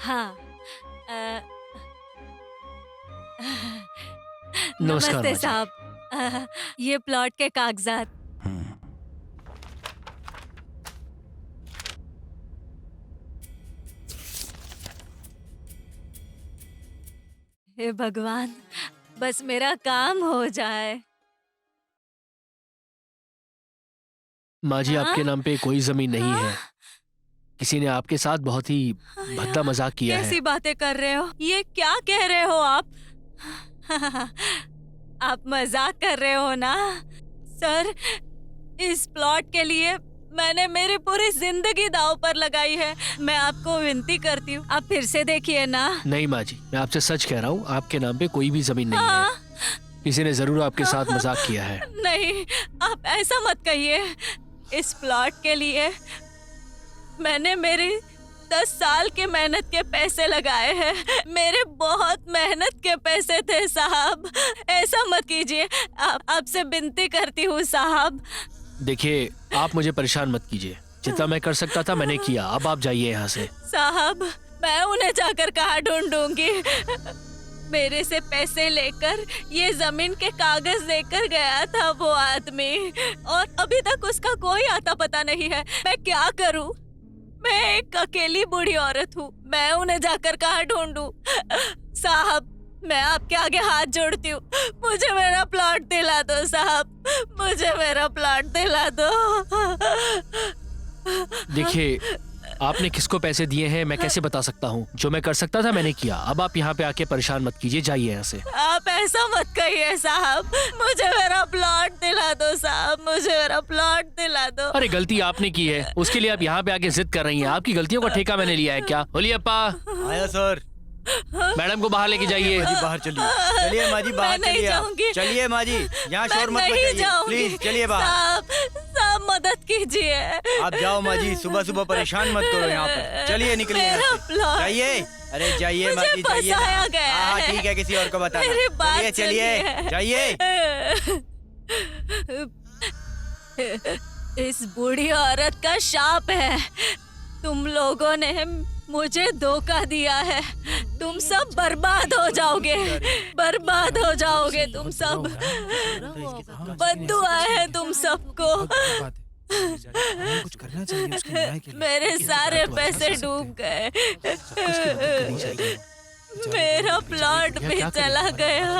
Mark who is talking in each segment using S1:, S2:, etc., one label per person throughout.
S1: हाँ। अ,
S2: नमस्कार
S1: नमस्ते
S2: माँ जी।
S1: साहब। ये प्लॉट के कागजात।
S2: हम्म,
S1: हे भगवान, बस मेरा काम हो जाए।
S2: माँ जी,
S1: हाँ?
S2: आपके नाम पे कोई जमीन नहीं
S1: हाँ?
S2: है। किसी ने आपके साथ बहुत ही भद्दा
S1: यार,
S2: मजाक किया है।
S1: कैसी बातें कर रहे हो? ये क्या कह रहे हो आप? आप मजाक कर रहे हो ना? सर, इस प्लॉट के लिए मैंने मेरी पूरी जिंदगी दांव पर लगाई है। मैं आपको विनती करती हूँ, आप फिर से देखिए ना।
S2: नहीं माँ जी, मैं आपसे सच कह रहा हूँ, आपके नाम पे कोई भी जमीन नहीं है।
S1: हाँ।
S2: किसी ने जरूर आपके साथ मजाक किया है।
S1: नहीं, आप ऐसा मत कहिए। इस प्लॉट के लिए मैंने मेरी 10 साल के मेहनत के पैसे लगाए हैं। मेरे बहुत मेहनत के पैसे थे साहब। ऐसा मत कीजिए। आपसे विनती करती हूँ साहब।
S2: देखिए, आप मुझे परेशान मत कीजिए। जितना मैं कर सकता था मैंने किया। अब आप जाइए यहाँ से।
S1: साहब, मैं उन्हें जाकर कहाँ ढूंढूंगी? मेरे से पैसे लेकर ये जमीन के कागज देकर गया था वो आदमी, और अभी तक उसका कोई आता पता नहीं है। मैं क्या करूं? मैं एक अकेली बूढ़ी औरत हूँ। मैं उन्हें जाकर कहाँ ढूंढूं? साहब, मैं आपके आगे हाथ जोड़ती हूँ। मुझे मेरा प्लॉट दिला दो साहब। मुझे मेरा प्लॉट दिला दो।
S2: देखिए, आपने किसको पैसे दिए हैं मैं कैसे बता सकता हूँ। जो मैं कर सकता था मैंने किया। अब आप यहाँ पे आके परेशान मत कीजिए, जाइए यहाँ से।
S1: आप ऐसा मत कहिए साहब। मुझे मेरा प्लॉट दिला दो साहब। मुझे मेरा प्लॉट दिला दो।
S2: अरे गलती आपने की है, उसके लिए आप यहाँ पे आके जिद कर रही हैं। आपकी गलतियों का ठेका मैंने लिया है क्या? बोलिए अप्पा।
S3: आया सर।
S2: मैडम को बाहर लेके जाइए।
S3: माँ जी बाहर चलिए। चलिए माँ जी बाहर
S1: मैं नहीं
S3: चलिए आप।
S1: जाऊंगी।
S3: चलिए माँ जी, यहाँ
S1: मैं
S3: शोर मत
S1: नहीं
S3: मचाइए।
S1: जाऊंगी।
S3: प्लीज चलिए बाहर।
S1: साहब, मदद कीजिए।
S3: आप जाओ माँ जी, सुबह सुबह परेशान मत करो यहाँ पर। चलिए निकलिए यहाँ
S1: मेरा
S3: से।
S1: प्लॉट।
S3: जाइए। अरे जाइए माँ
S1: मुझे
S3: जी, जाइए ना।
S1: फंसाया गया
S3: हाँ
S1: है।
S3: ठीक है, किसी और को बताना।
S1: मेरी बात
S3: चलिए चलिए जाइए।
S1: इस बूढ़ी औरत का शाप है। तुम लोगों ने मुझे धोखा दिया है। तुम सब बर्बाद हो जाओगे। बर्बाद हो जाओगे तुम सब। बद्दुआ है तुम सबको।
S4: कुछ करना चाहिए उसके न्याय के लिए।
S1: मेरे सारे पैसे डूब गए। मेरा प्लॉट भी चला गया।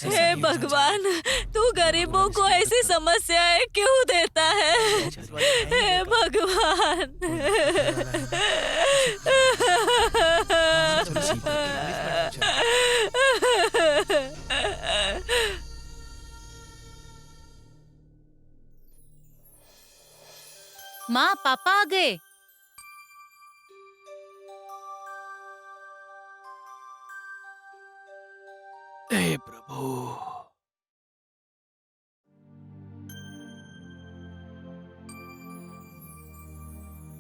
S1: हे भगवान, तू गरीबों को ऐसी समस्याएं क्यों देता है? हे भगवान।
S5: माँ, पापा आ गए।
S2: हे प्रभु।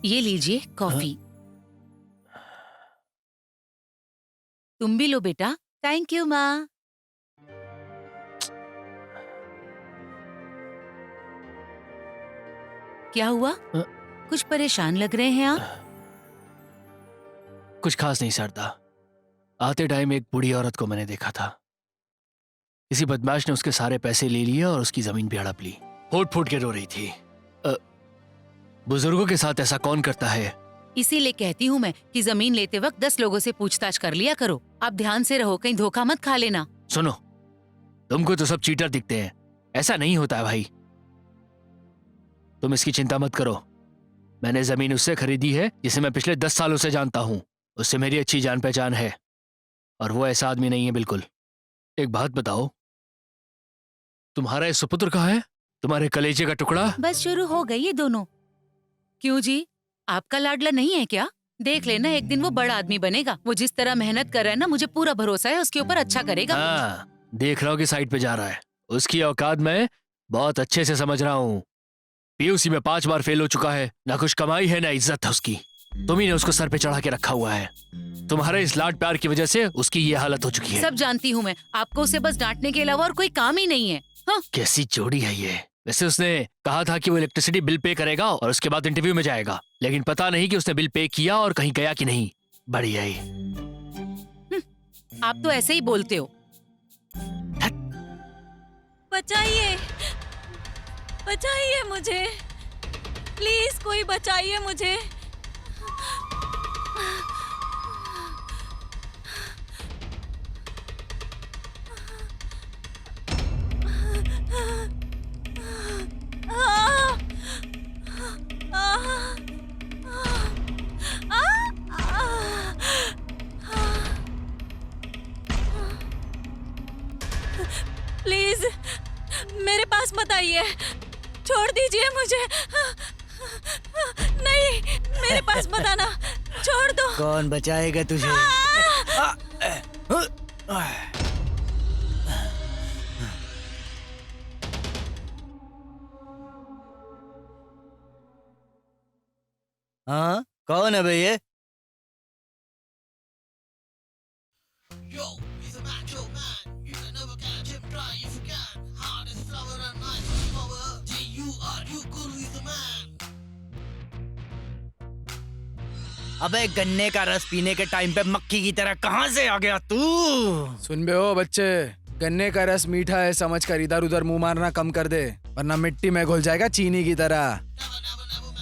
S5: ये लीजिए कॉफी। तुम भी लो बेटा। थैंक यू माँ। क्या हुआ? कुछ परेशान लग रहे हैं आप।
S2: कुछ खास नहीं शारदा। आते टाइम एक बूढ़ी औरत को मैंने देखा था। किसी बदमाश ने उसके सारे पैसे ले लिए और उसकी जमीन भी हड़प ली। फूट फूट के रो रही थी। बुजुर्गों के साथ ऐसा कौन करता है?
S5: इसीलिए कहती हूँ मैं कि जमीन लेते वक्त 10 लोगों से पूछताछ कर लिया करो। आप ध्यान से रहो, कहीं धोखा मत खा लेना।
S2: सुनो, तुमको तो सब चीटर दिखते हैं। ऐसा नहीं होता है भाई। तुम इसकी चिंता मत करो। मैंने जमीन उससे खरीदी है जिसे मैं पिछले 10 सालों से जानता हूँ। उससे मेरी अच्छी जान पहचान है और वो ऐसा आदमी नहीं है बिल्कुल। एक बात बताओ, तुम्हारा ये सुपुत्र कहाँ है? तुम्हारे कलेजे का टुकड़ा?
S5: बस शुरू हो गई ये दोनों। क्यों जी, आपका लाडला नहीं है क्या? देख लेना, एक दिन वो बड़ा आदमी बनेगा। वो जिस तरह मेहनत कर रहा है ना, मुझे पूरा भरोसा है उसके ऊपर अच्छा करेगा।
S2: हाँ, देख रहा हूँ कि साइड पे जा रहा है। उसकी औकात मैं बहुत अच्छे से समझ रहा हूँ। पीयूसी में 5 बार फेल हो चुका है। ना कुछ कमाई है ना इज्जत है उसकी। तुम ही ने उसको सर पे चढ़ा के रखा हुआ है। तुम्हारे इस लाड प्यार की वजह से उसकी ये हालत हो चुकी है।
S5: सब जानती हूँ मैं। आपको उसे बस डांटने के अलावा और कोई काम ही नहीं है। हाँ?
S2: कैसी जोड़ी है ये। वैसे उसने कहा था कि वो इलेक्ट्रिसिटी बिल पे करेगा और उसके बाद इंटरव्यू में जाएगा, लेकिन पता नहीं कि उसने बिल पे किया और कहीं गया कि नहीं। बढ़िया ही।
S5: आप तो ऐसे ही बोलते हो।
S1: बचाइए, बचाइए मुझे, प्लीज कोई बचाइए मुझे। प्लीज मेरे पास मत आइए, छोड़ दीजिए मुझे। नहीं, मेरे पास मत आना, छोड़ दो।
S3: कौन बचाएगा तुझे? हाँ, कौन है भैया? अबे गन्ने का रस पीने के टाइम पे मक्खी की तरह कहाँ से आ गया तू?
S4: सुन बे हो बच्चे, गन्ने का रस मीठा है समझकर इधर उधर मुंह मारना कम कर दे, वरना मिट्टी में घुल जाएगा चीनी की तरह।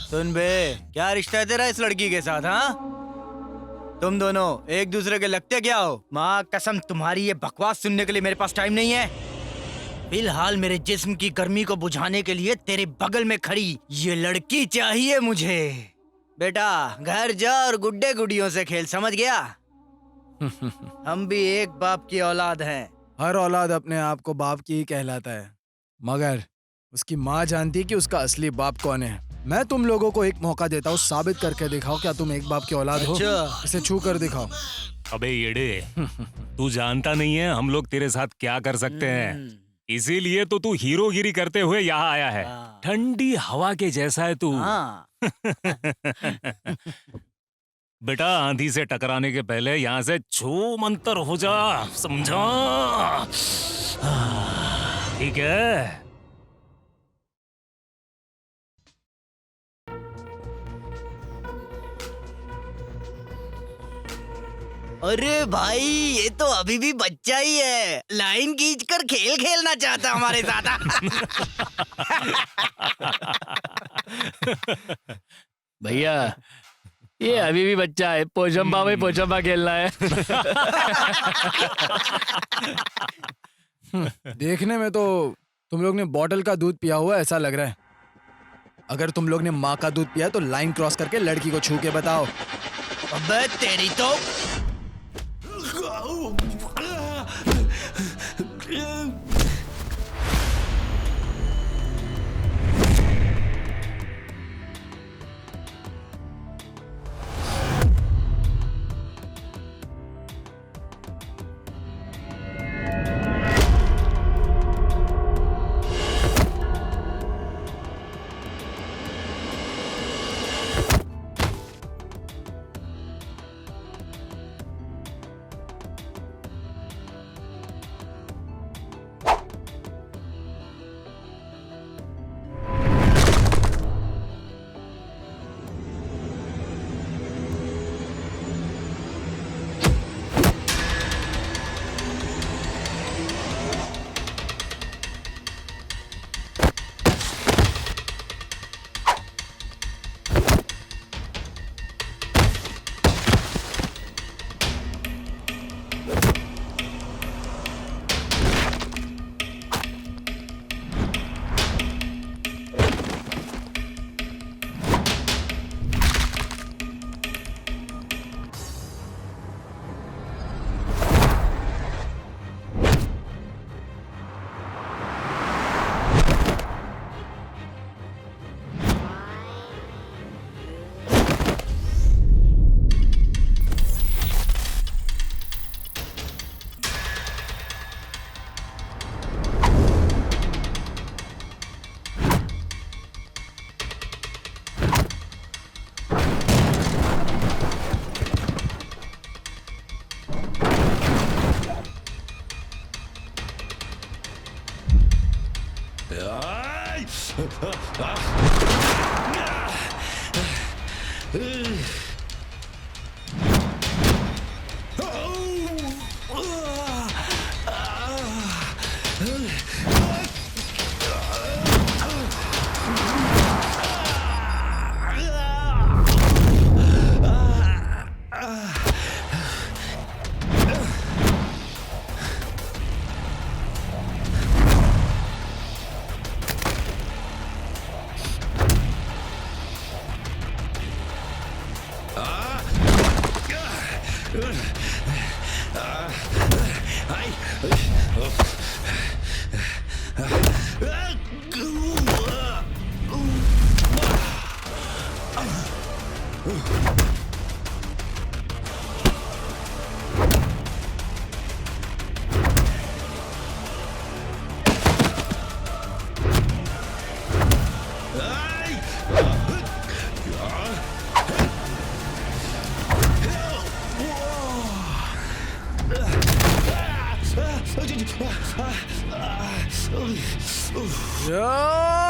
S3: सुन बे, क्या रिश्ता है तेरा इस लड़की के साथ? हाँ, तुम दोनों एक दूसरे के लगते क्या हो? माँ कसम, तुम्हारी ये बकवास सुनने के लिए मेरे पास टाइम नहीं है। फिलहाल मेरे जिस्म की गर्मी को बुझाने के लिए तेरे बगल में खड़ी ये लड़की चाहिए मुझे। बेटा घर जा और गुड्डे गुड़ियों से खेल, समझ गया? हम भी एक बाप की औलाद हैं।
S4: हर औलाद अपने आप को बाप की ही कहलाता है, मगर उसकी माँ जानती है कि उसका असली बाप कौन है। मैं तुम लोगों को एक मौका देता हूँ, साबित करके दिखाओ क्या तुम एक बाप की औलाद हो।
S3: अच्छा।
S4: इसे छू कर दिखाओ।
S6: अबे येड़े, तू जानता नहीं है हम लोग तेरे साथ क्या कर सकते हैं, इसीलिए तो तू हीरोगिरी करते हुए यहाँ आया है।
S3: हाँ।
S6: ठंडी हवा के जैसा है तू।
S3: हाँ।
S6: बेटा आंधी से टकराने के पहले यहाँ से छू मंतर हो जा, समझा? ठीक है?
S3: अरे भाई, ये तो अभी भी बच्चा ही है, लाइन खींचकर खेल खेलना चाहता हमारे साथ।
S2: भैया ये अभी भी बच्चा है, पोचंबा में पोचंबा खेलना है।
S4: देखने में तो तुम लोग ने बॉटल का दूध पिया हुआ ऐसा लग रहा है। अगर तुम लोग ने माँ का दूध पिया तो लाइन क्रॉस करके लड़की को छू के बताओ।
S3: अबे तेरी तो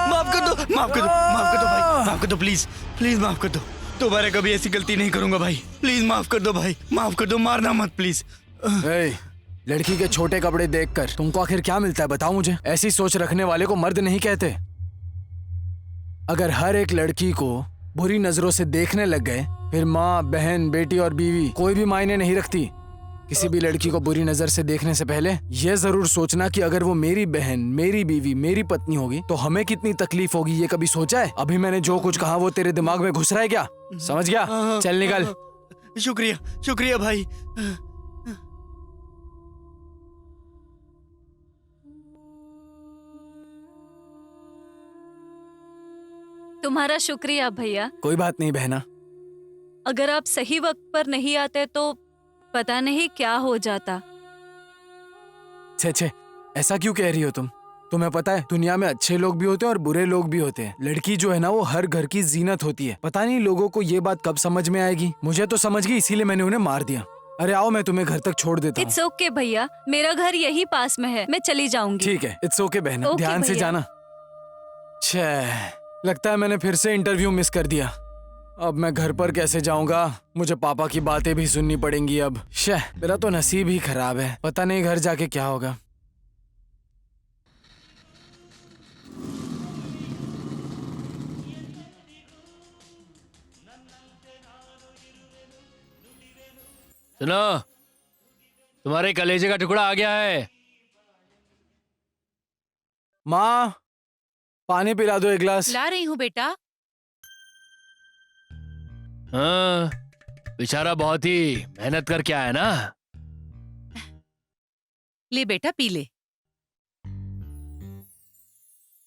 S3: माफ कर दो, माफ कर दो, माफ कर दो भाई, माफ कर दो प्लीज, प्लीज माफ कर दो। दोबारा कभी ऐसी गलती नहीं करूंगा भाई, प्लीज माफ कर दो भाई, माफ कर दो, मारना मत प्लीज।
S4: ए, लड़की के छोटे कपड़े देखकर तुमको आखिर क्या मिलता है बताओ मुझे। ऐसी सोच रखने वाले को मर्द नहीं कहते। अगर हर एक लड़की को बुरी नजरों से देखने लग गए फिर माँ, बहन, बेटी और बीवी कोई भी मायने नहीं रखती। किसी भी लड़की को बुरी नजर से देखने से पहले ये जरूर सोचना कि अगर वो मेरी बहन, मेरी बीवी, मेरी पत्नी होगी तो हमें कितनी तकलीफ होगी, ये कभी सोचा है? अभी मैंने जो कुछ कहा वो तेरे दिमाग में घुस रहा है क्या? समझ गया? चल निकल।
S3: शुक्रिया, शुक्रिया भाई।
S1: तुम्हारा शुक्रिया भैया।
S4: कोई बात नहीं बहना।
S1: अगर आप सही वक्त पर नहीं आते तो पता नहीं क्या हो जाता।
S4: छे छे, ऐसा क्यों कह रही हो तुम? तुम्हें पता है दुनिया में अच्छे लोग भी होते हैं और बुरे लोग भी होते हैं। लड़की जो है ना वो हर घर की जीनत होती है। पता नहीं लोगों को ये बात कब समझ में आएगी। मुझे तो समझ गई, इसीलिए मैंने उन्हें मार दिया। अरे आओ, मैं तुम्हें घर तक छोड़ देता हूँ।
S1: इट्स ओके भैया, मेरा घर यही पास में है, मैं चली जाऊंगी।
S4: ठीक है, इट्स ओके बहना,
S1: ओके
S4: ध्यान से
S1: भैया।
S4: जाना। छे, लगता है मैंने फिर से इंटरव्यू मिस कर दिया। अब मैं घर पर कैसे जाऊंगा? मुझे पापा की बातें भी सुननी पड़ेंगी अब। शे, मेरा तो नसीब ही खराब है। पता नहीं घर जाके क्या होगा।
S2: सुनो, तुम्हारे कलेजे का टुकड़ा आ गया है।
S4: माँ, पानी पिला दो एक गिलास।
S5: ला रही हूँ बेटा।
S2: हाँ, बेचारा बहुत ही मेहनत करके आया ना।
S5: ले बेटा पी ले।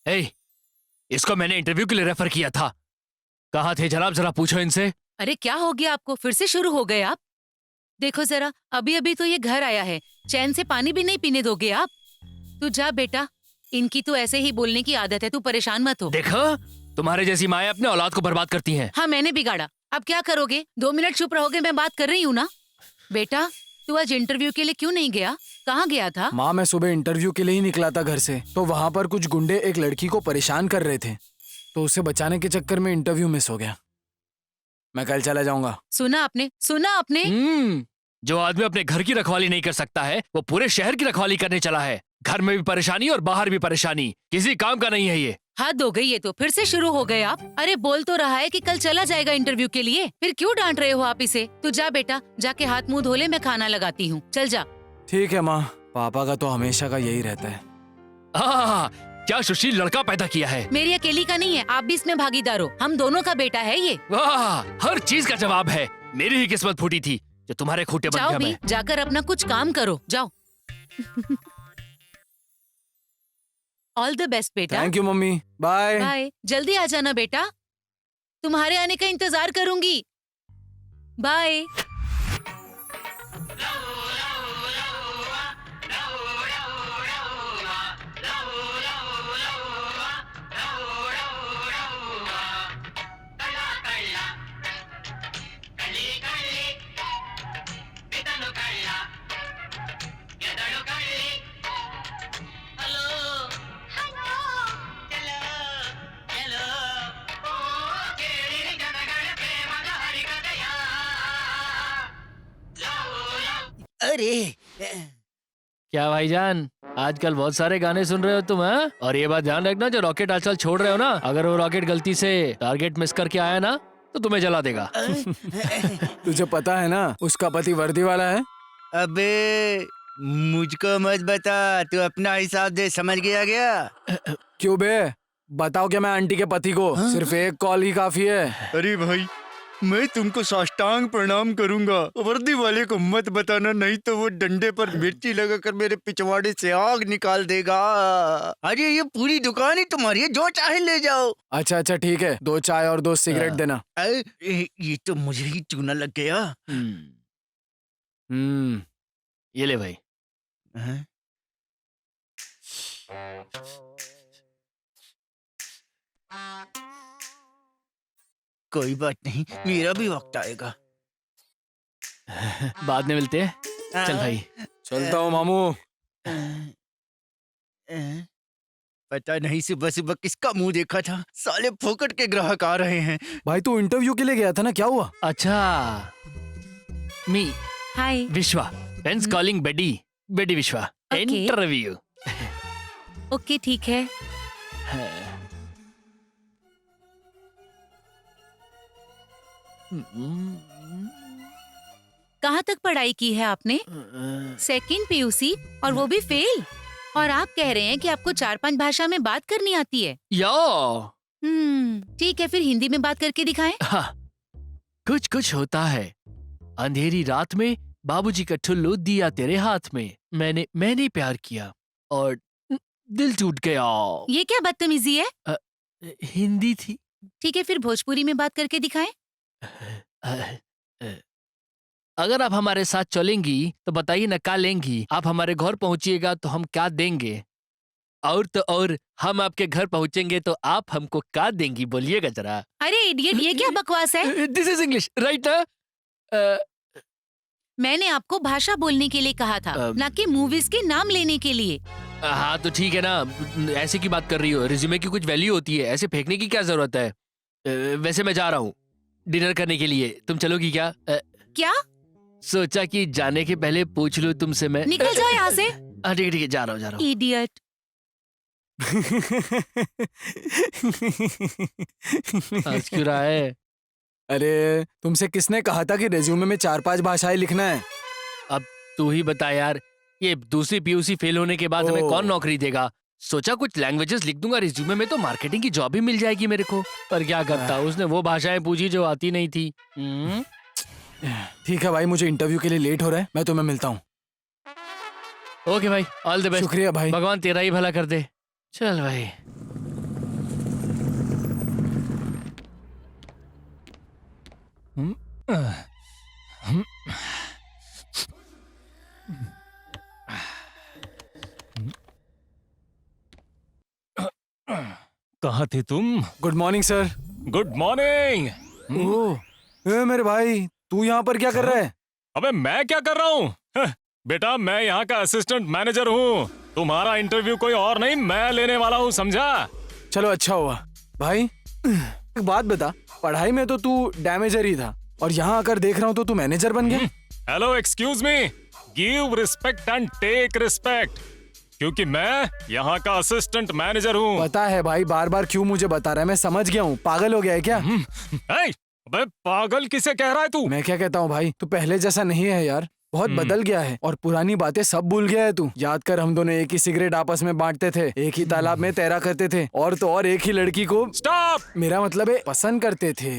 S2: ए, इसको मैंने इंटरव्यू के लिए रेफर किया था। कहाँ थे जनाब, जरा पूछो इनसे।
S5: अरे क्या हो गया आपको? फिर से शुरू हो गए आप? देखो जरा, अभी अभी तो ये घर आया है, चैन से पानी भी नहीं पीने दोगे आप? तू जा बेटा, इनकी तो ऐसे ही बोलने की आदत है, तू परेशान मत हो।
S2: देखो, तुम्हारे जैसी माएं अपने औलाद को बर्बाद करती हैं।
S5: हाँ मैंने बिगाड़ा, अब क्या करोगे? 2 मिनट चुप रहोगे? मैं बात कर रही हूँ ना। बेटा तू आज इंटरव्यू के लिए क्यों नहीं गया? कहाँ गया था?
S4: माँ, मैं सुबह इंटरव्यू के लिए ही निकला था घर से, तो वहाँ पर कुछ गुंडे एक लड़की को परेशान कर रहे थे, तो उसे बचाने के चक्कर में इंटरव्यू मिस हो गया। मैं कल चला जाऊंगा।
S5: सुना आपने, सुना आपने?
S2: जो आदमी अपने घर की रखवाली नहीं कर सकता है वो पूरे शहर की रखवाली करने चला है। घर में भी परेशानी और बाहर भी परेशानी, किसी काम का नहीं है ये।
S5: हद हो गई, ये तो फिर से शुरू हो गए आप। अरे बोल तो रहा है कि कल चला जाएगा इंटरव्यू के लिए, फिर क्यों डांट रहे हो आप इसे? तू जा बेटा, जाके हाथ मुंह धो ले, मैं खाना लगाती हूँ, चल जा।
S4: ठीक है माँ, पापा का तो हमेशा का यही रहता है।
S2: क्या सुशील लड़का पैदा किया है।
S5: मेरी अकेली का नहीं है, आप भी इसमें भागीदार हो, हम दोनों का बेटा है ये।
S2: वाह, हर चीज का जवाब है। मेरी ही किस्मत फूटी थी जो तुम्हारे खूंटे बन
S5: जाओ
S2: गया
S5: भी,
S2: मैं।
S5: जाकर अपना कुछ काम करो, जाओ। ऑल द बेस्ट बेटा।
S4: Thank you mummy, bye.
S5: Bye, जल्दी आ जाना बेटा, तुम्हारे आने का इंतजार करूंगी। बाय।
S3: अरे
S2: क्या भाईजान, आजकल बहुत सारे गाने सुन रहे हो तुम, हाँ? और ये बात ध्यान रखना, जो रॉकेट आजकल छोड़ रहे हो ना, अगर वो रॉकेट गलती से टारगेट मिस करके आया ना तो तुम्हें जला देगा।
S4: तुझे पता है ना उसका पति वर्दी वाला है।
S3: अबे मुझको मत बता, तू अपना हिसाब दे, समझ गया क्या?
S4: क्यों बे, बताओ क्या मैं आंटी के पति को सिर्फ एक कॉल ही काफी है।
S3: अरे भाई मैं तुमको साष्टांग प्रणाम करूंगा। वर्दी वाले को मत बताना, नहीं तो वो डंडे पर मिर्ची लगाकर मेरे पिछवाड़े से आग निकाल देगा। अरे ये पूरी दुकान ही तुम्हारी है, जो चाहे ले जाओ।
S4: अच्छा अच्छा ठीक है, 2 चाय और 2 सिगरेट देना।
S3: ये तो मुझे ही चूना लग गया।
S2: ये ले भाई।
S3: हैं? कोई बात नहीं, मेरा भी वक्त आएगा।
S2: बाद में मिलते हैं। चल भाई।
S4: चलता हूँ मामू।
S3: पता नहीं सुबह सुबह किसका मुंह देखा था, साले फोकट के ग्राहक आ रहे हैं।
S4: भाई तू इंटरव्यू के लिए गया था ना, क्या हुआ?
S2: अच्छा, मी
S5: हाय।
S2: विश्वा, फ्रेंड्स कॉलिंग बेडी, बेडी विश्वा।
S5: Okay.
S2: इंटरव्यू।
S5: ओके ठीक है। कहाँ तक पढ़ाई की है आपने? 2nd PUC और वो भी फेल। और आप कह रहे हैं कि आपको 4-5 भाषा में बात करनी आती है।
S2: यो,
S5: ठीक है, फिर हिंदी में बात करके दिखाएं।
S2: हाँ, कुछ कुछ होता है। अंधेरी रात में बाबूजी का ठुल्लू दिया तेरे हाथ में। मैंने प्यार किया और दिल टूट गया।
S5: ये क्या बदतमीजी है?
S2: हिंदी थी।
S5: ठीक है, फिर भोजपुरी में बात करके दिखाएं।
S2: अगर आप हमारे साथ चलेंगी तो बताइए न क्या लेंगी। आप हमारे घर पहुंचिएगा तो हम क्या देंगे, और तो और हम आपके घर पहुंचेंगे तो आप हमको क्या देंगी, बोलिएगा जरा।
S5: अरे इडियट, ये क्या बकवास है?
S2: This is English right?
S5: मैंने आपको भाषा बोलने के लिए कहा था, ना कि मूवीज के नाम लेने के लिए।
S2: हाँ तो ठीक है ना, ऐसे की बात कर रही हो। रिज्यूमे की कुछ वैल्यू होती है, ऐसे फेंकने की क्या जरूरत है। वैसे मैं जा रहा हूँ डिनर करने के लिए, तुम चलोगी क्या?
S5: क्या?
S2: सोचा कि जाने के पहले पूछ लूं तुमसे मैं।
S5: निकल जाओ यहाँ से।
S2: हाँ ठीक है, जा रहा हूँ।
S5: इडियट।
S2: हंस क्यों रहा है?
S4: अरे तुमसे किसने कहा था कि रिज्यूमे में 4-5 भाषाएं लिखना है?
S2: अब तू ही बता यार, ये दूसरी PUC फेल होने के बाद हमें कौन नौकरी देगा। सोचा कुछ लैंग्वेजेस लिख दूंगा रिज्यूमे में तो मार्केटिंग की जॉब भी मिल जाएगी मेरे को। पर क्या करता, उसने वो भाषाएं पूछी जो आती नहीं थी।
S4: ठीक है भाई, मुझे इंटरव्यू के लिए लेट हो रहा है, मैं तुम्हें मिलता हूँ।
S2: ओके भाई, ऑल द बेस्ट।
S4: शुक्रिया भाई।
S2: भगवान तेरा ही भला कर दे। चल भाई।
S6: कहाँ थे तुम?
S4: Good morning sir.
S6: Good morning.
S4: Oh, मेरे भाई तू यहाँ पर क्या कर रहा है?
S6: अबे मैं क्या कर रहा हूँ? बेटा मैं यहाँ का असिस्टेंट मैनेजर हूँ। तुम्हारा इंटरव्यू कोई और नहीं, मैं लेने वाला हूँ, समझा?
S4: चलो अच्छा हुआ। भाई एक बात बता, पढ़ाई में तो तू डैमेजर ही था और यहाँ आकर देख रहा हूँ तो तू मैनेजर बन गया।
S6: Hello excuse me, give respect and take respect, क्योंकि मैं यहाँ का असिस्टेंट मैनेजर हूँ।
S4: पता है भाई, बार बार क्यों मुझे बता रहा है, मैं समझ गया हूँ। पागल हो गया है क्या?
S6: अबे पागल किसे कह रहा है तू?
S4: मैं क्या कहता हूँ भाई, तू पहले जैसा नहीं है यार, बहुत बदल गया है और पुरानी बातें सब भूल गया है तू। याद कर, हम दोनों एक ही सिगरेट आपस में बांटते थे, एक ही तालाब में तैरा करते थे और तो और एक ही लड़की को,
S6: स्टॉप,
S4: मेरा मतलब है, पसंद करते थे।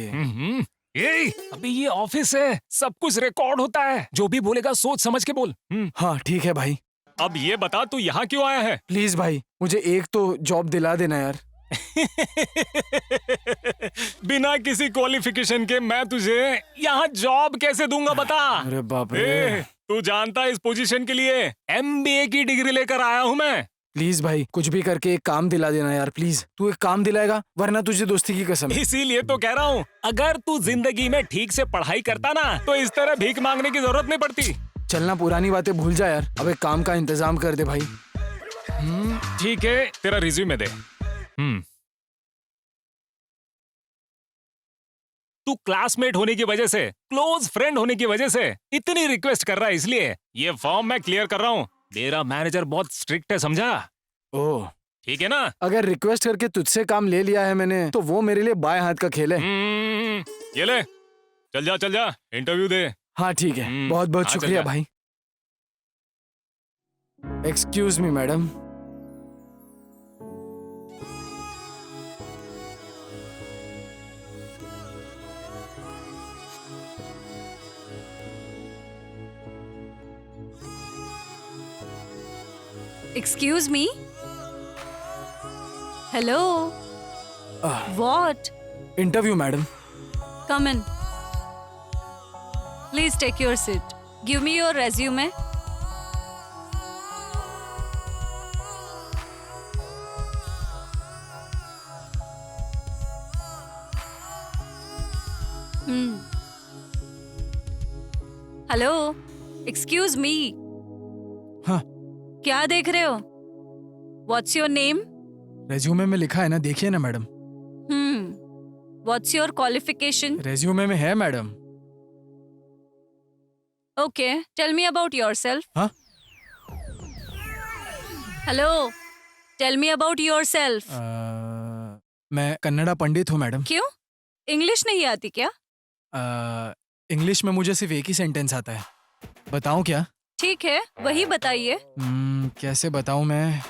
S6: अभी ये ऑफिस है, सब कुछ रिकॉर्ड होता है, जो भी बोलेगा सोच समझ के बोल।
S4: हाँ ठीक है भाई।
S6: अब ये बता तू यहाँ क्यों आया है?
S4: प्लीज भाई मुझे एक तो जॉब दिला देना यार।
S6: बिना किसी क्वालिफिकेशन के मैं तुझे यहाँ जॉब कैसे दूंगा बता?
S4: अरे बाप रे।
S6: तू जानता है इस पोजीशन के लिए MBA की डिग्री लेकर आया हूँ मैं।
S4: प्लीज भाई कुछ भी करके एक काम दिला देना यार, प्लीज। तू एक काम दिलाएगा वरना तुझे दोस्ती की कसम है।
S6: इसीलिए तो कह रहा हूँ, अगर तू जिंदगी में ठीक से पढ़ाई करता ना तो इस तरह भीख मांगने की जरूरत नहीं पड़ती।
S4: चलना, पुरानी बातें भूल जा यार, अब एक काम का इंतजाम कर दे भाई।
S6: ठीक है, तेरा रिज्यूमे दे। तू क्लासमेट होने की वजह से, क्लोज फ्रेंड होने की वजह से इतनी रिक्वेस्ट कर रहा है, इसलिए ये फॉर्म मैं क्लियर कर रहा हूँ। मेरा मैनेजर बहुत स्ट्रिक्ट है, समझा?
S4: ओह
S6: ठीक है ना?
S4: अगर रिक्वेस्ट करके तुझसे काम ले लिया है मैंने तो वो मेरे लिए बाएं हाथ का खेल है।
S6: ये ले, चल जा इंटरव्यू दे।
S4: हाँ ठीक है, बहुत बहुत शुक्रिया भाई। Excuse me madam.
S1: Excuse me? Hello? What?
S4: Interview madam.
S1: Come in. Please take your seat. Give me your resume. Hello, excuse मी।
S4: हाँ।
S1: क्या देख रहे हो? What's your name?
S4: रेज्यूमे में लिखा है ना, देखिए ना madam.
S1: What's your qualification?
S4: Resume में है madam.
S1: Okay, tell me about yourself.
S4: हाँ?
S1: Hello, tell me about yourself.
S4: मैं कन्नड़ा पंडित हूँ मैडम।
S1: क्यों? इंग्लिश नहीं आती क्या?
S4: इंग्लिश में मुझे सिर्फ एक ही सेंटेंस आता है। बताऊं क्या?
S1: ठीक है, वही बताइए।
S4: कैसे बताऊं मैं?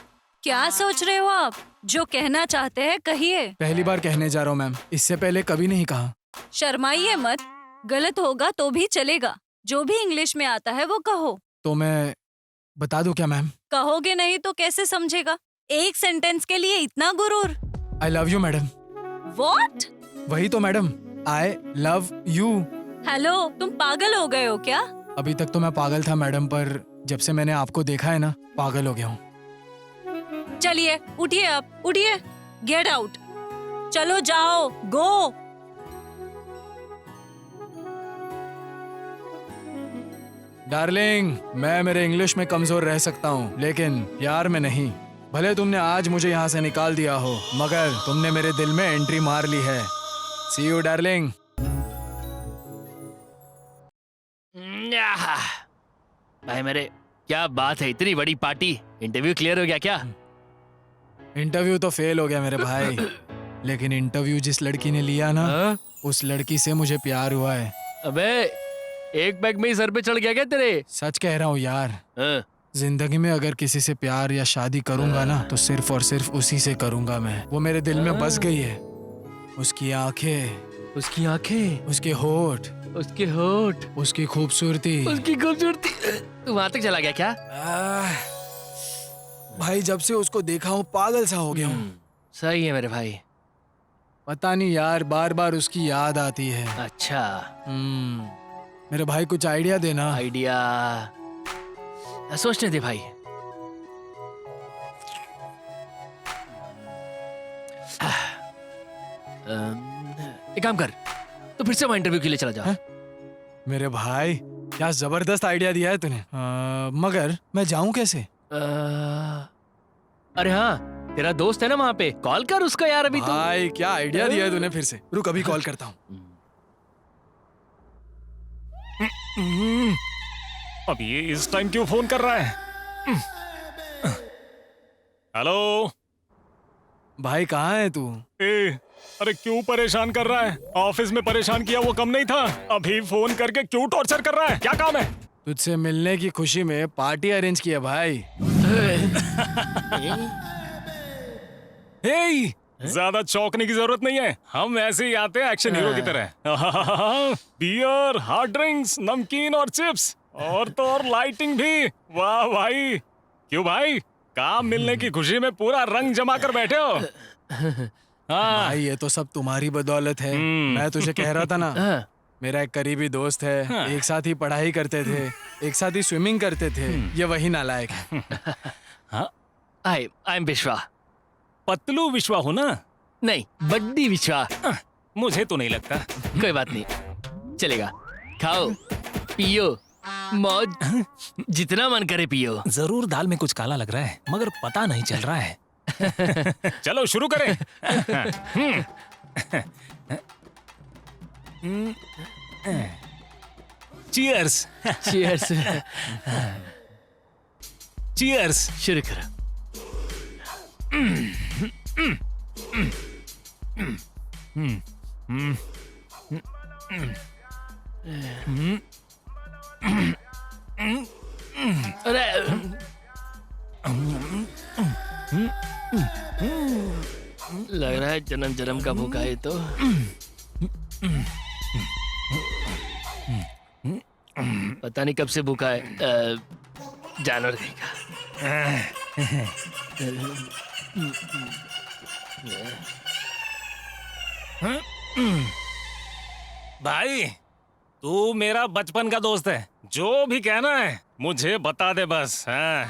S1: क्या सोच रहे हो आप? जो कहना चाहते हैं कहिए।
S4: पहली बार कहने जा रहा हूँ मैम, इससे पहले कभी नहीं कहा।
S1: शर्माइए मत, गलत होगा तो भी चलेगा। जो भी इंग्लिश में आता है वो कहो।
S4: तो मैं बता दूं क्या मैम?
S1: कहोगे नहीं तो कैसे समझेगा? एक सेंटेंस के लिए इतना गुरूर?
S4: I love you madam.
S1: What?
S4: वही तो madam, I love you.
S1: Hello, तुम पागल हो गए हो क्या?
S4: अभी तक तो मैं पागल था मैडम, पर जब से मैंने आपको देखा है ना, पागल हो गया हूँ।
S1: चलिए उठिए, आप उठिए। Get out. चलो जाओ, गो।
S4: डार्लिंग, मैं मेरे इंग्लिश में कमजोर रह सकता हूँ, लेकिन प्यार में नहीं। भले तुमने आज मुझे यहाँ से निकाल दिया हो, मगर तुमने मेरे दिल में एंट्री मार ली है। सी यू डार्लिंग।
S2: भाई मेरे, क्या बात है, इतनी बड़ी पार्टी। इंटरव्यू क्लियर हो गया क्या?
S4: इंटरव्यू तो फेल हो गया मेरे भाई, लेकिन इंटरव्यू जिस लड़की ने लिया ना, उस लड़की से मुझे प्यार हुआ है।
S2: अबे, एक बैग में ही सर पे चढ़ गया क्या तेरे?
S4: सच कह रहा हूँ यार। जिंदगी में अगर किसी से प्यार या शादी करूंगा ना, तो सिर्फ और सिर्फ उसी से करूंगा मैं। वो मेरे दिल में बस गई है। उसकी आंखें,
S2: उसकी आंखें,
S4: उसके होठ,
S2: उसके होठ,
S4: उसकी खूबसूरती,
S2: उसकी खूबसूरती। तू वहां तक चला गया क्या?
S4: भाई जब से उसको देखा हूँ पागल सा हो गया हूँ।
S2: सही है मेरे भाई।
S4: पता नहीं यार, बार बार उसकी याद आती है।
S2: अच्छा,
S4: मेरे भाई कुछ आइडिया देना।
S2: आइडिया सोचने दे भाई। एक काम कर, तो फिर से वहां इंटरव्यू के लिए चला जा।
S4: मेरे भाई क्या जबरदस्त आइडिया दिया है तूने। मगर मैं जाऊं कैसे?
S2: अरे हाँ, तेरा दोस्त है ना वहां पे, कॉल कर उसको यार अभी। तो
S4: भाई क्या आइडिया दिया है तूने फिर से। रुक, अभी कॉल करता हूँ।
S6: अब ये इस टाइम क्यों फोन कर रहा है? हेलो
S4: भाई कहाँ है तू?
S6: अरे क्यों परेशान कर रहा है? ऑफिस में परेशान किया वो कम नहीं था, अभी फोन करके क्यों टॉर्चर कर रहा है? क्या काम है?
S4: तुझसे मिलने की खुशी में पार्टी अरेंज किया भाई।
S6: ज्यादा चौंकने की जरूरत नहीं है, हम ऐसे ही आते हैं एक्शन हीरो की तरह। बियर, हार्ड ड्रिंक्स, नमकीन और चिप्स, और तो और लाइटिंग भी। वाह भाई, क्यों भाई, काम मिलने की खुशी में पूरा रंग जमा कर बैठे हो। हाँ
S4: भाई ये तो सब तुम्हारी बदौलत है। मैं तुझे कह रहा था ना, मेरा एक करीबी दोस्त है, एक साथ ही पढ़ाई करते थे, एक साथ ही स्विमिंग करते थे, ये वही नालायक है।
S2: आई एम विश्वा।
S6: पतलू विश्वा हो ना?
S2: नहीं, बड्डी विश्वा।
S6: मुझे तो नहीं लगता।
S2: कोई बात नहीं, चलेगा। खाओ, पियो, मौज, जितना मन करे पियो।
S6: जरूर दाल में कुछ काला लग रहा है, मगर पता नहीं चल रहा है। चलो शुरू करें। चीयर्स।
S2: चीयर्स।
S6: चीयर्स।
S2: शुरू करो। अरे लग रहा है जन्म जन्म का भूखा है तो। पता नहीं कब से भूखा है, जानवर कहीं का।
S6: भाई तू मेरा बचपन का दोस्त है, जो भी कहना है मुझे बता दे बस। हाँ।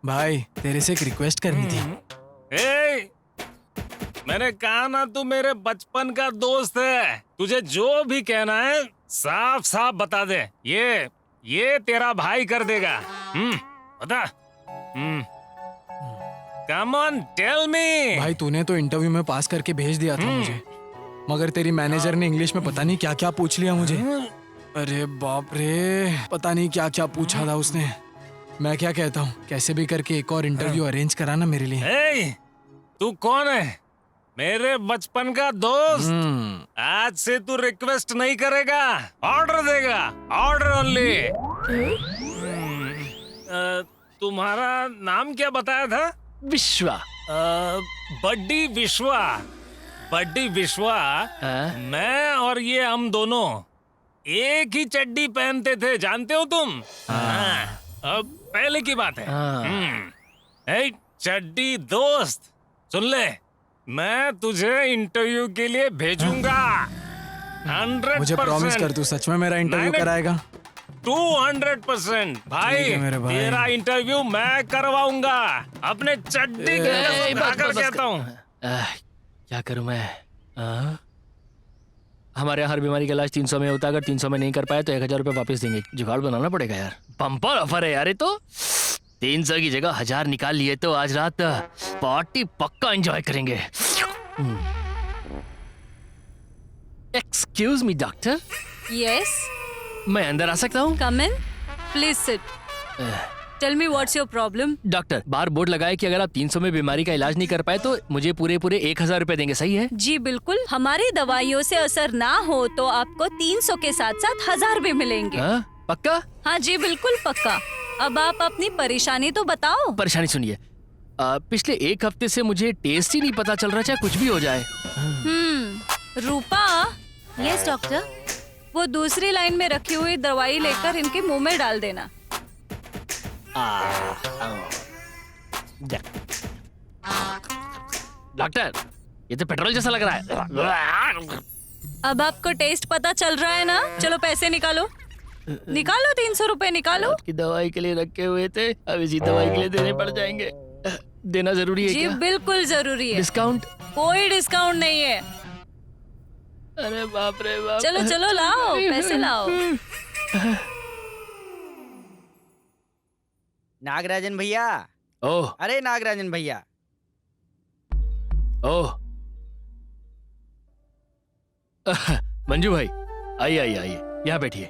S4: भाई तेरे से एक रिक्वेस्ट करनी थी।
S6: ए, मैंने कहा ना तू मेरे बचपन का दोस्त है, तुझे जो भी कहना है साफ साफ बता दे। ये तेरा भाई कर देगा। बता। Come on tell me.
S4: भाई तूने तो इंटरव्यू में पास करके भेज दिया था मुझे, मगर तेरी मैनेजर ने इंग्लिश में पता नहीं क्या क्या पूछ लिया मुझे। अरे बाप रे, पता नहीं क्या क्या पूछा था उसने। मैं क्या कहता हूँ, कैसे भी करके एक और इंटरव्यू अरेंज कराना मेरे लिए।
S6: ए, तू कौन है? मेरे बचपन का दोस्त। आज से तू रिक्वेस्ट नहीं करेगा, ऑर्डर देगा, ऑर्डर ओनली। तुम्हारा नाम क्या बताया था?
S2: विश्वा।
S6: बड्डी विश्वा। बड्डी विश्वा। मैं और ये हम दोनों एक ही चड्डी पहनते थे, जानते हो तुम? हाँ। अब पहले की बात है। ए, चड्डी दोस्त सुन ले, मैं तुझे इंटरव्यू के लिए भेजूंगा। 100%।
S4: मुझे प्रॉमिस कर, तू सच में मेरा इंटरव्यू कराएगा?
S6: 200% भाई,
S4: मेरे भाई।
S6: तेरा इंटरव्यू मैं करवाऊंगा अपने चड्डी के कहता हूँ।
S2: क्या करूं मैं? हमारे यहाँ हर बीमारी का इलाज 300 में होता है, अगर 300 में नहीं कर पाए तो 1000 रुपये वापस देंगे। जुगाड़ बनाना पड़ेगा यार। बम्पर ऑफर है यार ये तो। 300 की जगह 1000 निकाल लिए तो आज रात पार्टी पक्का एंजॉय करेंगे। एक्सक्यूज मी डॉक्टर,
S1: यस,
S2: मैं अंदर आ सकता हूँ?
S1: Come in, please sit. Tell me what's your problem.
S2: Doctor, बाहर बोर्ड लगाए कि अगर आप 300 में बीमारी का इलाज नहीं कर पाए तो मुझे पूरे 1000 रुपए देंगे, सही है?
S1: जी बिल्कुल, हमारी दवाइयों से असर ना हो तो आपको 300 के साथ साथ 1000 भी मिलेंगे।
S2: पक्का?
S1: हाँ जी बिल्कुल पक्का। अब आप अपनी परेशानी तो बताओ।
S2: परेशानी सुनिए, पिछले 1 हफ्ते से मुझे टेस्ट ही नहीं पता चल रहा, चाहे कुछ भी हो जाए।
S1: रूपा।
S5: Yes doctor.
S1: वो दूसरी लाइन में रखी हुई दवाई लेकर इनके मुंह में डाल देना।
S2: डॉक्टर, ये तो पेट्रोल जैसा लग रहा है।
S1: अब आपको टेस्ट पता चल रहा है ना? चलो पैसे निकालो, निकालो 300 रुपए निकालो।
S2: की दवाई के लिए रखे हुए थे, अब इसी दवाई के लिए देने पड़ जाएंगे। देना जरूरी है
S1: जी
S2: क्या?
S1: बिल्कुल जरूरी है।
S2: डिस्काउंट?
S1: कोई डिस्काउंट नहीं है।
S2: अरे बाप रे बाप।
S1: चलो चलो लाओ, पैसे लाओ।
S3: नागराजन भैया।
S2: ओह।
S3: अरे नागराजन भैया।
S2: ओह। मंजू भाई, आइए आइए आइए, यहाँ बैठिए।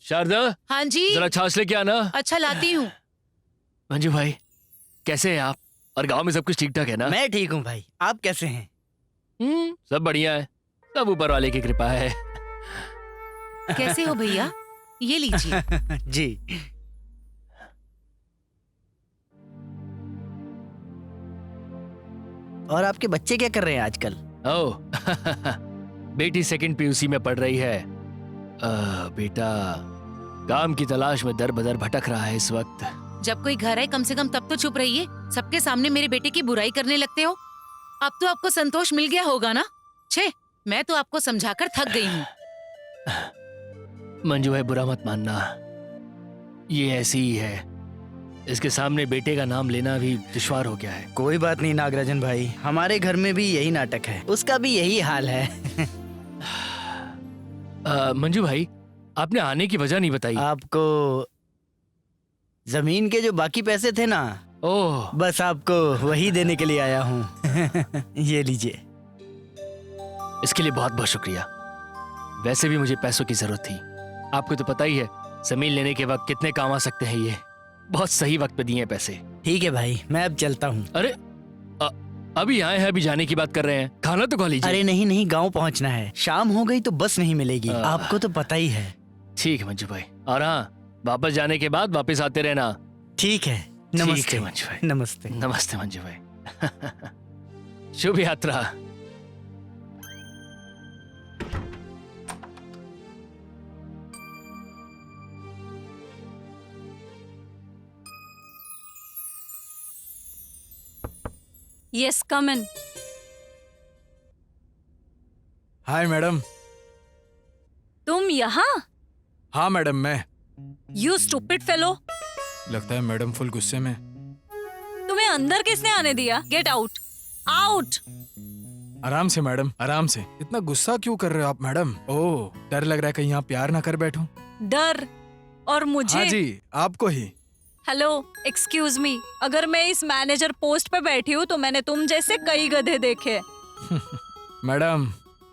S2: शारदा,
S5: हाँ जी।
S2: जरा छाछ लेके आना।
S5: अच्छा लाती हूँ।
S2: मंजू भाई, कैसे हैं आप? और गांव में सब कुछ ठीक ठाक है ना?
S3: मैं ठीक हूँ भाई, आप कैसे हैं?
S2: सब बढ़िया है, सब ऊपर वाले की कृपा है।
S5: कैसे हो भैया? ये लीजिए।
S3: जी। और आपके बच्चे क्या कर रहे हैं आजकल?
S2: ओह, बेटी 2nd PUC में पढ़ रही है। बेटा काम की तलाश में दर बदर भटक रहा है इस वक्त।
S5: जब कोई घर है कम से कम तब तो चुप रहिए। सबके सामने मेरे बेटे की बुराई करने लगते हो। अब तो आपको संतोष मिल गया होगा ना? छे, मैं तो आपको समझाकर थक गई हूँ।
S2: मंजू भाई, बुरा मत मानना, ये ऐसी ही है। इसके सामने बेटे का नाम लेना भी दुश्वार हो गया है।
S3: कोई बात नहीं नागराजन भाई, हमारे घर में भी यही नाटक है, उसका भी यही हाल है।
S2: मंजू भाई, आपने आने की वजह नहीं बताई।
S3: आपको जमीन के जो बाकी पैसे थे ना,
S2: ओह,
S3: बस आपको वही देने के लिए आया हूँ। ये लीजिए।
S2: इसके लिए बहुत बहुत शुक्रिया। वैसे भी मुझे पैसों की जरूरत थी। आपको तो पता ही है जमीन लेने के वक्त कितने काम आ सकते हैं। ये बहुत सही वक्त पे दिए हैं पैसे।
S3: ठीक है भाई, मैं अब चलता हूँ।
S2: अरे अभी आए हैं, अभी जाने की बात कर रहे हैं। खाना तो खा लीजिए।
S3: अरे नहीं नहीं, गांव पहुँचना है, शाम हो गई तो बस नहीं मिलेगी, आपको तो पता ही है।
S2: ठीक है मंजू भाई, और हाँ, वापस जाने के बाद वापस आते रहना।
S3: ठीक है,
S2: ठीक
S3: नमस्ते
S2: है मंजू भाई।
S3: नमस्ते।
S2: नमस्ते मंजू भाई। शुभ यात्रा।
S1: Yes come in.
S4: Hi madam.
S1: तुम यहाँ?
S4: हाँ मैडम, मैं।
S1: You stupid fellow.
S4: लगता है मैडम फुल गुस्से में।
S1: तुम्हें अंदर किसने आने दिया? Get out, out.
S4: आराम से मैडम, आराम से। इतना गुस्सा क्यों कर रहे हो आप मैडम? ओह, डर लग रहा है कहीं आप प्यार ना कर बैठो।
S1: डर? और मुझे?
S4: हाँ जी, आपको ही।
S1: हेलो, एक्सक्यूज मी, अगर मैं इस मैनेजर पोस्ट पे बैठी हूँ तो मैंने तुम जैसे कई गधे देखे।
S4: मैडम,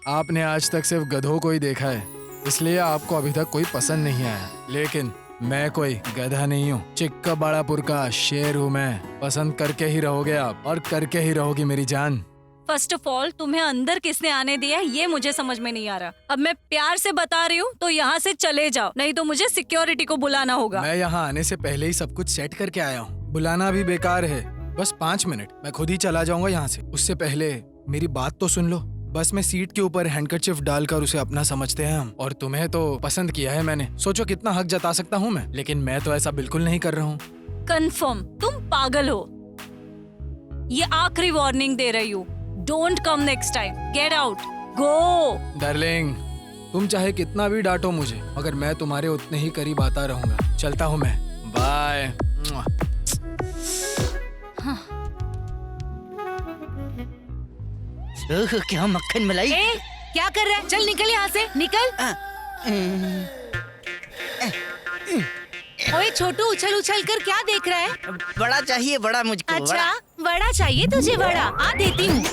S4: आपने आज तक सिर्फ गधों को ही देखा है, इसलिए आपको अभी तक कोई पसंद नहीं आया। लेकिन मैं कोई गधा नहीं हूँ, चिक्का बाड़ापुर का शेर हूँ मैं। पसंद करके ही रहोगे आप, और करके ही रहोगी मेरी जान।
S1: फर्स्ट ऑफ ऑल, तुम्हें अंदर किसने आने दिया ये मुझे समझ में नहीं आ रहा। अब मैं प्यार से बता रही हूँ तो यहाँ से चले जाओ, नहीं तो मुझे सिक्योरिटी को बुलाना होगा।
S4: मैं यहाँ आने से पहले ही सब कुछ सेट करके आया हूँ, बुलाना भी बेकार है। बस 5 मिनट, मैं खुद ही चला जाऊंगा यहाँ से। उससे पहले मेरी बात तो सुन लो। बस में सीट के ऊपर हैंडकरचिफ डालकर उसे अपना समझते हैं हम। और तुम्हें तो पसंद किया है मैंने, सोचो कितना हक जता सकता हूँ मैं। लेकिन मैं तो ऐसा बिल्कुल नहीं कर रहा हूँ।
S1: कंफर्म तुम पागल हो। ये आखिरी वार्निंग दे रही हूँ। Don't come next time, get out, go.
S4: Darling, तुम चाहे कितना भी डांटो मुझे, मगर मैं तुम्हारे उतने ही करीब आता रहूंगा। चलता हूँ मैं, बाय।
S3: ओह, क्या मक्खन मलाई।
S5: ए, क्या कर रहा है? चल निकल यहाँ से, निकल। ओए छोटू, उछल उछल कर क्या देख रहा है?
S3: बड़ा चाहिए, बड़ा मुझको।
S5: अच्छा, बड़ा चाहिए तुझे? बड़ा आ देती हूँ।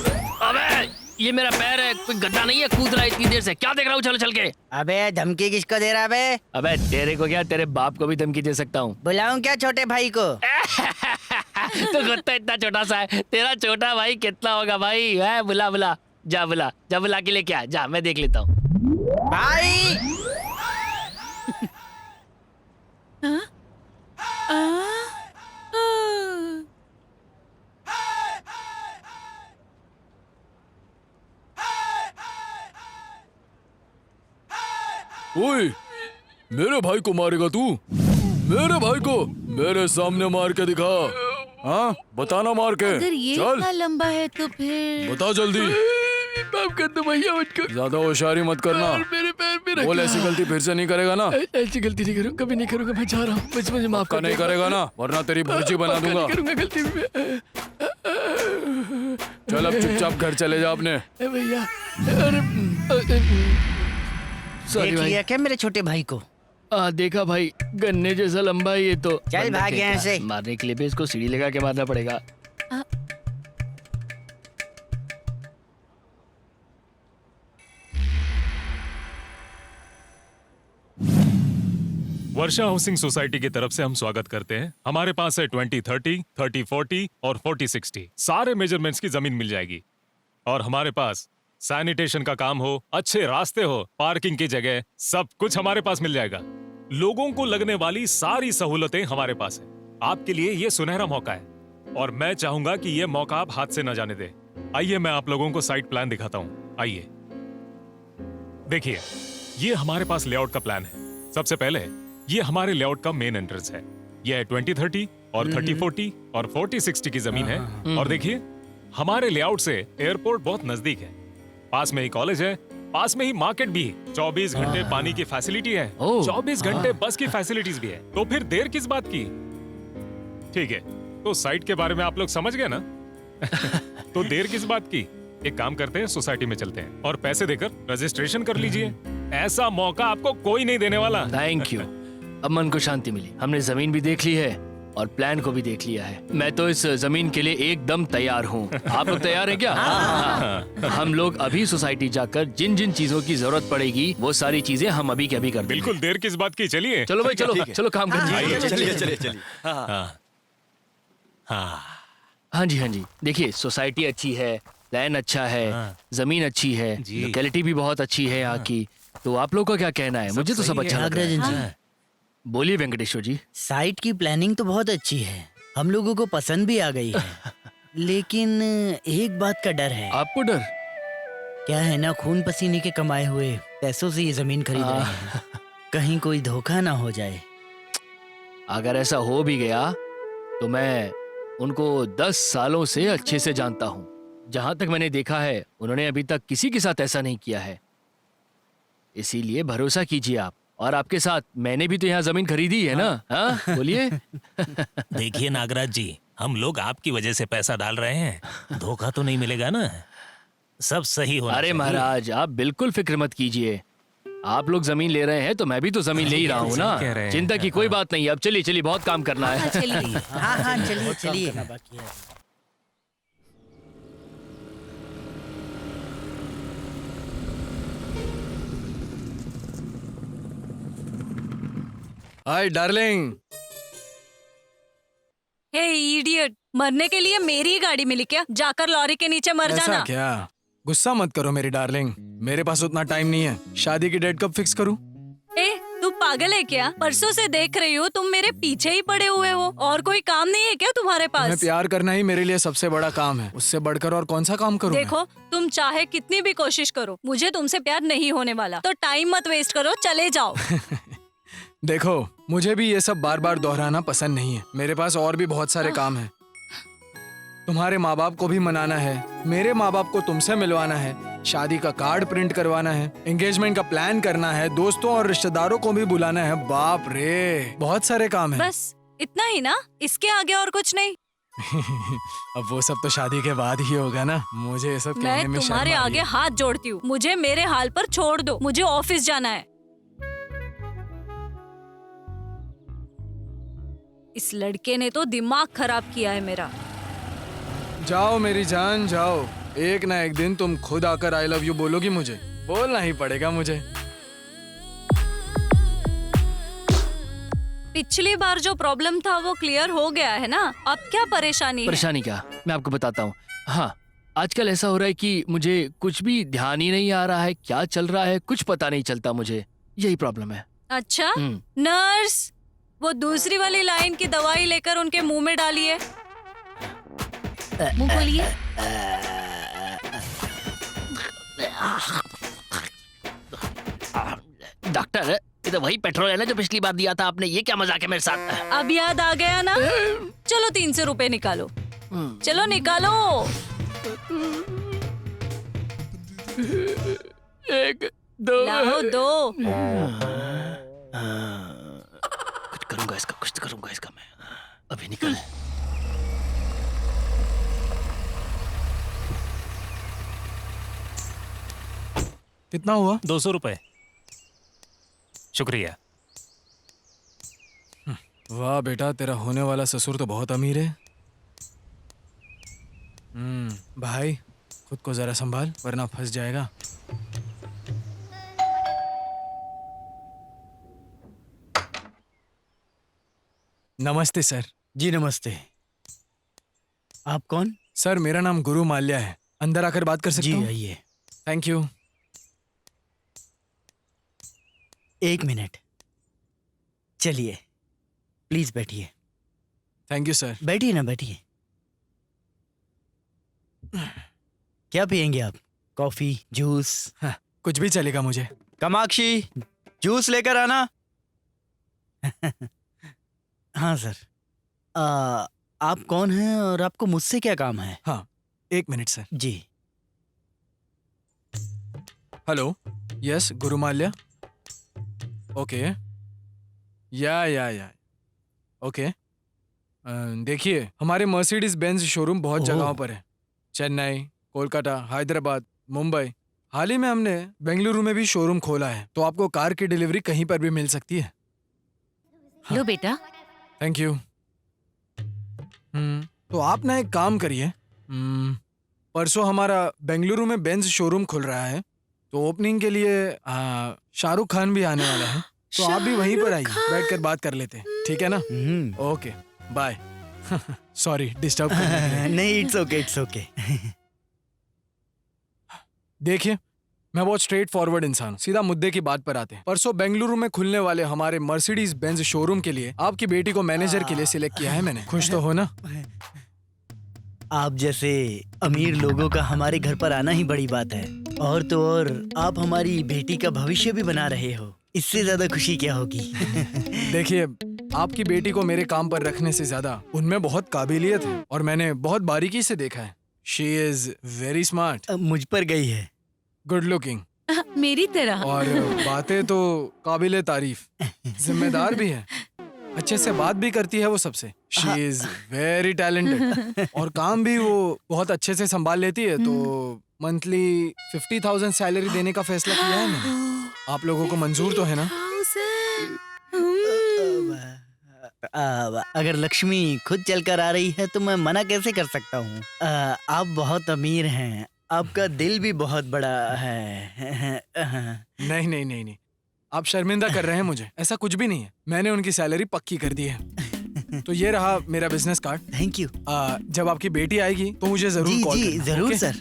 S2: अबे ये मेरा पैर है, कोई गड्ढा नहीं है, कूद रहा है इतनी देर से। क्या देख रहा हूँ चल चल के?
S3: अबे धमकी किसको दे रहा बे?
S2: अबे तेरे को क्या, तेरे बाप को भी धमकी दे सकता हूँ।
S3: बुलाऊं क्या छोटे भाई को?
S2: तो खुद तो इतना छोटा सा है, तेरा छोटा भाई कितना होगा भाई? है, बुला बुला, जा बुला, जा बुला के लेके आ, जा मैं देख लेता हूँ।
S3: भाई
S4: ओए, मेरे भाई को मारेगा तू? मेरे भाई को मेरे सामने मार के दिखा। हाँ, बताना मार के।
S5: अगर ये
S4: चल
S5: इतना लंबा है तो फिर
S4: बता जल्दी।
S2: माफ कर दो भैया मुझको।
S4: ज्यादा होशियारी मत करना।
S2: मेरे पैर पे रखा।
S4: बोल, ऐसी गलती फिर से नहीं करेगा ना?
S2: ऐसी गलती नहीं करूँगा, कभी नहीं करूँगा। मैं जा रहा हूँ, मुझे माफ
S4: का
S2: कर
S4: नहीं
S2: दो।
S4: करेगा ना, वरना तेरी भुर्जी बना
S2: पक्का
S4: दूंगा।
S2: नहीं करूँगा गलती भी।
S4: चल अब चुपचाप घर चले जा अपने।
S2: भैया, अरे सॉरी
S3: देख
S2: भाई।
S3: लिया क्या मेरे छोटे भाई को?
S2: देखा भाई, गन्ने जैसा लंबा है ये तो।
S3: चल
S2: बंदा
S3: भाग यहाँ
S2: क्या,
S3: से।
S2: मारने के लिए भी इसको सीढ़ी लगा के मारना पड़ेगा।
S6: वर्षा हाउसिंग सोसाइटी की तरफ से हम स्वागत करते हैं। हमारे पास है 20-30, 30-40 और 40-60 सारे मेजरमेंट्स की जमीन मिल जाएगी। और हमारे पास सैनिटेशन का काम हो, अच्छे रास्ते हो, पार्किंग की जगह, सब कुछ हमारे पास मिल जाएगा। लोगों को लगने वाली सारी सहूलतें हमारे पास है। आपके लिए ये सुनहरा मौका है और मैं चाहूंगा कि ये मौका आप हाथ से न जाने दें। आइए मैं आप लोगों को साइट प्लान दिखाता हूँ। आइए देखिए, ये हमारे पास लेआउट का प्लान है। सबसे पहले ये हमारे लेआउट का मेन एंट्रेंस है। यह 20-30 और 30-40 और 40-60 की जमीन है। और देखिए, हमारे लेआउट से एयरपोर्ट बहुत नजदीक है, पास में ही कॉलेज है, पास में ही मार्केट भी है, 24 घंटे पानी की फैसिलिटी है, 24 घंटे बस की फैसिलिटीज भी है। तो फिर देर किस बात की? ठीक है, तो साइट के बारे में आप लोग समझ गए ना? तो देर किस बात की? एक काम करते हैं, सोसाइटी में चलते हैं और पैसे देकर रजिस्ट्रेशन कर लीजिए। ऐसा मौका आपको कोई नहीं देने वाला।
S2: Thank you. अब मन को शांति मिली। हमने जमीन भी देख ली है और प्लान को भी देख लिया है। मैं तो इस जमीन के लिए एकदम तैयार हूँ। आप लोग तैयार हैं क्या? हाँ। हम लोग अभी सोसाइटी जाकर जिन जिन चीजों की जरूरत पड़ेगी वो सारी चीजें हम अभी के अभी कर देंगे।
S6: बिल्कुल, देर किस बात की? चलिए
S2: चलो भाई, चलो चलो काम करिए।
S3: चलिए।
S2: हाँ जी, हाँ जी। देखिए, सोसाइटी अच्छी है, प्लान अच्छा है, जमीन अच्छी है, लोकेलिटी भी बहुत अच्छी है यहाँ की। तो आप लोग का क्या कहना है? मुझे तो सब अच्छा लग रहा है। बोलिए वेंकटेश्वर जी।
S3: साइट की प्लानिंग तो बहुत अच्छी है, हम लोगों को पसंद भी आ गई है। लेकिन एक बात का डर है।
S2: आपको डर?
S3: क्या है ना, खून पसीने के कमाए हुए पैसों से ये जमीन खरीद रहे हैं, कहीं कोई धोखा ना हो जाए।
S2: अगर ऐसा हो भी गया तो मैं उनको 10 सालों से अच्छे से जानता हूँ। जहां तक मैंने देखा है उन्होंने अभी तक किसी के साथ ऐसा नहीं किया है। इसीलिए भरोसा कीजिए आप। और आपके साथ मैंने भी तो यहाँ जमीन खरीदी है ना? हाँ बोलिए।
S7: देखिए नागराज जी, हम लोग आपकी वजह से पैसा डाल रहे हैं, धोखा तो नहीं मिलेगा ना? सब सही होना
S2: अरे
S7: चाहिए।
S2: महाराज आप बिल्कुल फिक्र मत कीजिए। आप लोग जमीन ले रहे हैं तो मैं भी तो जमीन ले ही रहा हूँ ना।
S6: कह रहे हैं।
S2: चिंता की कोई बात नहीं है। अब चलिए चलिए, बहुत काम करना है।
S5: चलिए।
S3: हाँ हाँ चलिए चलिए।
S4: Hi darling.
S1: हे इडियट, मरने के लिए मेरी ही गाड़ी मिली क्या? जाकर लॉरी के नीचे मर
S4: ऐसा
S1: जाना।
S4: क्या? गुस्सा मत करो मेरी डार्लिंग, मेरे पास उतना टाइम नहीं है। शादी की डेट कब फिक्स करूं?
S1: ए, तू पागल है क्या? परसों से देख रही हूँ तुम मेरे पीछे ही पड़े हुए हो। और कोई काम नहीं है क्या तुम्हारे
S4: तुम्हें
S1: पास?
S4: प्यार करना ही मेरे लिए सबसे बड़ा काम है। उससे बढ़कर और कौन सा काम करूं मैं?
S1: देखो, तुम चाहे कितनी भी कोशिश करो, मुझे तुमसे प्यार नहीं होने वाला। तो टाइम मत वेस्ट करो, चले जाओ।
S4: देखो, मुझे भी ये सब बार बार दोहराना पसंद नहीं है। मेरे पास और भी बहुत सारे काम हैं। तुम्हारे माँ बाप को भी मनाना है, मेरे माँ बाप को तुमसे मिलवाना है, शादी का कार्ड प्रिंट करवाना है, एंगेजमेंट का प्लान करना है, दोस्तों और रिश्तेदारों को भी बुलाना है। बाप रे, बहुत सारे काम हैं।
S1: बस इतना ही ना? इसके आगे और कुछ नहीं?
S4: अब वो सब तो शादी के बाद ही होगा ना। मुझे ये सब कहने
S1: मैं
S4: में शर्म
S1: तुम्हारे
S4: आ रही
S1: आगे
S4: है।
S1: हाथ जोड़ती हूँ, मुझे मेरे हाल पर छोड़ दो। मुझे ऑफिस जाना है। इस लड़के ने तो दिमाग खराब किया है मेरा।
S4: जाओ मेरी जान जाओ, एक ना एक दिन तुम खुद आकर आई लव यू बोलोगी मुझे। बोलना ही पड़ेगा मुझे।
S1: पिछली बार जो प्रॉब्लम था वो क्लियर हो गया है ना? अब क्या परेशानी है?
S2: परेशानी क्या, मैं आपको बताता हूँ। हाँ, आजकल ऐसा हो रहा है कि मुझे कुछ भी ध्यान ही नहीं आ रहा है, क्या चल रहा है कुछ पता नहीं चलता मुझे। यही प्रॉब्लम है।
S1: अच्छा, नर्स, वो दूसरी वाली लाइन की दवाई लेकर उनके मुंह में डालिए।
S5: मुंह खोलिए।
S2: डॉक्टर, ये तो वही पेट्रोल है ना जो पिछली बार दिया था आपने। ये क्या मजाक है मेरे साथ?
S1: अब याद आ गया ना? चलो 300 रुपए निकालो। चलो निकालो।
S2: 1 2
S1: लाओ 2।
S2: कुछ करूंगा इसका, कुछ करूंगा इसका मैं। अभी निकल।
S4: कितना हुआ?
S7: 200 रुपए। शुक्रिया।
S4: वाह बेटा, तेरा होने वाला ससुर तो बहुत अमीर है। भाई, खुद को जरा संभाल वरना फंस जाएगा। नमस्ते सर।
S3: जी नमस्ते। आप कौन?
S4: सर, मेरा नाम गुरु माल्या है। अंदर आकर बात कर सकता
S3: जी
S4: हूँ?
S3: आइए।
S4: Thank you.
S3: 1 मिनट, चलिए प्लीज बैठिए।
S4: Thank you sir.
S3: बैठिए ना, बैठिए। क्या पियेंगे आप? Coffee, juice?
S4: हाँ, कुछ भी चलेगा मुझे।
S3: कामाक्षी, जूस लेकर आना। हाँ सर। आप कौन हैं और आपको मुझसे क्या काम है?
S4: हाँ, 1 मिनट सर।
S3: जी।
S4: हेलो, यस गुरु माल्या। ओके, या ओके। देखिए, हमारे मर्सिडीज बेंज शोरूम बहुत
S3: ओह।
S4: जगहों पर है। चेन्नई, कोलकाता, हैदराबाद, मुंबई। हाल ही में हमने बेंगलुरु में भी शोरूम खोला है, तो आपको कार की डिलीवरी कहीं पर भी मिल सकती है।
S5: लो बेटा।
S4: Thank you. तो आप ना एक काम करिए, परसों हमारा बेंगलुरु में बेंज शोरूम खुल रहा है, तो ओपनिंग के लिए शाहरुख खान भी आने वाला है, तो आप भी वहीं पर आइए, बैठकर बात कर लेते हैं, ठीक है ना? Okay, bye. सॉरी डिस्टर्ब करने के लिए।
S3: नहीं, इट्स ओके, इट्स ओके।
S4: देखिए, मैं बहुत स्ट्रेट फॉरवर्ड इंसान हूँ। सीधा मुद्दे की बात पर आते हैं। परसों बेंगलुरु में खुलने वाले हमारे मर्सिडीज बेंज शोरूम के लिए आपकी बेटी को मैनेजर के लिए सिलेक्ट किया है मैंने। खुश तो हो ना?
S3: आप जैसे अमीर लोगों का हमारे घर पर आना ही बड़ी बात है। और तो और आप हमारी बेटी का भविष्य भी बना रहे हो, इससे ज्यादा खुशी क्या होगी?
S4: देखिए, आपकी बेटी को मेरे काम पर रखने से ज्यादा उनमें बहुत काबिलियत है और मैंने बहुत बारीकी से देखा है। शी इज वेरी स्मार्ट,
S3: मुझ पर गई है।
S4: गुड लुकिंग
S5: मेरी तरह।
S4: और बातें तो काबिले तारीफ, जिम्मेदार भी है, अच्छे से बात भी करती है वो सबसे। शी इज वेरी टैलेंटेड और काम भी वो बहुत अच्छे से संभाल लेती है। तो मंथली 50,000 सैलरी देने का फैसला किया है मैंने। आप लोगों को मंजूर तो है ना?
S3: अगर लक्ष्मी खुद चलकर आ रही है तो मैं मना कैसे कर सकता हूँ? आप बहुत अमीर हैं, आपका दिल भी बहुत बड़ा है।
S4: नहीं नहीं नहीं नहीं, आप शर्मिंदा कर रहे हैं मुझे। ऐसा कुछ भी नहीं है, मैंने उनकी सैलरी पक्की कर दी है। तो ये रहा मेरा बिजनेस कार्ड।
S3: Thank you.
S4: जब आपकी बेटी आएगी तो मुझे जरूर कॉल
S3: जी
S4: करना।
S3: जरूर
S4: ओके?
S3: सर।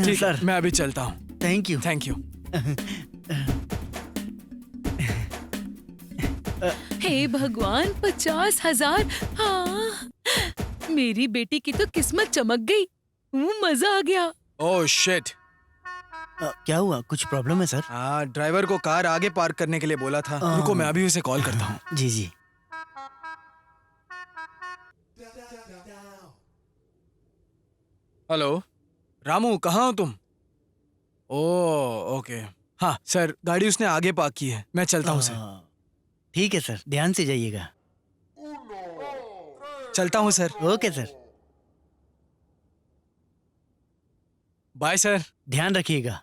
S4: ठीक
S3: सर।
S4: है, मैं अभी चलता हूँ।
S3: Thank you.
S4: Thank you.
S5: हे भगवान, 50,000। हाँ, मेरी बेटी की तो किस्मत चमक गई। मजा आ गया।
S4: Oh shit.
S3: क्या हुआ? कुछ प्रॉब्लम है सर?
S4: हाँ, ड्राइवर को कार आगे पार्क करने के लिए बोला था। रुको, मैं अभी उसे कॉल करता हूँ।
S3: जी जी।
S4: हेलो रामू, कहाँ हो तुम? Oh okay. हाँ सर, गाड़ी उसने आगे पार्क की है, मैं चलता हूँ सर।
S3: ठीक है सर, ध्यान से जाइएगा।
S4: चलता हूँ sir.
S3: Okay sir.
S4: Bye sir.
S3: ध्यान रखिएगा।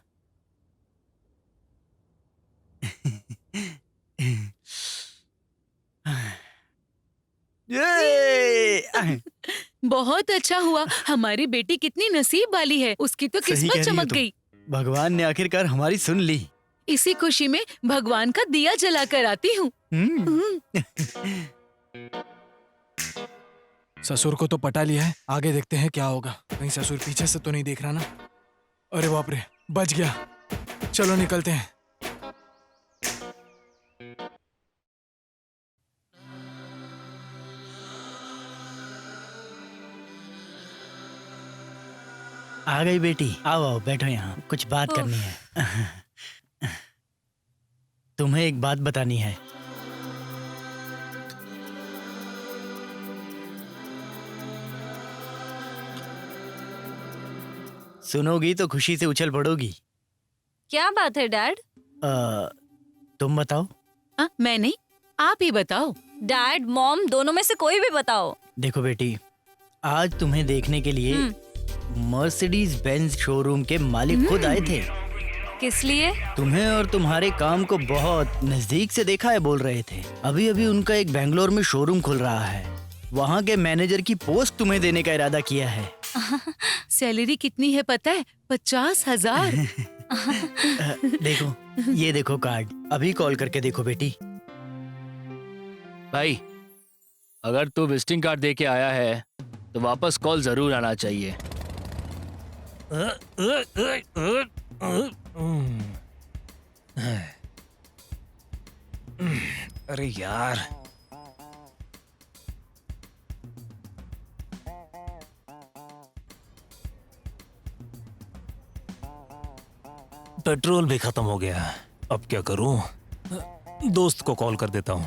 S3: ये!
S5: बहुत अच्छा हुआ। हमारी बेटी कितनी नसीब वाली है, उसकी तो
S3: सही कह
S5: किस्मत
S3: रही हो
S5: चमक
S3: तुम।
S5: गई।
S3: भगवान ने आखिरकार हमारी सुन ली।
S5: इसी खुशी में भगवान का दिया जला कर आती हूँ।
S4: ससुर को तो पटा लिया है, आगे देखते हैं क्या होगा। कहीं ससुर पीछे से तो नहीं देख रहा ना? अरे बाप रे, बच गया। चलो निकलते हैं।
S3: आ गई बेटी, आओ आओ बैठो यहाँ, कुछ बात करनी है। तुम्हें एक बात बतानी है। सुनोगी तो खुशी से उछल पड़ोगी।
S1: क्या बात है डैड?
S3: तुम बताओ।
S5: मैं नहीं, आप ही बताओ।
S1: डैड मॉम दोनों में से कोई भी बताओ।
S3: देखो बेटी, आज तुम्हें देखने के लिए मर्सिडीज बेंज शोरूम के मालिक खुद आए थे।
S1: किस लिए?
S3: तुम्हें और तुम्हारे काम को बहुत नजदीक से देखा है, बोल रहे थे। अभी अभी उनका एक बेंगलोर में शोरूम खुल रहा है, वहाँ के मैनेजर की पोस्ट तुम्हें देने का इरादा किया है।
S5: सैलरी कितनी है पता है? 50,000।
S3: देखो, ये देखो कार्ड, अभी कॉल करके देखो बेटी।
S2: भाई, अगर तू विजिटिंग कार्ड दे के आया है तो वापस कॉल जरूर आना चाहिए।
S6: अरे यार, पेट्रोल भी खत्म हो गया। अब क्या करूं? दोस्त को कॉल कर देता हूं।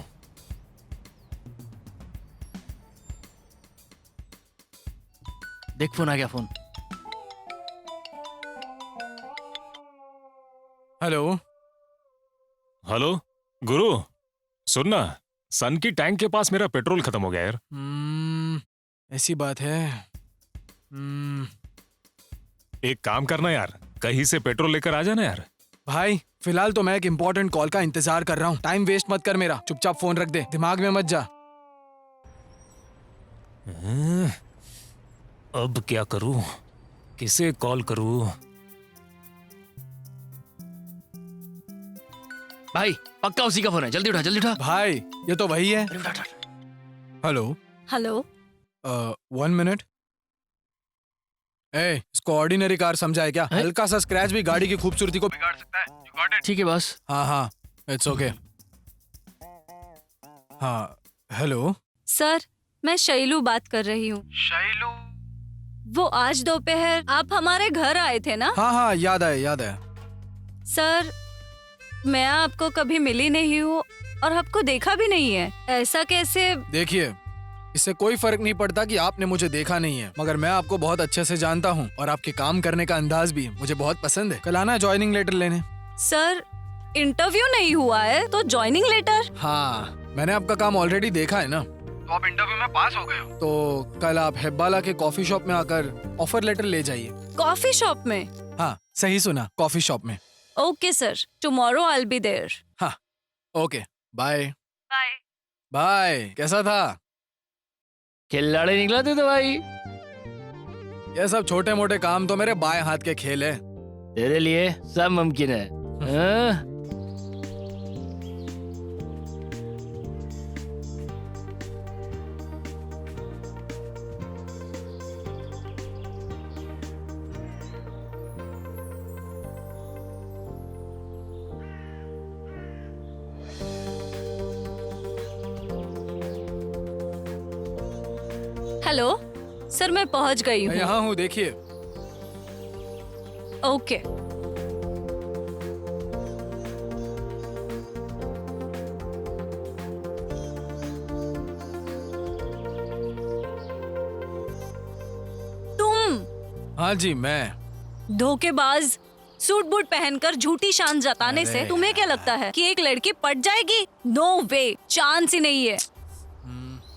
S2: देख, फोन आ गया। फोन।
S4: हेलो
S6: हेलो गुरु, सुनना, सन की टैंक के पास मेरा पेट्रोल खत्म हो गया यार।
S4: ऐसी बात है।
S6: एक काम करना यार, कहीं से पेट्रोल लेकर आ जाना यार।
S4: भाई फिलहाल तो मैं एक इम्पोर्टेंट कॉल का इंतजार कर रहा हूँ। टाइम वेस्ट मत कर मेरा, चुपचाप फोन रख दे, दिमाग में मत जा।
S6: अब क्या करूं? किसे कॉल करूं?
S2: भाई पक्का उसी का फोन है, जल्दी उठा, जल्दी उठा।
S4: भाई ये तो वही है।
S2: अरे उठा, उठा।
S4: हेलो।
S1: हेलो।
S4: 1 मिनट। ए, इसको ऑर्डिनरी कार समझा है क्या? हल्का सा स्क्रैच भी गाड़ी की खूबसूरती को बिगाड़ सकता है। You got it?
S2: ठीक है बस।
S4: हाँ हाँ, इट्स ओके। हाँ हेलो।
S1: सर, मैं शैलू बात कर रही हूँ।
S4: शैलू?
S1: वो आज दोपहर आप हमारे घर आए थे ना?
S4: हाँ हाँ, याद आया याद आया।
S1: सर, मैं आपको कभी मिली नहीं हूँ और आपको देखा भी नहीं है। ऐसा कैसे?
S4: देखिए, इससे कोई फर्क नहीं पड़ता कि आपने मुझे देखा नहीं है, मगर मैं आपको बहुत अच्छे से जानता हूँ और आपके काम करने का अंदाज भी मुझे बहुत पसंद है। कल आना ज्वाइनिंग लेटर लेने।
S1: सर, इंटरव्यू नहीं हुआ है तो ज्वाइनिंग लेटर?
S4: हाँ, मैंने आपका काम ऑलरेडी देखा है ना, तो आप इंटरव्यू में पास हो गए हो। तो कल आप हेब्बाला के कॉफी शॉप में आकर ऑफर लेटर ले जाइए।
S1: कॉफी शॉप में?
S4: हाँ, सही सुना, कॉफी शॉप में।
S1: Okay sir, tomorrow I will be there.
S4: हाँ, ओके, बाय।
S1: बाय।
S4: बाय। कैसा था?
S2: खिलाड़ी निकला तू तो भाई।
S4: ये सब छोटे मोटे काम तो मेरे बाएं हाथ के खेल है।
S2: तेरे लिए सब मुमकिन है। हाँ?
S1: हेलो सर, मैं पहुंच गई
S4: मैं
S1: हूँ।
S4: यहाँ हूँ, देखिए।
S1: ओके। तुम
S4: हाँ जी, मैं।
S1: धोखेबाज, सूट बूट पहनकर झूठी शान जताने से
S4: अरे
S1: तुम्हें क्या लगता है कि एक लड़की पट जाएगी? नो वे, चांस ही नहीं है।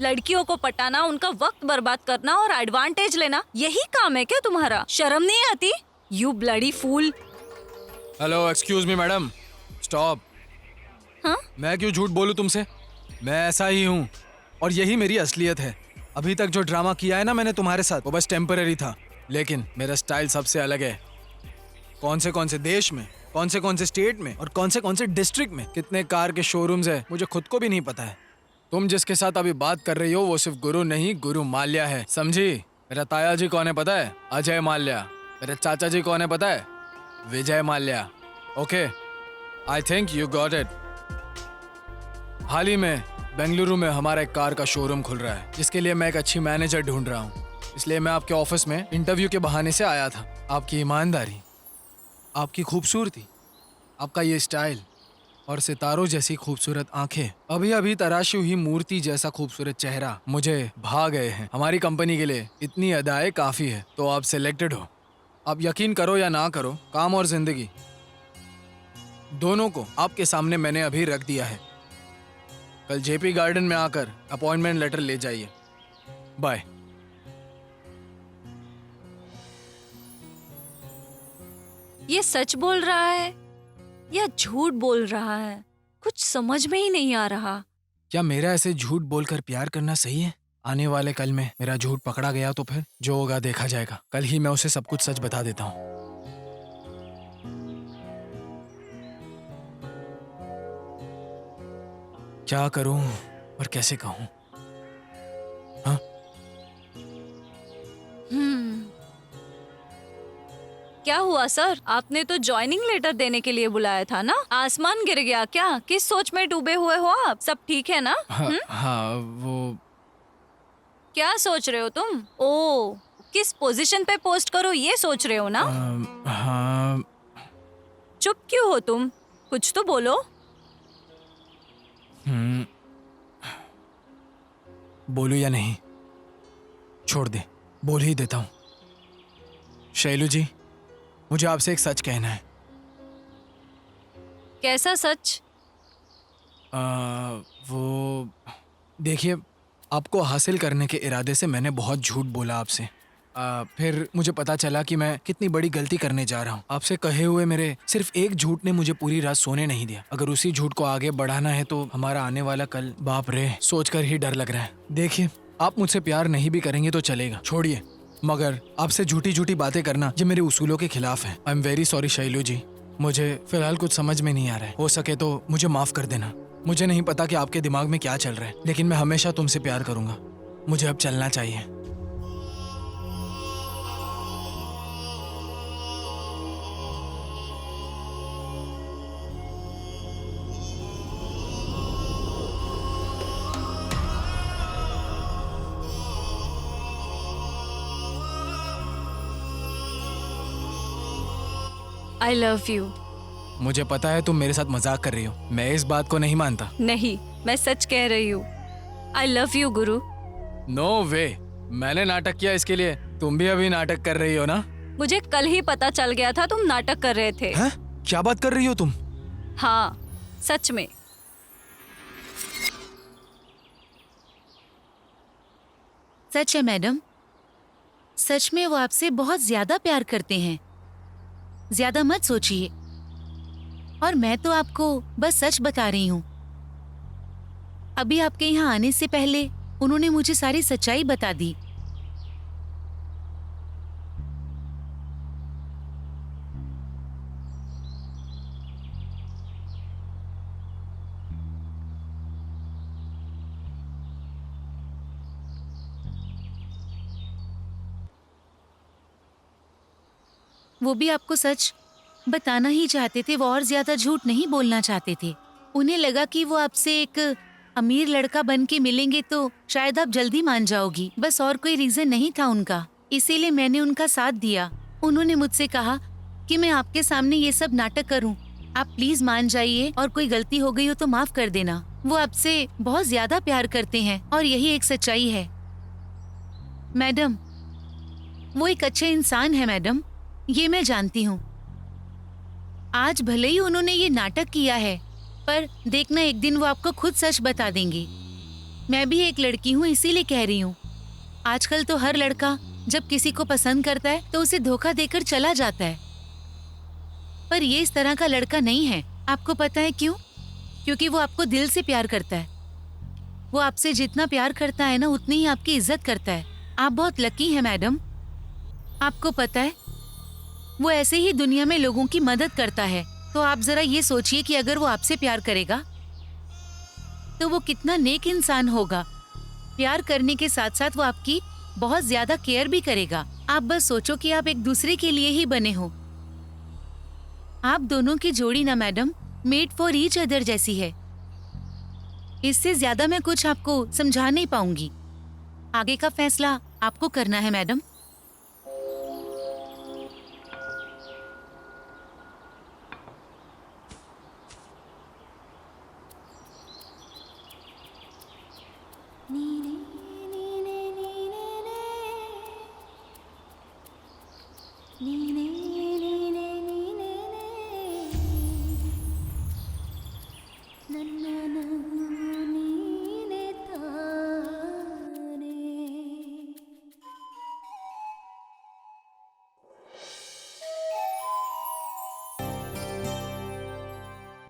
S1: लड़कियों को पटाना, उनका वक्त बर्बाद करना और एडवांटेज लेना, यही काम है क्या तुम्हारा? शर्म नहीं आती? You bloody fool.
S4: Hello, excuse me madam, stop.
S1: हाँ?
S4: मैं क्यों झूठ बोलूं तुमसे? मैं ऐसा ही हूँ और यही मेरी असलियत है। अभी तक जो ड्रामा किया है ना मैंने तुम्हारे साथ, वो बस टेम्पररी था, लेकिन मेरा स्टाइल सबसे अलग है। कौन से देश में, कौन से स्टेट में और कौन से डिस्ट्रिक्ट में कितने कार के शोरूम्स है, मुझे खुद को भी नहीं पता है। तुम जिसके साथ अभी बात कर रही हो वो सिर्फ गुरु नहीं, गुरु माल्या है, समझी? मेरा ताया जी कौन है पता है? अजय माल्या। मेरे चाचा जी कौन है पता है? Vijay Mallya. Okay, I think you got it. हाल ही में बेंगलुरु में हमारा एक कार का शोरूम खुल रहा है, जिसके लिए मैं एक अच्छी मैनेजर ढूंढ रहा हूँ। इसलिए मैं आपके ऑफिस में इंटरव्यू के बहाने से आया था। आपकी ईमानदारी, आपकी खूबसूरती, आपका ये स्टाइल और सितारों जैसी खूबसूरत आंखें, अभी अभी तराशी हुई मूर्ति जैसा खूबसूरत चेहरा मुझे भा गए हैं। हमारी कंपनी के लिए इतनी अदाएं काफी है, तो आप सिलेक्टेड हो। आप यकीन करो या ना करो, काम और जिंदगी दोनों को आपके सामने मैंने अभी रख दिया है। कल जेपी गार्डन में आकर अपॉइंटमेंट लेटर ले जाइए। बाय।
S1: ये सच बोल रहा है या झूठ बोल रहा है? कुछ समझ में ही नहीं आ रहा।
S4: क्या मेरा ऐसे झूठ बोलकर प्यार करना सही है? आने वाले कल में मेरा झूठ पकड़ा गया तो फिर जो होगा देखा जाएगा। कल ही मैं उसे सब कुछ सच बता देता हूँ। क्या करूं और कैसे कहूं? हाँ?
S1: क्या हुआ सर? आपने तो ज्वाइनिंग लेटर देने के लिए बुलाया था ना? आसमान गिर गया क्या? किस सोच में डूबे हुए हो आप? सब ठीक है ना?
S4: हाँ, वो
S1: क्या सोच रहे हो तुम? ओ, किस पोजीशन पे पोस्ट करो ये सोच रहे हो ना?
S4: हाँ।
S1: चुप क्यों हो तुम? कुछ तो बोलो।
S4: बोलूं या नहीं? छोड़ दे, बोल ही देता हूँ। शैलू जी, मुझे आपसे एक सच कहना है।
S1: कैसा सच?
S4: वो देखिए, आपको हासिल करने के इरादे से मैंने बहुत झूठ बोला आपसे। फिर मुझे पता चला कि मैं कितनी बड़ी गलती करने जा रहा हूँ। आपसे कहे हुए मेरे सिर्फ एक झूठ ने मुझे पूरी रात सोने नहीं दिया। अगर उसी झूठ को आगे बढ़ाना है तो हमारा आने वाला कल, बाप रे, सोचकर ही डर लग रहा है। देखिए, आप मुझसे प्यार नहीं भी करेंगे तो चलेगा, छोड़िए, मगर आपसे झूठी झूठी बातें करना जो मेरे उसूलों के खिलाफ है। I am very sorry Shailu ji, मुझे फिलहाल कुछ समझ में नहीं आ रहा है। हो सके तो मुझे माफ कर देना। मुझे नहीं पता कि आपके दिमाग में क्या चल रहा है, लेकिन मैं हमेशा तुमसे प्यार करूंगा। मुझे अब चलना चाहिए।
S1: I love you.
S4: मुझे पता है तुम मेरे साथ मजाक कर रही हो, मैं इस बात को नहीं मानता।
S1: नहीं, मैं सच कह रही हूँ। आई लव यू गुरु।
S4: नो वे, मैंने नाटक किया इसके लिए, तुम भी अभी नाटक कर रही हो ना?
S1: मुझे कल ही पता चल गया था तुम नाटक कर रहे थे।
S4: हैं? क्या बात कर रही हो तुम?
S1: हाँ, सच में।
S5: सच है मैडम, सच में वो आपसे बहुत ज्यादा प्यार करते हैं। ज्यादा मत सोचिए, और मैं तो आपको बस सच बता रही हूँ। अभी आपके यहाँ आने से पहले उन्होंने मुझे सारी सच्चाई बता दी। वो भी आपको सच बताना ही चाहते थे, वो और ज्यादा झूठ नहीं बोलना चाहते थे। उन्हें लगा कि वो आपसे एक अमीर लड़का बन के मिलेंगे तो शायद आप जल्दी मान जाओगी, बस और कोई रीजन नहीं था उनका। इसीलिए मैंने उनका साथ दिया। उन्होंने मुझसे कहा कि मैं आपके सामने ये सब नाटक करूं, आप प्लीज मान जाइए और कोई गलती हो गई हो तो माफ कर देना। वो आपसे बहुत ज्यादा प्यार करते हैं और यही एक सच्चाई है। मैडम, वो एक अच्छे इंसान है मैडम, ये मैं जानती हूँ। आज भले ही उन्होंने ये नाटक किया है, पर देखना एक दिन वो आपको खुद सच बता देंगे। मैं भी एक लड़की हूँ, इसीलिए कह रही हूँ। आजकल तो हर लड़का जब किसी को पसंद करता है तो उसे धोखा देकर चला जाता है, पर ये इस तरह का लड़का नहीं है। आपको पता है क्यों? क्योंकि वो आपको दिल से प्यार करता है। वो आपसे जितना प्यार करता है ना, उतनी ही आपकी इज्जत करता है। आप बहुत लकी हैं मैडम। आपको पता है, वो ऐसे ही दुनिया में लोगों की मदद करता है। तो आप जरा ये सोचिए कि अगर वो आपसे प्यार करेगा तो वो कितना नेक इंसान होगा। प्यार करने के साथ साथ वो आपकी बहुत ज्यादा केयर भी करेगा। आप बस सोचो कि आप एक दूसरे के लिए ही बने हो। आप दोनों की जोड़ी ना madam, made for each other जैसी है। इससे ज्यादा मैं कुछ आपको समझा नहीं पाऊंगी। आगे का फैसला आपको करना है मैडम।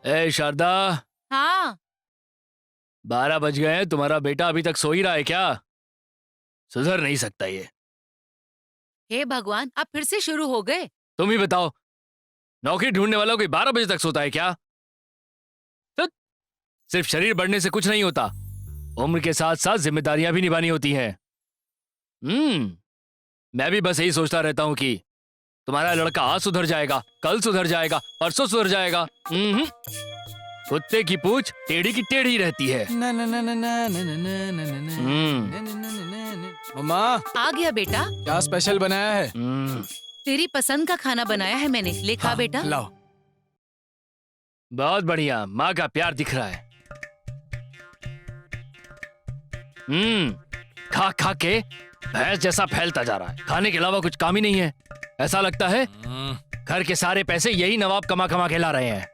S2: ए शारदा,
S5: हाँ,
S2: 12 बज गए हैं, तुम्हारा बेटा अभी तक सो ही रहा है क्या? सुधर नहीं सकता ये।
S5: हे भगवान, आप फिर से शुरू हो गए।
S2: तुम ही बताओ, नौकरी ढूंढने वाला कोई 12 बजे तक सोता है क्या? सिर्फ शरीर बढ़ने से कुछ नहीं होता, उम्र के साथ साथ जिम्मेदारियां भी निभानी होती हैं। मैं भी बस यही सोचता रहता हूं कि तुम्हारा लड़का आज सुधर जाएगा, कल सुधर जाएगा, परसों सुधर जाएगा। कुत्ते की पूंछ टेढ़ी की टेढ़ी रहती है।
S4: मम्मा,
S5: आ गया बेटा।
S4: क्या स्पेशल बनाया है?
S5: तेरी पसंद का खाना बनाया है मैंने, ले खा बेटा।
S4: लाओ।
S2: बहुत बढ़िया, माँ का प्यार दिख रहा है। खा खा के भैंस जैसा फैलता जा रहा है, खाने के अलावा कुछ काम ही नहीं है। ऐसा लगता है घर के सारे पैसे यही नवाब कमा कमा के ला रहे हैं।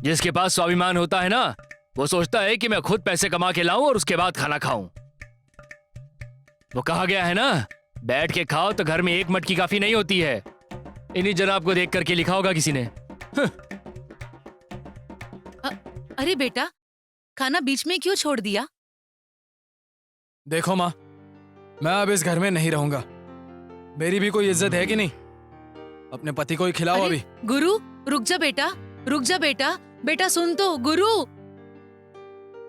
S2: जिसके पास स्वाभिमान होता है ना, वो सोचता है कि मैं खुद पैसे कमा के लाऊं और उसके बाद खाना खाऊं। वो कहा गया है ना, बैठ के खाओ तो घर में एक मटकी काफी नहीं होती है। इन्हीं जनाब को देख करके लिखा होगा किसी ने।
S5: अरे बेटा, खाना बीच में क्यों छोड़ दिया?
S4: देखो माँ, मैं अब इस घर में नहीं रहूंगा। मेरी भी कोई इज्जत है कि नहीं? अपने पति को ही खिलाओ
S5: अरे,
S4: अभी।
S5: गुरु रुक जा बेटा, रुक जा बेटा। बेटा सुन तो, गुरु।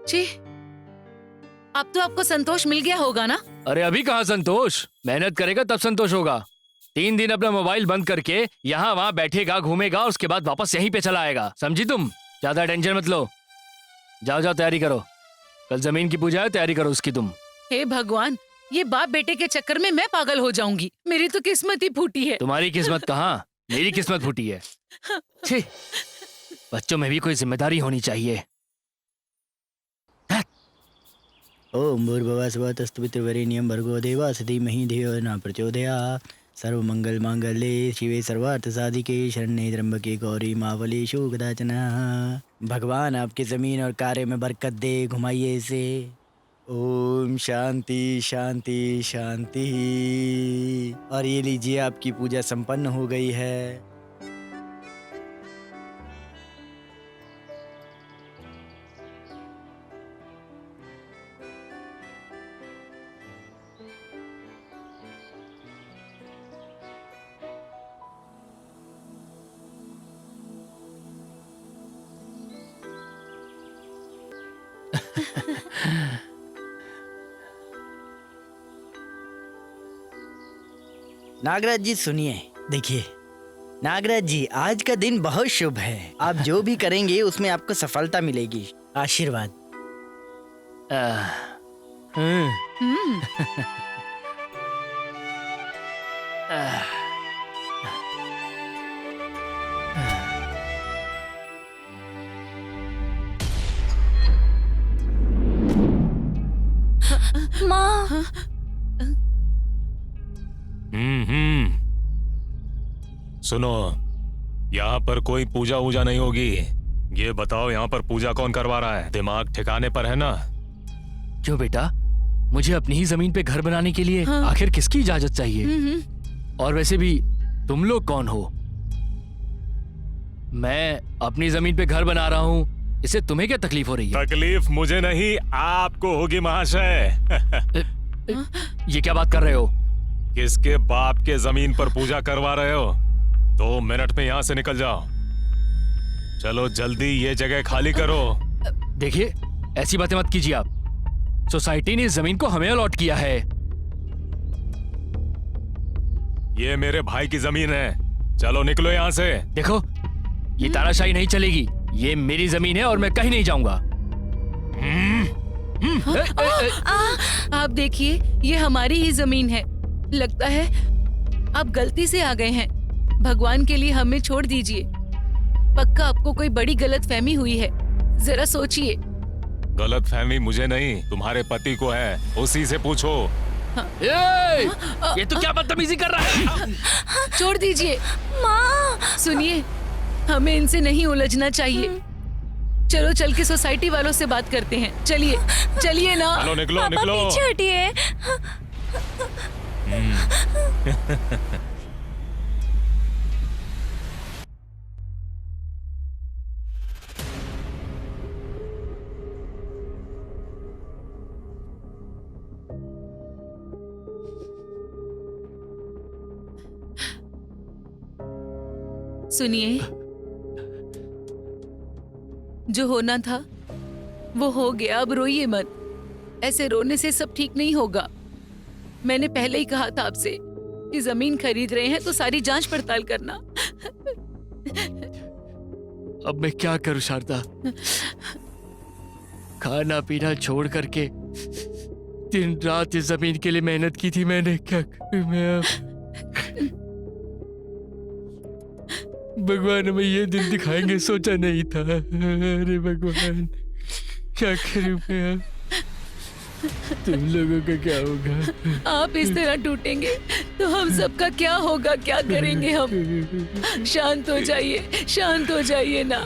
S5: छी, अब तो आपको संतोष मिल गया होगा ना?
S2: अरे अभी कहाँ संतोष, मेहनत करेगा तब संतोष होगा। 3 दिन अपना मोबाइल बंद करके यहाँ वहाँ बैठेगा, घूमेगा, उसके बाद वापस यहीं पे चला आएगा। समझी तुम? ज्यादा टेंशन मत लो। जाओ जाओ, तैयारी करो, कल जमीन की पूजा है, तैयारी करो उसकी तुम।
S5: हे भगवान, ये बाप बेटे के चक्कर में मैं पागल हो जाऊंगी। मेरी तो किस्मत ही फूटी है।
S2: तुम्हारी किस्मत कहाँ, मेरी किस्मत फूटी है। छी, बच्चों में भी कोई जिम्मेदारी होनी चाहिए।
S3: ओम भूर्भुवः स्वः तत्सवितुर्वरेण्यं भर्गो देवस्य धीमहि धियो न प्रचोदयात्। सर्वमंगल मांगल्ये शिवे सर्वार्थ साधिके शरण्ये त्र्यंबके गौरी मावलीषु कदाचन। भगवान आपकी जमीन और कार्य में बरकत दे, घुमाइए इसे। ओम शांति शांति शांति। और ये लीजिए, आपकी पूजा संपन्न हो गई है। नागराज जी सुनिए, देखिए नागराज जी, आज का दिन बहुत शुभ है। आप जो भी करेंगे उसमें आपको सफलता मिलेगी। आशीर्वाद।
S1: माँ,
S6: सुनो, यहाँ पर कोई पूजा वूजा नहीं होगी। ये बताओ, यहाँ पर पूजा कौन करवा रहा है? दिमाग ठिकाने पर है ना?
S2: क्यों बेटा, मुझे अपनी ही जमीन पे घर बनाने के लिए आखिर किसकी इजाजत चाहिए? और वैसे भी तुम लोग कौन हो? मैं अपनी जमीन पे घर बना रहा हूँ, इससे तुम्हें क्या तकलीफ हो रही है?
S6: तकलीफ मुझे नहीं, आपको होगी महाशय।
S2: ये क्या बात कर रहे हो?
S6: किसके बाप के जमीन पर पूजा करवा रहे हो? 2 मिनट में यहाँ से निकल जाओ। चलो जल्दी ये जगह खाली करो।
S2: देखिए, ऐसी बातें मत कीजिए आप। सोसाइटी ने इस जमीन को हमें अलॉट किया है।
S6: ये मेरे भाई की जमीन है, चलो निकलो यहाँ से।
S2: देखो, ये तानाशाही नहीं चलेगी। ये मेरी जमीन है और मैं कहीं नहीं जाऊंगा।
S5: आप देखिए, ये हमारी ही जमीन है। लगता है आप गलती से आ गए हैं। भगवान के लिए हमें छोड़ दीजिए। पक्का आपको कोई बड़ी गलतफहमी हुई है, जरा सोचिए।
S6: गलतफहमी मुझे नहीं, तुम्हारे पति को है, उसी से पूछो।
S2: ये तो क्या बदतमीजी कर रहा है?
S5: छोड़ दीजिए।
S1: माँ,
S5: सुनिए, हमें इनसे नहीं उलझना चाहिए। चलो चल के सोसाइटी वालों से बात करते हैं। चलिए चलिए ना।
S6: चलो निकलो
S1: पापा
S6: निकलो।
S1: पीछे हटिए।
S5: सुनिए, जो होना था वो हो गया, अब रोइए मत। ऐसे रोने से सब ठीक नहीं होगा। मैंने पहले ही कहा था आपसे कि जमीन खरीद रहे हैं तो सारी जांच पड़ताल करना।
S2: अब मैं क्या करूं शारदा? खाना पीना छोड़ करके दिन रात इस जमीन के लिए मेहनत की थी मैंने। क्या करूं मैं अब? भगवान हमें ये दिन दिखाएंगे सोचा नहीं था। अरे भगवान, क्या करूं मैं अब? तुम लोगों का क्या होगा?
S5: आप इस तरह टूटेंगे तो हम सबका क्या होगा? क्या करेंगे हम? शांत हो जाइए, शांत हो जाइए ना।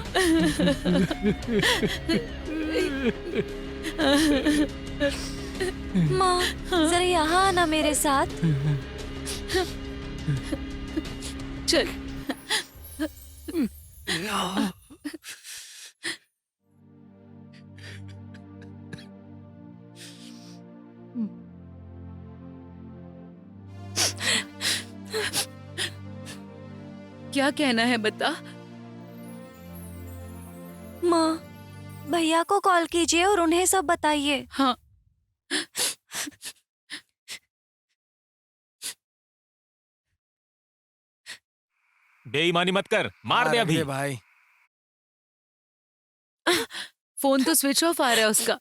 S1: माँ, जरा यहाँ आना मेरे साथ।
S5: चल। क्या कहना है बता।
S1: माँ, भैया को कॉल कीजिए और उन्हें सब बताइए।
S5: हाँ,
S6: बेईमानी मत कर, मार दे अभी।
S4: भाई,
S5: फोन तो स्विच ऑफ आ रहा है उसका।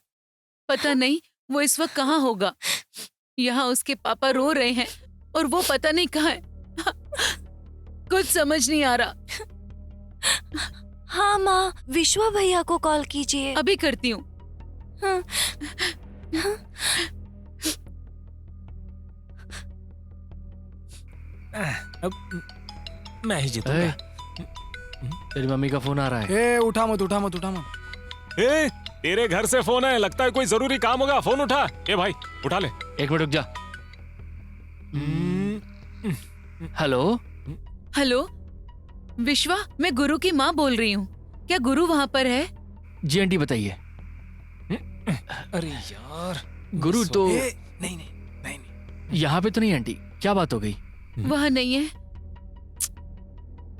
S5: पता नहीं वो इस वक्त कहाँ होगा। यहाँ उसके पापा रो रहे हैं और वो पता नहीं कहाँ है। कुछ समझ नहीं आ रहा।
S1: हाँ माँ, विश्वा भैया को कॉल कीजिए।
S5: अभी करती हूँ।
S1: हाँ।
S7: मैं ही
S2: ए,
S7: जीतूंगा।
S2: तेरी मम्मी का फोन आ रहा है।
S4: ए उठा मत उठा मत उठा मत।
S6: ए, तेरे घर से फोन है, लगता है कोई जरूरी काम होगा। फोन उठा। ए भाई उठा ले।
S2: एक मिनट रुक जा। हेलो।
S5: हेलो विश्वा, मैं गुरु की माँ बोल रही हूँ। क्या गुरु वहाँ पर है?
S2: जी आंटी बताइए।
S7: अरे यार,
S2: गुरु तो
S4: नहीं नहीं नहीं नहीं।
S2: यहाँ पे तो नहीं आंटी, क्या बात हो गई?
S5: वह नहीं है।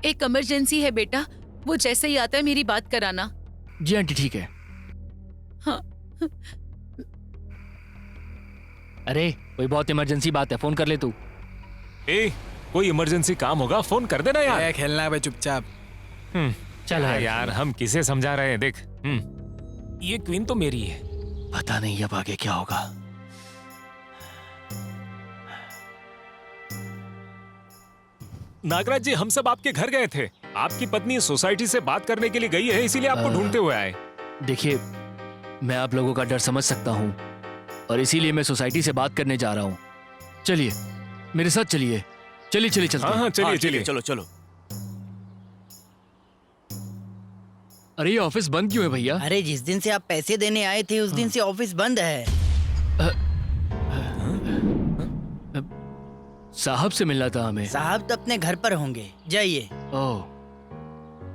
S5: एक इमरजेंसी है बेटा, वो जैसे ही आता है मेरी बात कराना।
S2: जी आंटी ठीक है।
S5: हाँ।
S2: अरे कोई बहुत इमरजेंसी बात है, फोन कर ले तू।
S6: ए, कोई इमरजेंसी काम होगा, फोन कर देना यार।
S4: ए, खेलना है बे चुपचाप।
S2: चल
S6: हाँ
S2: है
S6: यार, हम किसे समझा रहे हैं? देख, ये क्वीन तो मेरी है।
S2: पता नहीं अब आगे क्या होगा।
S6: नागराज जी, हम सब आपके घर गए थे। आपकी पत्नी सोसाइटी से बात करने के लिए गई है, इसीलिए आपको ढूंढते हुए आए।
S2: देखिए, मैं आप लोगों का डर समझ सकता हूँ और इसीलिए मैं सोसाइटी से बात करने जा रहा हूँ। चलिए मेरे साथ चलिए। चलिए चलिए चलते
S6: हाँ
S2: हैं।
S6: हाँ, चलिए चलिए।
S3: चलो चलो।
S2: अरे ये ऑफिस बंद क्यों है भैया?
S3: अरे जिस दिन से आप पैसे देने आए थे उस दिन से ऑफिस बंद है।
S2: साहब से मिलना था हमें।
S3: साहब तो अपने घर पर होंगे, जाइए।
S2: ओह,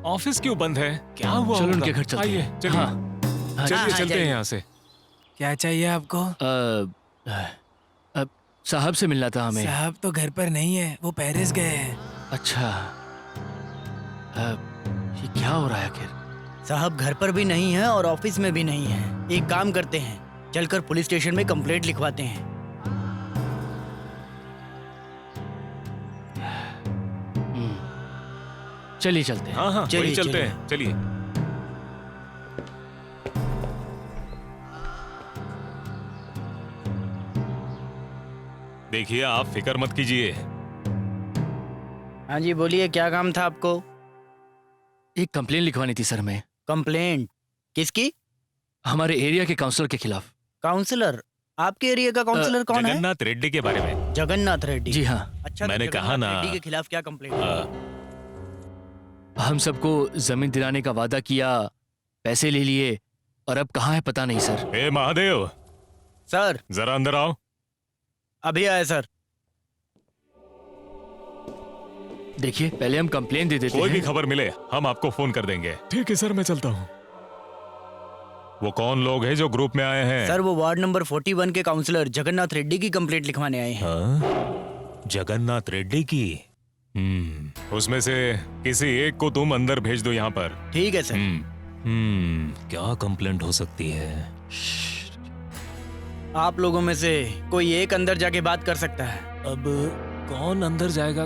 S6: ऑफिस क्यों बंद है? क्या हुआ
S2: चलो
S6: होगा?
S2: उनके घर चलते
S6: आइए,
S2: हैं।
S6: चलिए।
S2: हाँ, हाँ,
S6: चलिए
S3: हाँ,
S6: चलते
S3: जाइए।
S6: हैं यहाँ से।
S4: क्या चाहिए आपको?
S2: साहब से मिलना था हमें।
S4: साहब तो घर पर नहीं है, वो पेरिस गए हैं।
S2: अच्छा, ये क्या हो रहा है आखिर?
S3: साहब घर पर भी नहीं है और ऑफिस में भी नहीं है। एक काम करते हैं, चलकर पुलिस स्टेशन में कंप्लेंट लिखवाते हैं।
S2: चलिए चलते हैं।
S6: हाँ हाँ,
S3: चलिए,
S6: वही चलते
S3: चलिए।
S6: हैं, चलिए। देखिए, आप फिक्र मत कीजिए।
S3: हाँ जी बोलिए, क्या काम था आपको?
S2: एक कंप्लेन लिखवानी थी सर मैं,
S3: कंप्लेंट किसकी?
S2: हमारे एरिया के काउंसलर के खिलाफ।
S3: काउंसलर? आपके एरिया का काउंसलर कौन है?
S6: जगन्नाथ रेड्डी के बारे में।
S3: जगन्नाथ रेड्डी।
S2: जी हाँ,
S3: अच्छा, तो
S6: मैंने
S3: जगन्नाथ
S6: कहा ना।
S3: रेड्डी के खिलाफ क्या कंप्लेंट?
S2: हम सबको जमीन दिलाने का वादा किया, पैसे ले लिए और अब कहाँ है पता नहीं सर।
S6: ए महादेव,
S3: सर
S6: जरा अंदर आओ।
S3: अभी आए सर।
S2: देखिए पहले हम कंप्लेन दे देते
S6: कोई भी
S2: हैं।
S6: खबर मिले हम आपको फोन कर देंगे। ठीक है सर, मैं चलता हूँ। वो कौन लोग हैं जो ग्रुप में आए हैं?
S3: सर वो वार्ड नंबर 41 के काउंसलर जगन्नाथ रेड्डी की कंप्लेंट लिखवाने आए हैं।
S6: हाँ? जगन्नाथ रेड्डी की? उसमें से किसी एक को तुम अंदर भेज दो यहाँ पर।
S3: ठीक है सर।
S6: क्या कंप्लेंट हो सकती है?
S3: आप लोगों में से कोई एक अंदर जाके बात कर सकता है।
S6: अब कौन अंदर जाएगा?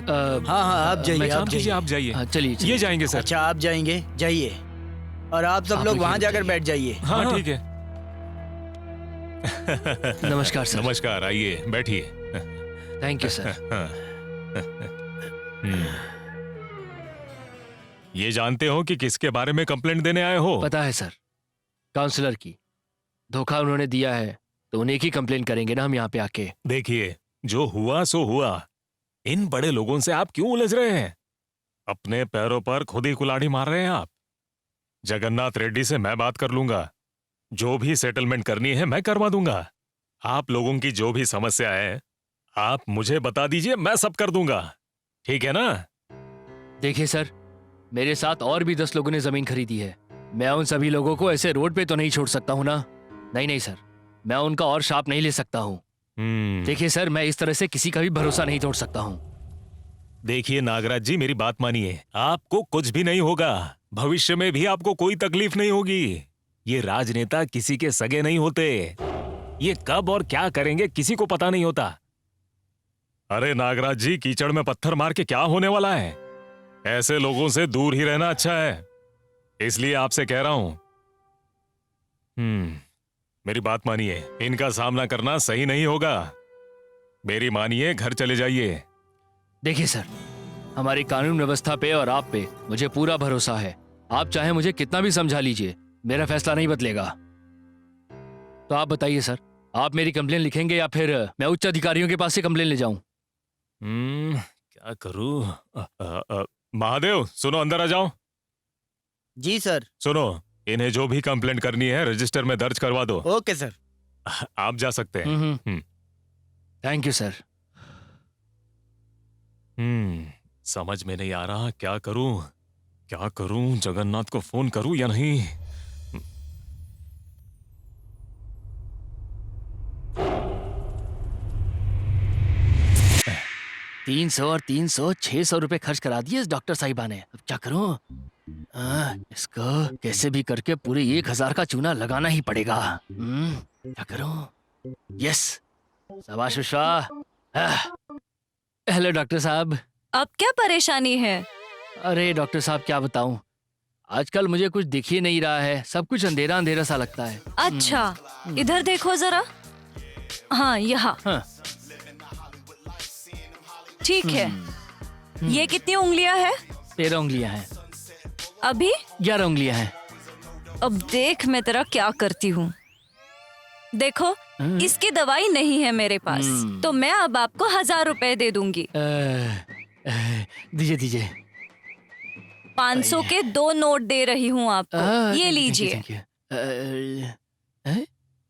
S3: हाँ हाँ, आप जाइए,
S6: काम
S3: आप
S6: कीजिए,
S3: जाइए।
S6: आप जाइए।
S2: हाँ, चलिए चलिए।
S6: ये जाएंगे सर।
S3: अच्छा आप जाएंगे, जाइए। और आप सब
S2: आप
S3: लोग
S2: लोग
S3: वहाँ
S2: ये
S3: जाकर
S2: जाइए।
S3: बैठ जाइए।
S6: हाँ ठीक है।
S2: नमस्कार सर।
S6: नमस्कार, आइए बैठिए।
S2: Thank you sir.
S6: ये जानते हो कि किसके बारे में कंप्लेंट देने आए हो?
S2: पता है सर, काउंसलर की। धोखा उन्होंने दिया है तो उन्हें की कंप्लेन करेंगे ना हम यहाँ पे आके।
S6: देखिए, जो हुआ सो हुआ। इन बड़े लोगों से आप क्यों उलझ रहे हैं? अपने पैरों पर खुद ही कुल्हाड़ी मार रहे हैं आप। जगन्नाथ रेड्डी से मैं बात कर लूंगा, जो भी सेटलमेंट करनी है मैं करवा दूंगा। आप लोगों की जो भी समस्या है आप मुझे बता दीजिए, मैं सब कर दूंगा। ठीक है ना?
S2: देखिए सर, मेरे साथ और भी 10 लोगों ने जमीन खरीदी है। मैं उन सभी लोगों को ऐसे रोड पे तो नहीं छोड़ सकता हूँ ना। नहीं नहीं सर, मैं उनका और शाप नहीं ले सकता हूँ। देखिए सर, मैं इस तरह से किसी का भी भरोसा नहीं तोड़ सकता हूँ।
S6: देखिए नागराज जी, मेरी बात मानिए, आपको कुछ भी नहीं होगा। भविष्य में भी आपको कोई तकलीफ नहीं होगी। ये राजनेता किसी के सगे नहीं होते। ये कब और क्या करेंगे किसी को पता नहीं होता। अरे नागराज जी, कीचड़ में पत्थर मार के क्या होने वाला है? ऐसे लोगों से दूर ही रहना अच्छा है, इसलिए आपसे कह रहा हूं। मेरी बात मानिए, इनका सामना करना सही नहीं होगा। मेरी मानिए, घर चले जाइए।
S2: देखिए सर, हमारी कानून व्यवस्था पे और आप पे मुझे पूरा भरोसा है। आप चाहे मुझे कितना भी समझा लीजिए, मेरा फैसला नहीं बदलेगा। तो आप बताइए सर, आप मेरी कंप्लेन लिखेंगे या फिर मैं उच्च अधिकारियों के पास से कंप्लेन ले जाऊं?
S6: क्या करूं? महादेव सुनो, अंदर आ जाओ।
S3: जी सर।
S6: सुनो, इन्हें जो भी कंप्लेंट करनी है रजिस्टर में दर्ज करवा दो।
S3: Okay sir.
S6: आप जा सकते हैं।
S2: Thank you sir.
S6: समझ में नहीं आ रहा क्या करूं, क्या करूं? जगन्नाथ को फोन करूं या नहीं?
S2: 300 और 300 600 रुपए खर्च करा दिए इस डॉक्टर साहिबा ने। अब क्या करूं? इसको कैसे भी करके पूरे 1000 का चूना लगाना ही पड़ेगा। क्या करूं? यस, शाबाश विश्वा। हेलो डॉक्टर साहब।
S1: अब क्या परेशानी है?
S2: अरे डॉक्टर साहब क्या बताऊं, आजकल मुझे कुछ दिख ही नहीं रहा है, सब कुछ अंधेरा अंधेरा सा लगता है।
S1: अच्छा, इधर देखो जरा। हाँ, यहाँ।
S2: हाँ।
S1: ठीक है। ये कितनी उंगलियां है?
S2: 13 उंगलियां हैं।
S1: अभी
S2: 11 उंगलियां हैं।
S1: अब देख मैं तेरा क्या करती हूँ। देखो, इसकी दवाई नहीं है मेरे पास, तो मैं अब आपको 1000 रुपए दे दूंगी।
S2: दीजिए दीजिए।
S1: 500 के 2 नोट दे रही हूँ आपको, ये लीजिए।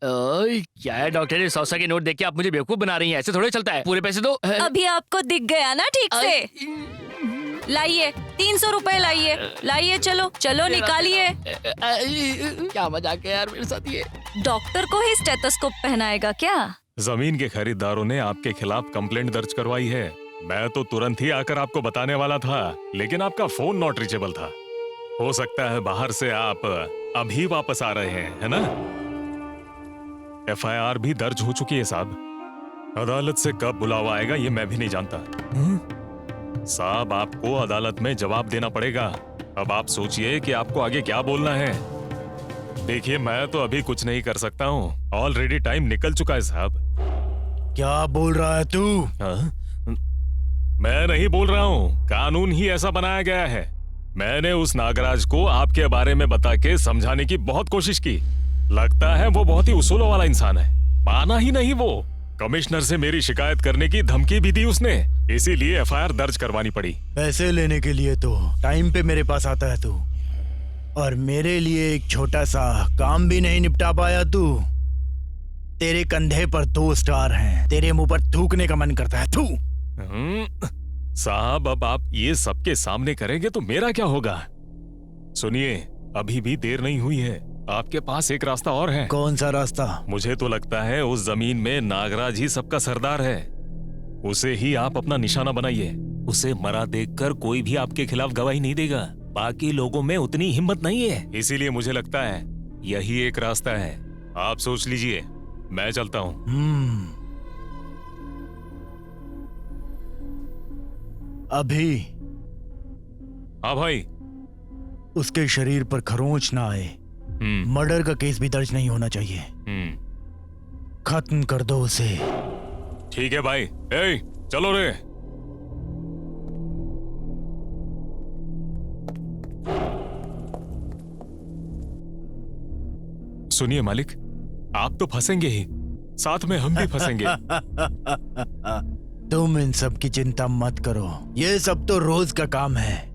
S2: क्या है डॉक्टर, 100 के नोट देके आप मुझे बेवकूफ बना रही हैं? ऐसे थोड़े चलता है, पूरे पैसे दो।
S1: अभी आपको दिख गया ना ठीक से? लाइए 300 रुपए, लाइए लाइए, चलो चलो निकालिए।
S2: क्या मजाक है यार मेरे साथ ये।
S1: डॉक्टर को ही स्टेथोस्कोप पहनाएगा क्या?
S6: जमीन के खरीदारों ने आपके खिलाफ कंप्लेंट दर्ज करवाई है। मैं तो तुरंत ही आकर आपको बताने वाला था, लेकिन आपका फोन नॉट रीचेबल था। हो सकता है बाहर से आप अभी वापस आ रहे हैं, है ना? FIR भी दर्ज हो चुकी है साहब। अदालत से कब बुलावा आएगा ये मैं भी नहीं जानता। साहब, आपको अदालत में जवाब देना पड़ेगा। अब आप सोचिए कि आपको आगे क्या बोलना है। देखिए, मैं तो अभी कुछ नहीं कर सकता हूँ, ऑलरेडी टाइम निकल चुका है साहब।
S3: क्या बोल रहा है तू?
S6: मैं नहीं बोल रहा हूँ, कानून ही ऐसा बनाया गया है। मैंने उस नागराज को आपके बारे में बता के समझाने की बहुत कोशिश की। लगता है वो बहुत ही उसूलों वाला इंसान है, माना ही नहीं वो। कमिश्नर से मेरी शिकायत करने की धमकी भी दी उसने, इसीलिए FIR दर्ज करवानी पड़ी।
S3: पैसे लेने के लिए तो टाइम पे मेरे पास आता है तू, और मेरे लिए एक छोटा सा काम भी नहीं निपटा पाया तू। तेरे कंधे पर 2 स्टार हैं, तेरे मुंह पर थूकने का मन करता है। थू।
S6: साहब, अब आप ये सबके सामने करेंगे तो मेरा क्या होगा? सुनिए, अभी भी देर नहीं हुई है, आपके पास एक रास्ता और है।
S3: कौन सा रास्ता?
S6: मुझे तो लगता है उस जमीन में नागराज ही सबका सरदार है। उसे ही आप अपना निशाना बनाइए। उसे मरा देखकर कोई भी आपके खिलाफ गवाही नहीं देगा। बाकी लोगों में उतनी हिम्मत नहीं है, इसीलिए मुझे लगता है यही एक रास्ता है। आप सोच लीजिए, मैं चलता हूँ।
S3: अभी
S6: हाँ भाई।
S3: उसके शरीर पर खरोंच ना आए, मर्डर का केस भी दर्ज नहीं होना चाहिए। खत्म कर दो उसे।
S6: ठीक है भाई। ए, चलो रे। सुनिए मालिक, आप तो फंसेंगे ही, साथ में हम भी फंसेंगे।
S3: तुम इन सब की चिंता मत करो, ये सब तो रोज का काम है।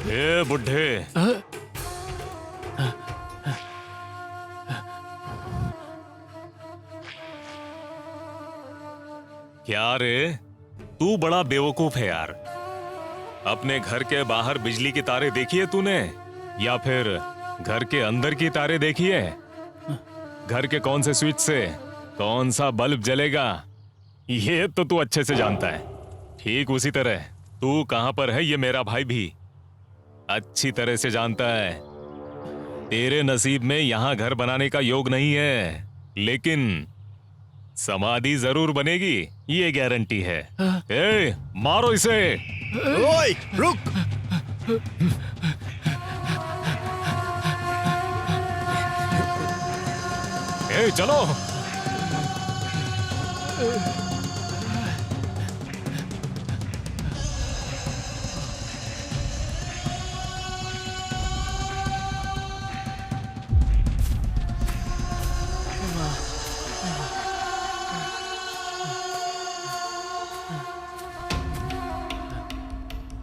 S6: ए बुढ़े, क्या रे, तू बड़ा बेवकूफ है यार। अपने घर के बाहर बिजली की तारे देखी है तूने, या फिर घर के अंदर की तारे देखी है? घर के कौन से स्विच से कौन सा बल्ब जलेगा ये तो तू अच्छे से जानता है। ठीक उसी तरह तू कहां पर है ये मेरा भाई भी अच्छी तरह से जानता है। तेरे नसीब में यहां घर बनाने का योग नहीं है, लेकिन समाधि जरूर बनेगी, ये गारंटी है। ए, मारो इसे।
S3: ओए, रुक।
S6: ए, चलो।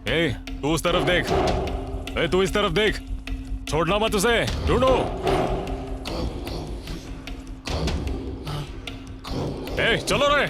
S6: ए, तू उस तरफ देख। ए, तू इस तरफ देख, छोड़ना मत उसे, ढूंढो। ए, चलो रे।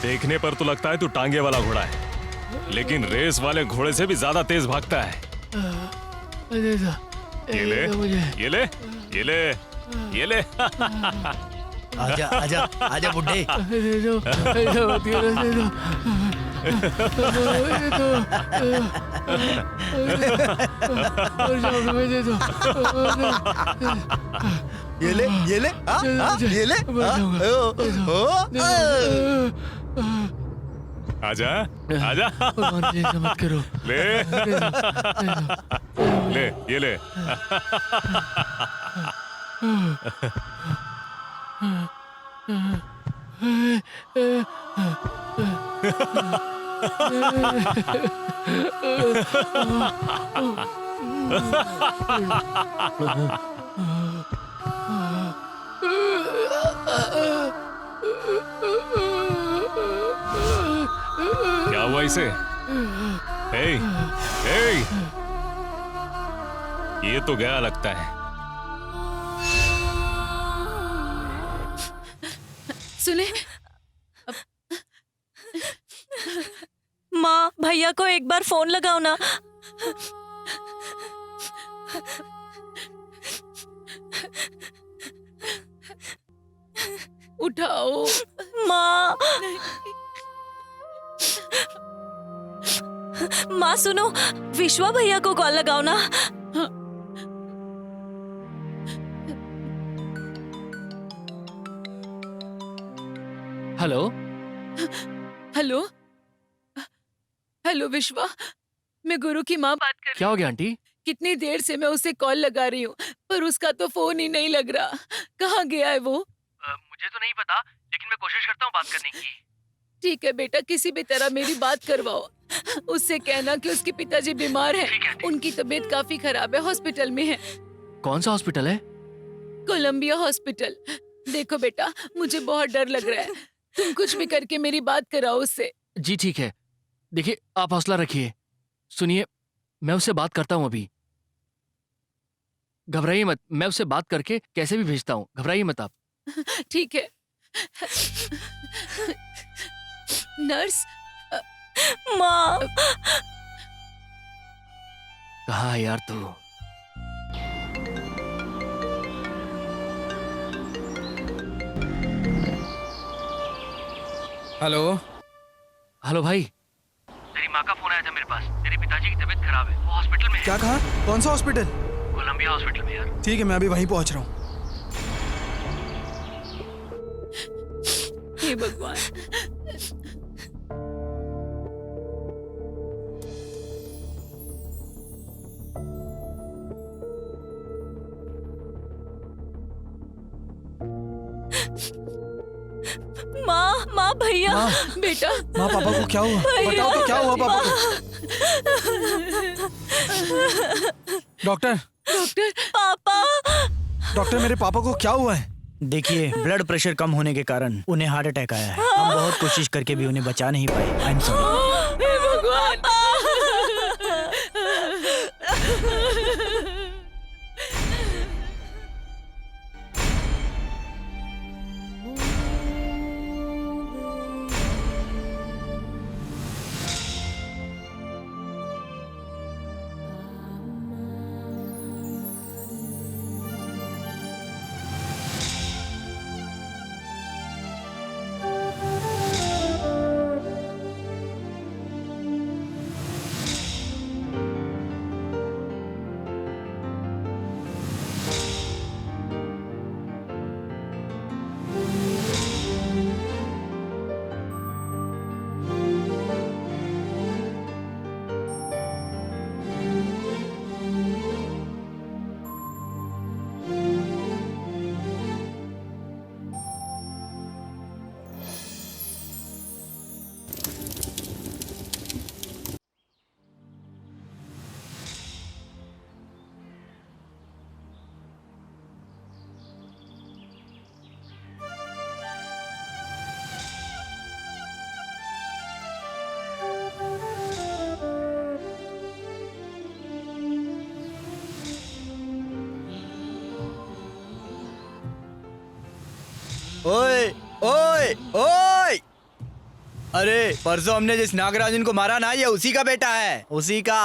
S6: देखने पर तो लगता है तू टांगे वाला घोड़ा है, लेकिन रेस वाले घोड़े से भी ज्यादा तेज भागता है। ये ले, ये ले, ये ले, ये ले।
S3: आजा आजा आजा बुड्ढे। ये ले, ये ले, ये ले।
S6: आजा, आजा।
S4: मत करो।
S6: ले, ले, ये ले। क्या हुआ इसे? हे, हे, ये तो गया लगता है।
S5: सुने,
S1: माँ, भैया को एक बार फोन लगाओ ना।
S5: उठाओ।
S1: माँ, माँ सुनो, विश्वा भैया को कॉल लगाओ ना।
S2: हेलो।
S5: हेलो, हेलो विश्वा, मैं गुरु की माँ बात कर रही
S2: क्या हो गया आंटी?
S5: कितनी देर से मैं उसे कॉल लगा रही हूँ, पर उसका तो फोन ही नहीं लग रहा। कहाँ गया है वो?
S2: मुझे तो नहीं पता, लेकिन मैं कोशिश करता हूँ बात करने की।
S5: ठीक है बेटा, किसी भी तरह मेरी बात करवाओ। उससे कहना कि उसके पिताजी बीमार हैं। उनकी तबीयत काफी खराब है, हॉस्पिटल में है।
S2: कौन सा हॉस्पिटल है?
S5: Columbia hospital. देखो बेटा, मुझे बहुत डर लग रहा है, तुम कुछ भी करके मेरी बात कराओ उससे।
S2: जी ठीक है, देखिए आप हौसला रखिए। सुनिए, मैं उससे बात करता हूँ अभी। घबराइए मत, मैं उससे बात करके कैसे भी भेजता हूँ, घबराइए मत आप।
S5: ठीक है। नर्स।
S1: माँ,
S2: कहाँ है यार तू?
S4: हेलो।
S2: हेलो भाई।
S8: तेरी माँ का फोन आया था मेरे पास। तेरे पिताजी की तबीयत खराब है, वो हॉस्पिटल में है।
S4: क्या कहा? कौन सा हॉस्पिटल?
S8: कोलंबिया हॉस्पिटल में यार।
S4: ठीक है, मैं अभी वहीं पहुंच रहा हूँ।
S5: हे भगवान।
S1: माँ माँ भैया
S4: माँ।
S1: बेटा
S4: माँ पापा को क्या हुआ?
S1: भैया।
S4: बताओ तो क्या हुआ पापा को? डॉक्टर
S1: डॉक्टर पापा
S4: डॉक्टर मेरे पापा को क्या हुआ है?
S3: देखिए, ब्लड प्रेशर कम होने के कारण उन्हें हार्ट अटैक आया है। हम बहुत कोशिश करके भी उन्हें बचा नहीं पाए। I am sorry.
S1: हे भगवान
S3: ओए ओए ओए, अरे परसों हमने जिस नागराजन को मारा ना, ये उसी का बेटा है, उसी का।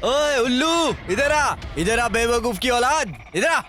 S3: ओए उल्लू, इधर आ बेवकूफ की औलाद, इधर आ।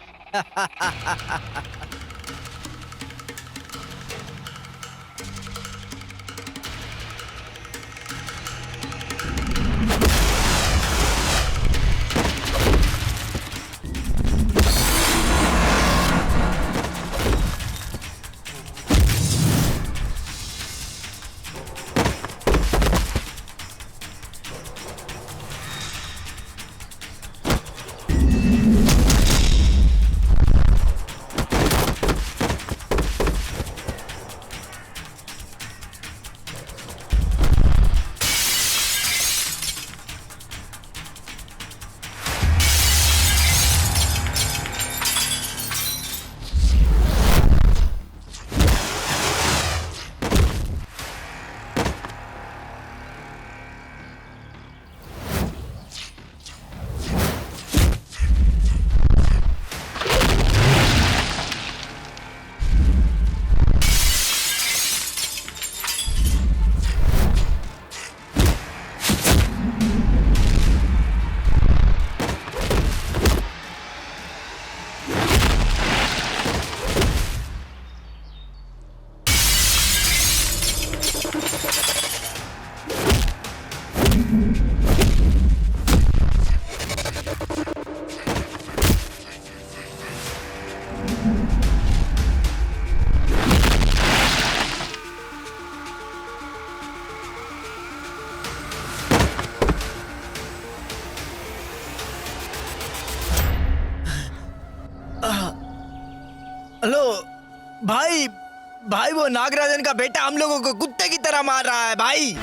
S3: हेलो भाई, भाई वो नागराजन का बेटा हम लोगों को कुत्ते की तरह मार रहा है भाई।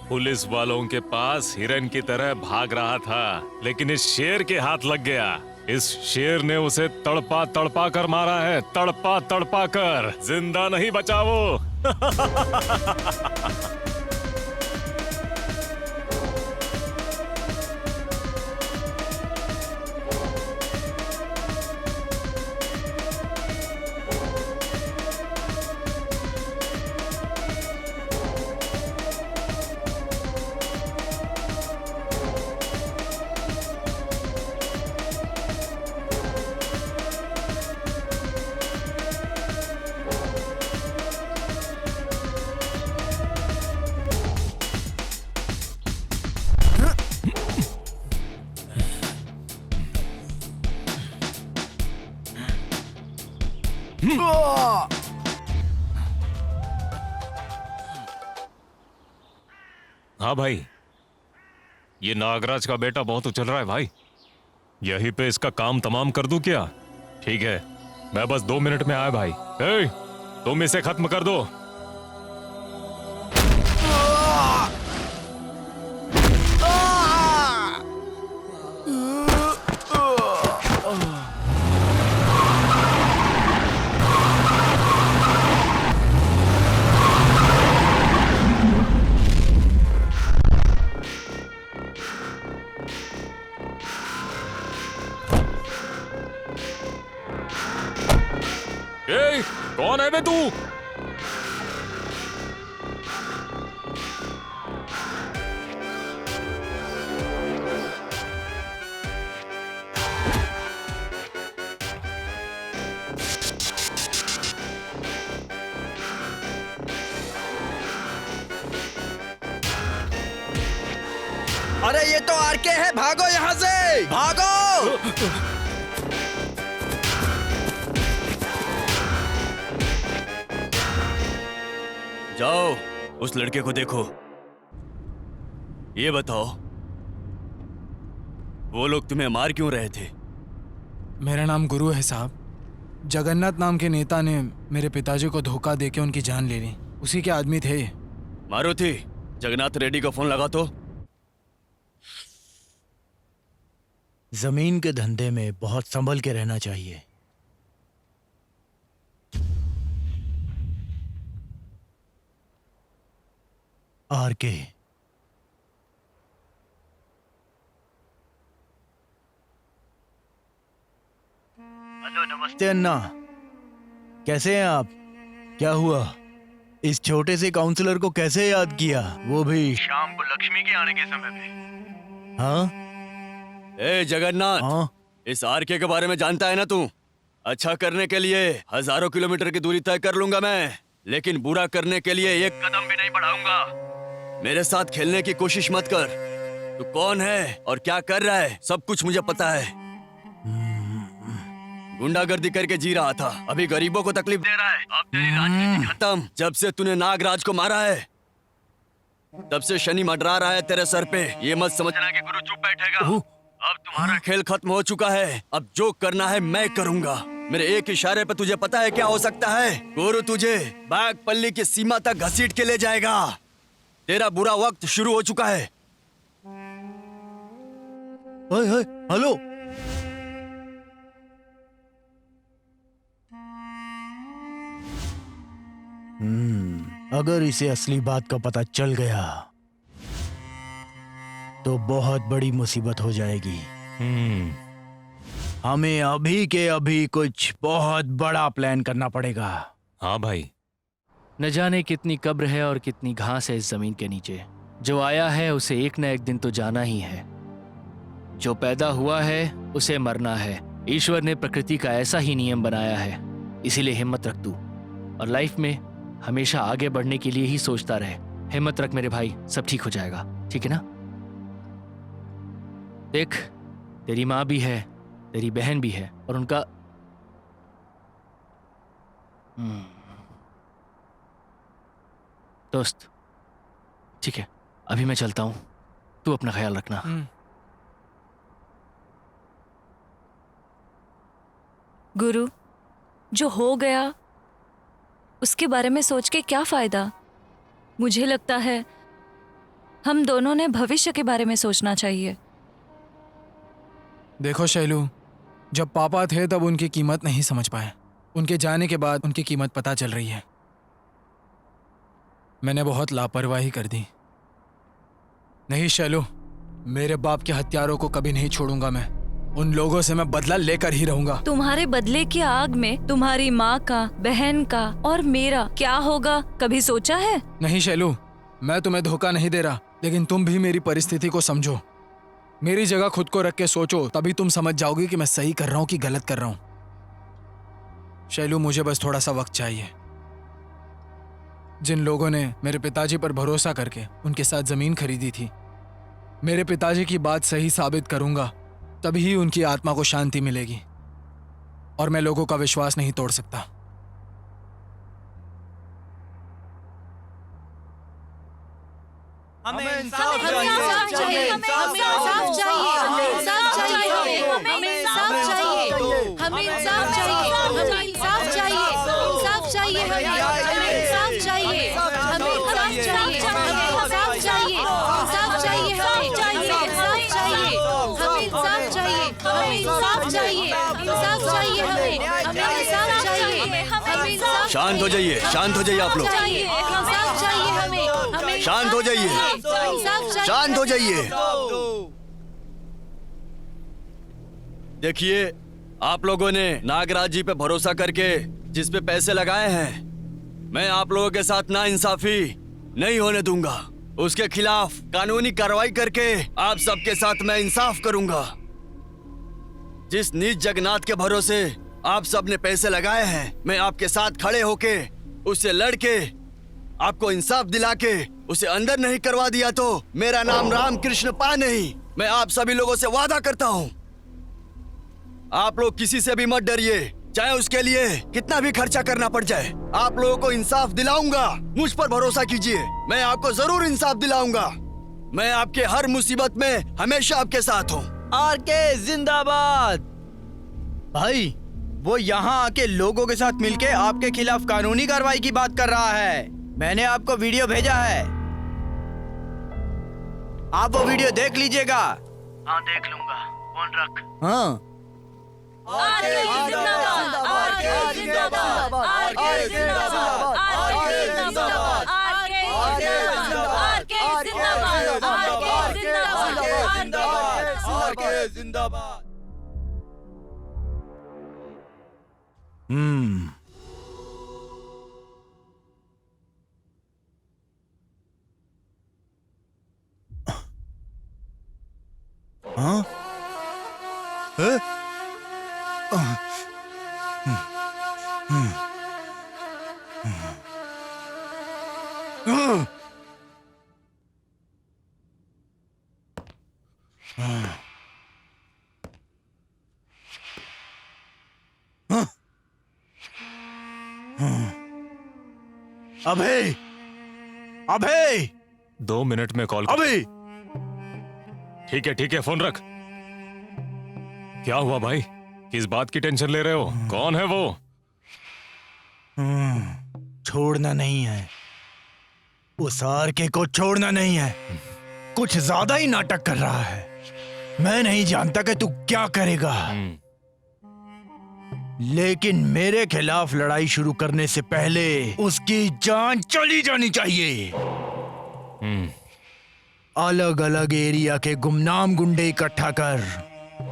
S6: पुलिस वालों के पास हिरन की तरह भाग रहा था, लेकिन इस शेर के हाथ लग गया। इस शेर ने उसे तड़पा तड़पा कर मारा है, तड़पा तड़पा कर। जिंदा नहीं बचा वो। हाँ भाई, ये नागराज का बेटा बहुत उछल रहा है भाई। यहीं पे इसका काम तमाम कर दूं क्या? ठीक है, मैं बस 2 मिनट में आया भाई। ए, तुम इसे खत्म कर दो। ए, कौन है बे तू?
S3: अरे ये तो आरके है, भागो यहाँ से, भागो।
S9: जाओ, उस लड़के को देखो। ये बताओ, वो लोग तुम्हें मार क्यों रहे थे?
S4: मेरा नाम गुरु है साहब। जगन्नाथ नाम के नेता ने मेरे पिताजी को धोखा देके उनकी जान ले ली। उसी के आदमी थे।
S9: मारुति, जगन्नाथ रेड्डी को फोन लगा तो।
S3: जमीन के धंधे में बहुत संभल के रहना चाहिए। आरके, हेलो, नमस्ते अन्ना, कैसे हैं आप? क्या हुआ? इस छोटे से काउंसलर को कैसे याद किया, वो भी
S8: शाम को लक्ष्मी के आने के समय पे?
S3: हाँ
S9: ए जगन्नाथ,
S3: हाँ
S9: इस आरके के बारे में जानता है ना तू? अच्छा करने के लिए हजारों किलोमीटर की दूरी तय कर लूंगा मैं, लेकिन बुरा करने के लिए एक
S8: कदम भी नहीं बढ़ाऊंगा।
S9: मेरे साथ खेलने की कोशिश मत कर। तू कौन है और क्या कर रहा है, सब कुछ मुझे पता है। गुंडागर्दी करके जी रहा था, अभी गरीबों को तकलीफ दे रहा है।
S8: अब तेरी राजनीति
S9: खत्म। जब से तूने नागराज को मारा है, तब से शनि मंडरा रहा है तेरे सर पे। ये मत समझना
S8: कि गुरु चुप बैठेगा। अब तुम्हारा
S9: खेल खत्म हो चुका है। अब जो करना है मैं करूंगा। मेरे एक इशारे पे तुझे पता है क्या हो सकता है? गुरु तुझे बागपल्ली की सीमा तक घसीट के ले जाएगा। तेरा बुरा वक्त शुरू हो चुका है।
S3: हेलो, अगर इसे असली बात का पता चल गया तो बहुत बड़ी मुसीबत हो जाएगी। हमें अभी के अभी कुछ बहुत बड़ा प्लान करना पड़ेगा।
S6: हाँ भाई,
S2: न जाने कितनी कब्र है और कितनी घास है इस जमीन के नीचे। जो आया है उसे एक न एक दिन तो जाना ही है। जो पैदा हुआ है उसे मरना है। ईश्वर ने प्रकृति का ऐसा ही नियम बनाया है। इसीलिए हिम्मत रख तू, और लाइफ में हमेशा आगे बढ़ने के लिए ही सोचता रहे। हिम्मत रख मेरे भाई, सब ठीक हो जाएगा, ठीक है ना? देख, तेरी माँ भी है, तेरी बहन भी है, और उनका दोस्त। ठीक है, अभी मैं चलता हूं, तू अपना ख्याल रखना।
S1: गुरु, जो हो गया उसके बारे में सोच के क्या फायदा? मुझे लगता है हम दोनों ने भविष्य के बारे में सोचना चाहिए।
S4: देखो शैलू, जब पापा थे तब उनकी कीमत नहीं समझ पाए। उनके जाने के बाद उनकी कीमत पता चल रही है। मैंने बहुत लापरवाही कर दी। नहीं शैलू, मेरे बाप के हत्यारों को कभी नहीं छोड़ूंगा मैं। उन लोगों से मैं बदला लेकर ही रहूंगा।
S1: तुम्हारे बदले की आग में तुम्हारी माँ का, बहन का और मेरा क्या होगा, कभी सोचा है?
S4: नहीं शैलू, मैं तुम्हें धोखा नहीं दे रहा, लेकिन तुम भी मेरी परिस्थिति को समझो। मेरी जगह खुद को रख के सोचो, तभी तुम समझ जाओगे कि मैं सही कर रहा हूँ कि गलत कर रहा हूँ। शैलू, मुझे बस थोड़ा सा वक्त चाहिए। जिन लोगों ने मेरे पिताजी पर भरोसा करके उनके साथ जमीन खरीदी थी, मेरे पिताजी की बात सही साबित करूंगा, तभी उनकी आत्मा को शांति मिलेगी। और मैं लोगों का विश्वास नहीं तोड़ सकता।
S5: चाहिए, हमें इंसाफ चाहिए, हमें इंसाफ चाहिए, हमें इंसाफ चाहिए, हमें इंसाफ चाहिए, हमें इंसाफ चाहिए, इंसाफ चाहिए, हमें इंसाफ चाहिए, हमें इंसाफ चाहिए, हमें इंसाफ चाहिए, इंसाफ चाहिए, हमें इंसाफ चाहिए, हमें इंसाफ चाहिए, हमें इंसाफ चाहिए, इंसाफ चाहिए, हमें इंसाफ चाहिए, हमें इंसाफ
S9: शांत हो जाइए, शांत हो जाइए आप लोग,
S5: चाहिए, इंसाफ चाहिए, हमें
S9: शांत हो जाइए,
S5: इंसाफ चाहिए,
S9: शांत हो जाइए। देखिए, आप लोगों ने नागराज जी पे भरोसा करके जिस पे पैसे लगाए हैं, मैं आप लोगों के साथ नाइंसाफी नहीं होने दूंगा। उसके खिलाफ कानूनी कार्रवाई करके आप सबके साथ मैं इंसाफ करूंगा। जिस नीच जगन्नाथ के भरोसे आप सब ने पैसे लगाए हैं, मैं आपके साथ खड़े होके उससे लड़के आपको इंसाफ दिला के उसे अंदर नहीं करवा दिया तो मेरा नाम रामकृष्ण पा नहीं। मैं आप सभी लोगों से वादा करता हूं, आप लोग किसी से भी मत डरिए, चाहे उसके लिए कितना भी खर्चा करना पड़ जाए। आप लोगों को इंसाफ दिलाऊंगा, मुझ पर भरोसा कीजिए, मैं आपको जरूर इंसाफ दिलाऊंगा। मैं आपके हर मुसीबत में हमेशा आपके साथ हूँ।
S3: आरके जिंदाबाद। भाई, वो यहाँ आके लोगों के साथ मिलके आपके खिलाफ कानूनी कार्रवाई की बात कर रहा है। मैंने आपको वीडियो भेजा है, आप वो वीडियो देख लीजिएगा।
S8: हाँ देख लूंगा, फोन रख।
S3: हाँ,
S1: आरके जिंदाबाद, आरके जिंदाबाद, आरके जिंदाबाद, आरके जिंदाबाद, आरके जिंदाबाद, आरके जिंदाबाद, आरके जिंदाबाद,
S3: आरके जिंदाबाद। हाँ? अभय, अभय,
S6: 2 मिनट में कॉल कर।
S3: अभय।
S6: ठीक है, फोन रख। क्या हुआ भाई, किस बात की टेंशन ले रहे हो? कौन है वो?
S3: छोड़ना नहीं है, उस आरके को छोड़ना नहीं है। कुछ ज्यादा ही नाटक कर रहा है। मैं नहीं जानता कि तू क्या करेगा, लेकिन मेरे खिलाफ लड़ाई शुरू करने से पहले उसकी जान चली जानी चाहिए। अलग अलग एरिया के गुमनाम गुंडे इकट्ठा कर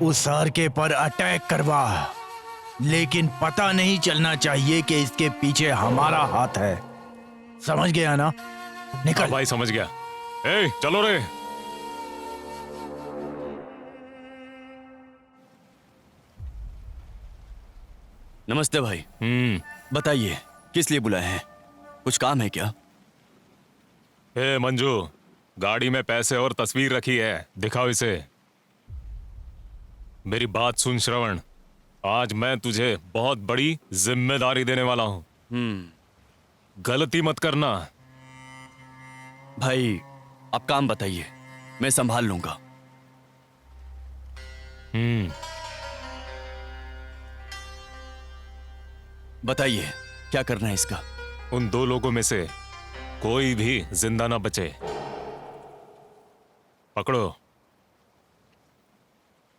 S3: उस आरके पर अटैक करवा, लेकिन पता नहीं चलना चाहिए कि इसके पीछे हमारा हाथ है। समझ गया ना? निकल।
S6: हाँ भाई, समझ गया। ए, चलो रे।
S9: नमस्ते भाई। बताइए, किस लिए बुलाए हैं? कुछ काम है क्या?
S6: ए मंजू, गाड़ी में पैसे और तस्वीर रखी है, दिखाओ इसे। मेरी बात सुन श्रवण, आज मैं तुझे बहुत बड़ी जिम्मेदारी देने वाला हूं। गलती मत करना।
S9: भाई, आप काम बताइए, मैं संभाल लूंगा। बताइए, क्या करना है इसका?
S6: उन 2 लोगों में से कोई भी जिंदा ना बचे। पकड़ो,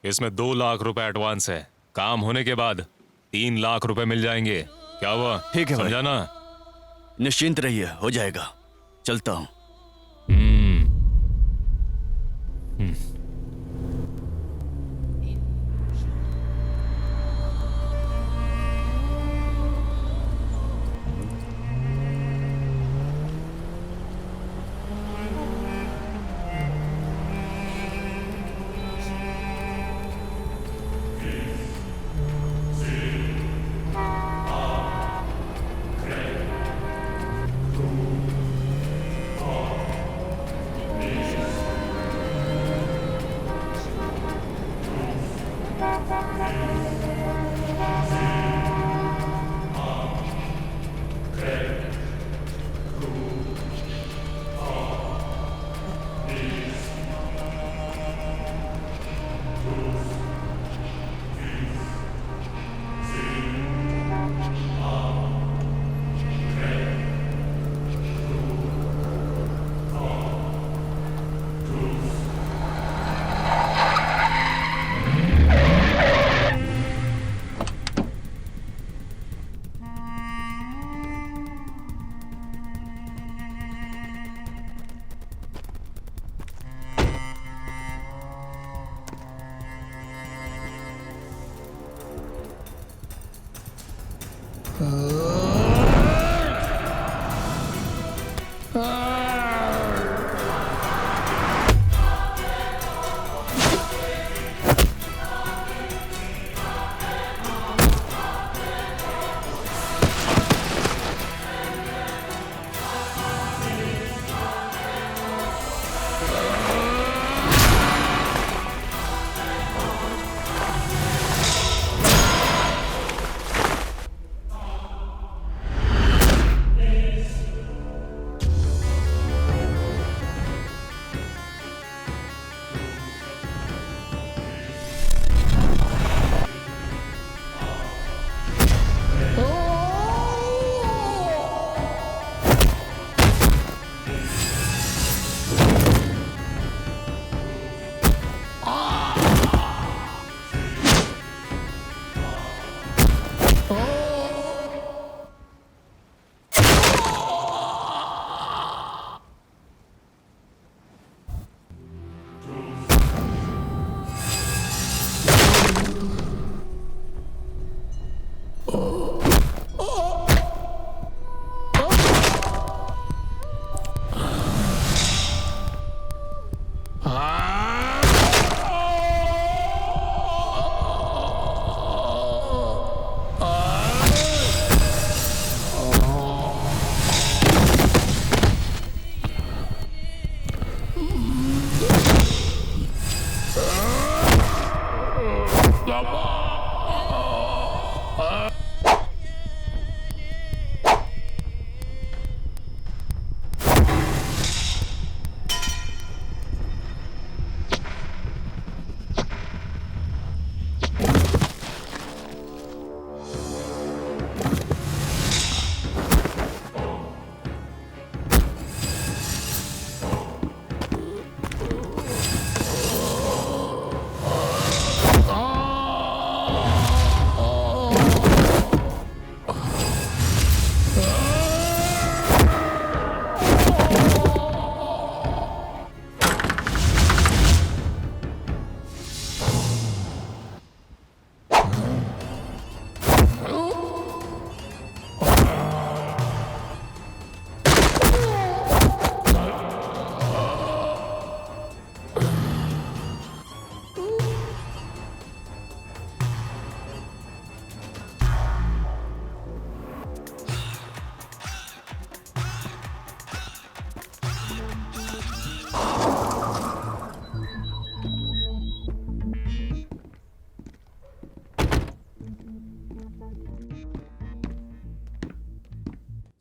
S6: इसमें 2 लाख रुपए एडवांस है। काम होने के बाद 3 लाख रुपए मिल जाएंगे। क्या हुआ?
S9: ठीक है भाई।
S6: समझा ना?
S9: निश्चिंत रहिए, हो जाएगा। चलता हूं।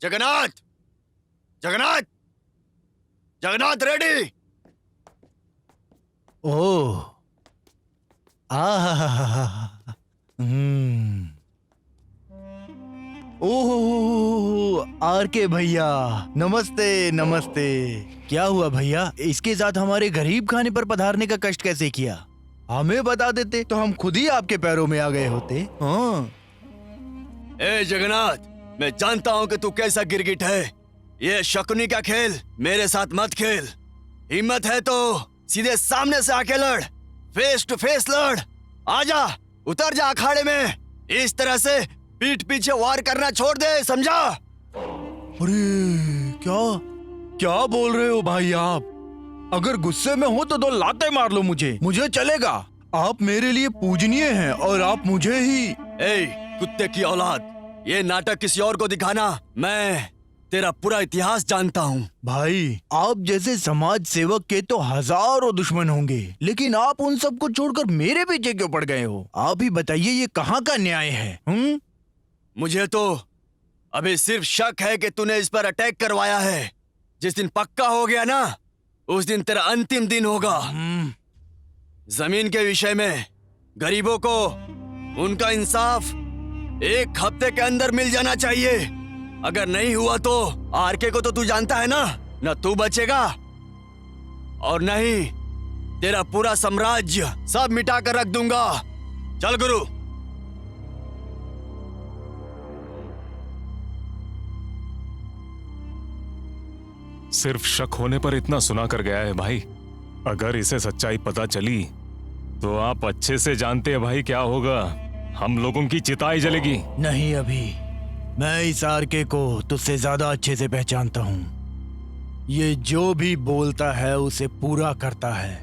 S9: Jagannath, Jagannath, Jagannath ready.
S3: Oh, oh, R K भैया, नमस्ते नमस्ते। क्या हुआ भैया, इसके साथ हमारे गरीब खाने पर पधारने का कष्ट कैसे किया? हमें बता देते तो हम खुद ही आपके पैरों में आ गए होते। हाँ।
S9: ए जगन्नाथ, मैं जानता हूं कि तू कैसा गिरगिट है। ये शकुनी का खेल मेरे साथ मत खेल। हिम्मत है तो सीधे सामने से आके लड़, फेस टू फेस लड़। आजा, उतर जा अखाड़े में। इस तरह से पीठ पीछे वार करना छोड़ दे, समझा?
S3: अरे क्या क्या बोल रहे हो भाई आप? अगर गुस्से में हो तो दो लाते मार लो मुझे चलेगा। आप मेरे लिए पूजनीय हैं और आप मुझे ही।
S9: ए कुत्ते की औलाद, ये नाटक किसी और को दिखाना। मैं तेरा पूरा इतिहास जानता हूँ।
S3: भाई, आप जैसे समाज सेवक के तो हजारों दुश्मन होंगे, लेकिन आप उन सबको छोड़कर मेरे पीछे क्यों पड़ गए हो? आप ही बताइए, ये कहाँ का न्याय है?
S9: मुझे तो अभी सिर्फ शक है कि तूने इस पर अटैक करवाया है। जिस दिन पक्का हो गया ना, उस दिन तेरा अंतिम दिन होगा। जमीन के विषय में गरीबों को उनका इंसाफ 1 हफ्ते के अंदर मिल जाना चाहिए। अगर नहीं हुआ तो आरके को तो तू जानता है ना, न तू बचेगा और नहीं तेरा पूरा साम्राज्य सब मिटा कर रख दूंगा। चल गुरु।
S6: सिर्फ शक होने पर इतना सुना कर गया है भाई। अगर इसे सच्चाई पता चली तो आप अच्छे से जानते हैं भाई क्या होगा। हम लोगों की चिताई जलेगी।
S3: नहीं, अभी मैं इस आरके को तुझसे ज्यादा अच्छे से पहचानता हूँ। ये जो भी बोलता है उसे पूरा करता है।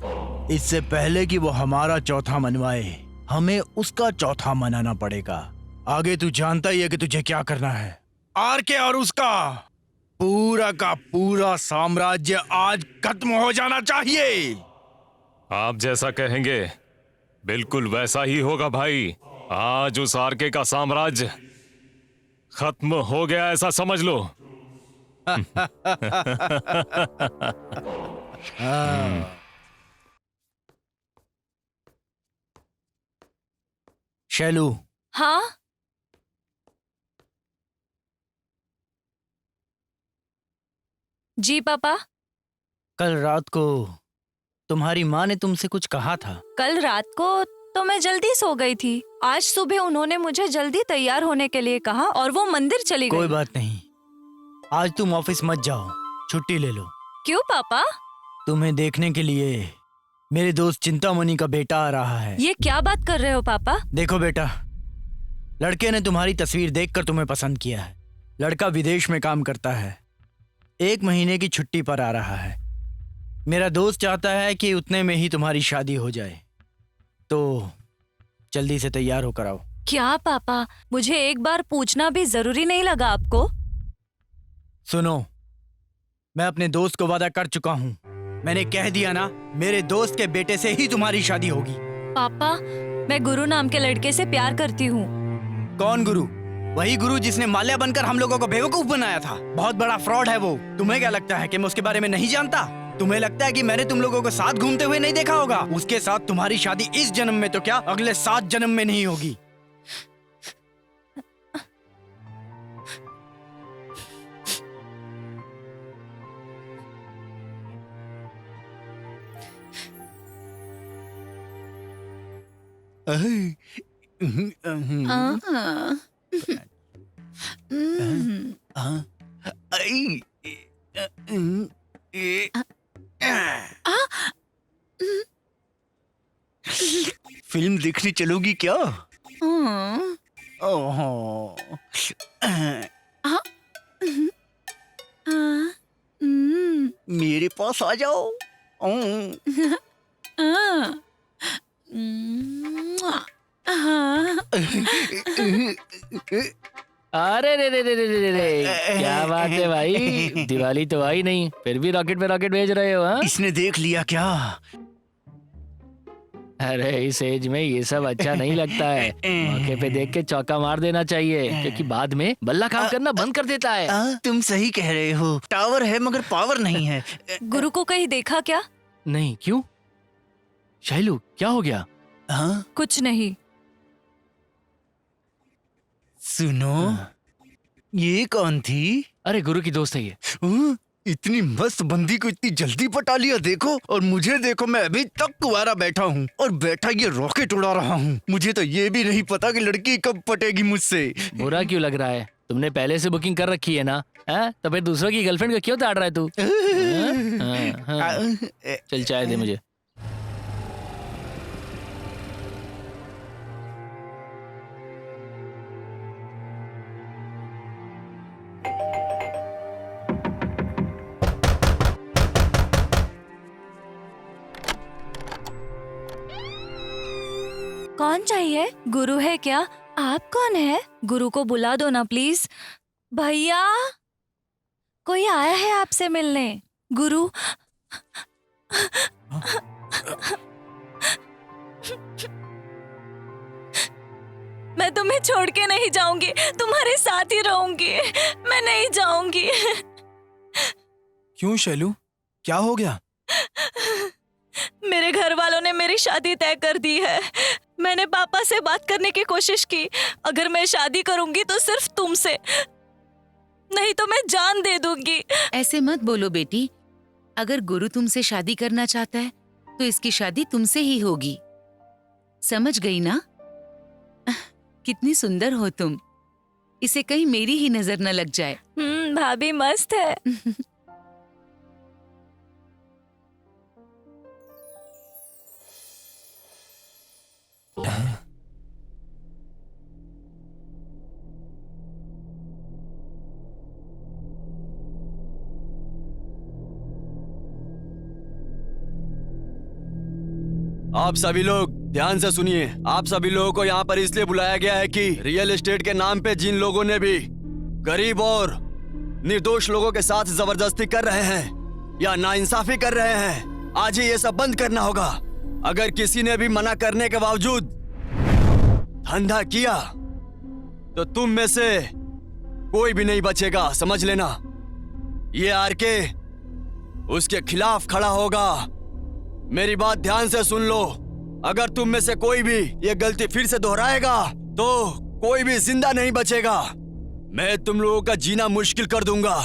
S3: इससे पहले कि वो हमारा चौथा मनवाए, हमें उसका चौथा मनाना पड़ेगा। आगे तू जानता ही है कि तुझे क्या करना है। आरके और उसका पूरा का पूरा साम्राज्य आज खत्म हो जाना चाहिए।
S6: आप जैसा कहेंगे बिल्कुल वैसा ही होगा भाई। आज उस आरके का साम्राज्य खत्म हो गया ऐसा समझ लो।
S3: शैलू,
S1: हाँ। जी पापा।
S3: कल रात को तुम्हारी माँ ने तुमसे कुछ कहा था।
S1: कल रात को तो मैं जल्दी सो गई थी। आज सुबह उन्होंने मुझे जल्दी तैयार होने के लिए कहा और वो मंदिर चली
S3: कोई
S1: गई।
S3: बात नहीं, आज तुम ऑफिस मत जाओ, छुट्टी ले लो।
S1: क्यों पापा?
S3: तुम्हें देखने के लिए मेरे दोस्त चिंतामणि का बेटा आ रहा है।
S1: ये क्या बात कर रहे हो पापा?
S3: देखो बेटा, लड़के ने तुम्हारी तस्वीर देखकर तुम्हें पसंद किया है। लड़का विदेश में काम करता है, 1 महीने की छुट्टी पर आ रहा है। मेरा दोस्त चाहता है कि उतने में ही तुम्हारी शादी हो जाए, तो जल्दी से तैयार होकर आओ।
S1: क्या पापा, मुझे एक बार पूछना भी जरूरी नहीं लगा आपको?
S3: सुनो, मैं अपने दोस्त को वादा कर चुका हूँ। मैंने कह दिया ना, मेरे दोस्त के बेटे से ही तुम्हारी शादी होगी।
S1: पापा, मैं गुरु नाम के लड़के से प्यार करती हूँ।
S3: कौन गुरु? वही गुरु जिसने माल्या बनकर हम लोगों को बेवकूफ बनाया था। बहुत बड़ा फ्रॉड है वो। तुम्हें क्या लगता है कि मैं उसके बारे में नहीं जानता? तुम्हें लगता है कि मैंने तुम लोगों को साथ घूमते हुए नहीं देखा होगा? उसके साथ तुम्हारी शादी इस जन्म में तो क्या, अगले 7 जन्म में नहीं होगी। फिल्म देखने चलोगी क्या? ओहो। मेरे पास आ जाओ।
S2: अरे रे रे रे रे रे रे, क्या बात है भाई, दिवाली तो आई नहीं, फिर भी रॉकेट पे रॉकेट भेज रहे हो? हाँ,
S3: इसने देख लिया क्या?
S2: अरे इस एज में ये सब अच्छा नहीं लगता है। मौके पे देख के चौका मार देना चाहिए, क्योंकि बाद में बल्ला काम करना बंद कर देता है।
S3: तुम सही कह रहे हो, टावर है मगर पावर नहीं है।
S1: गुरु को कहीं देखा क्या?
S2: नहीं, क्यों? शैलू, क्या हो गया?
S3: हाँ?
S1: कुछ नहीं।
S3: सुनो, ये कौन थी?
S2: अरे गुरु की दोस्त है ये।
S3: इतनी मस्त बंदी को इतनी जल्दी पटा लिया, देखो। और मुझे देखो, मैं अभी तक कुंवारा बैठा हूँ और बैठा ये रॉकेट उड़ा रहा हूँ। मुझे तो ये भी नहीं पता कि लड़की कब पटेगी मुझसे।
S2: बुरा क्यों लग रहा है? तुमने पहले से बुकिंग कर रखी है ना? है? तो फिर दूसरों की गर्लफ्रेंड को क्यों ताड़ रहा है तू? चल चाय दे मुझे।
S1: कौन चाहिए? गुरु है क्या? आप कौन है? गुरु को बुला दो ना प्लीज। भैया, कोई आया है आपसे मिलने। गुरु। मैं तुम्हें छोड़ के नहीं जाऊंगी, तुम्हारे साथ ही रहूंगी। मैं नहीं जाऊंगी।
S4: क्यों शैलू, क्या हो गया?
S1: मेरे घर वालों ने मेरी शादी तय कर दी है। मैंने पापा से बात करने की कोशिश की, अगर मैं शादी करूंगी तो सिर्फ तुमसे, नहीं तो मैं जान दे दूंगी।
S5: ऐसे मत बोलो बेटी, अगर गुरु तुमसे शादी करना चाहता है तो इसकी शादी तुमसे ही होगी। समझ गई ना? कितनी सुंदर हो तुम, इसे कहीं मेरी ही नजर न लग जाए।
S1: भाभी मस्त है।
S9: आप सभी लोग ध्यान से सुनिए। आप सभी लोगों को यहाँ पर इसलिए बुलाया गया है कि रियल एस्टेट के नाम पे जिन लोगों ने भी गरीब और निर्दोष लोगों के साथ जबरदस्ती कर रहे हैं या नाइंसाफी कर रहे हैं, आज ही ये सब बंद करना होगा। अगर किसी ने भी मना करने के बावजूद धंधा किया तो तुम में से कोई भी नहीं बचेगा, समझ लेना। ये आरके उसके खिलाफ खड़ा होगा। मेरी बात ध्यान से सुन लो। अगर तुम में से कोई भी ये गलती फिर से दोहराएगा तो कोई भी जिंदा नहीं बचेगा। मैं तुम लोगों का जीना मुश्किल कर दूंगा।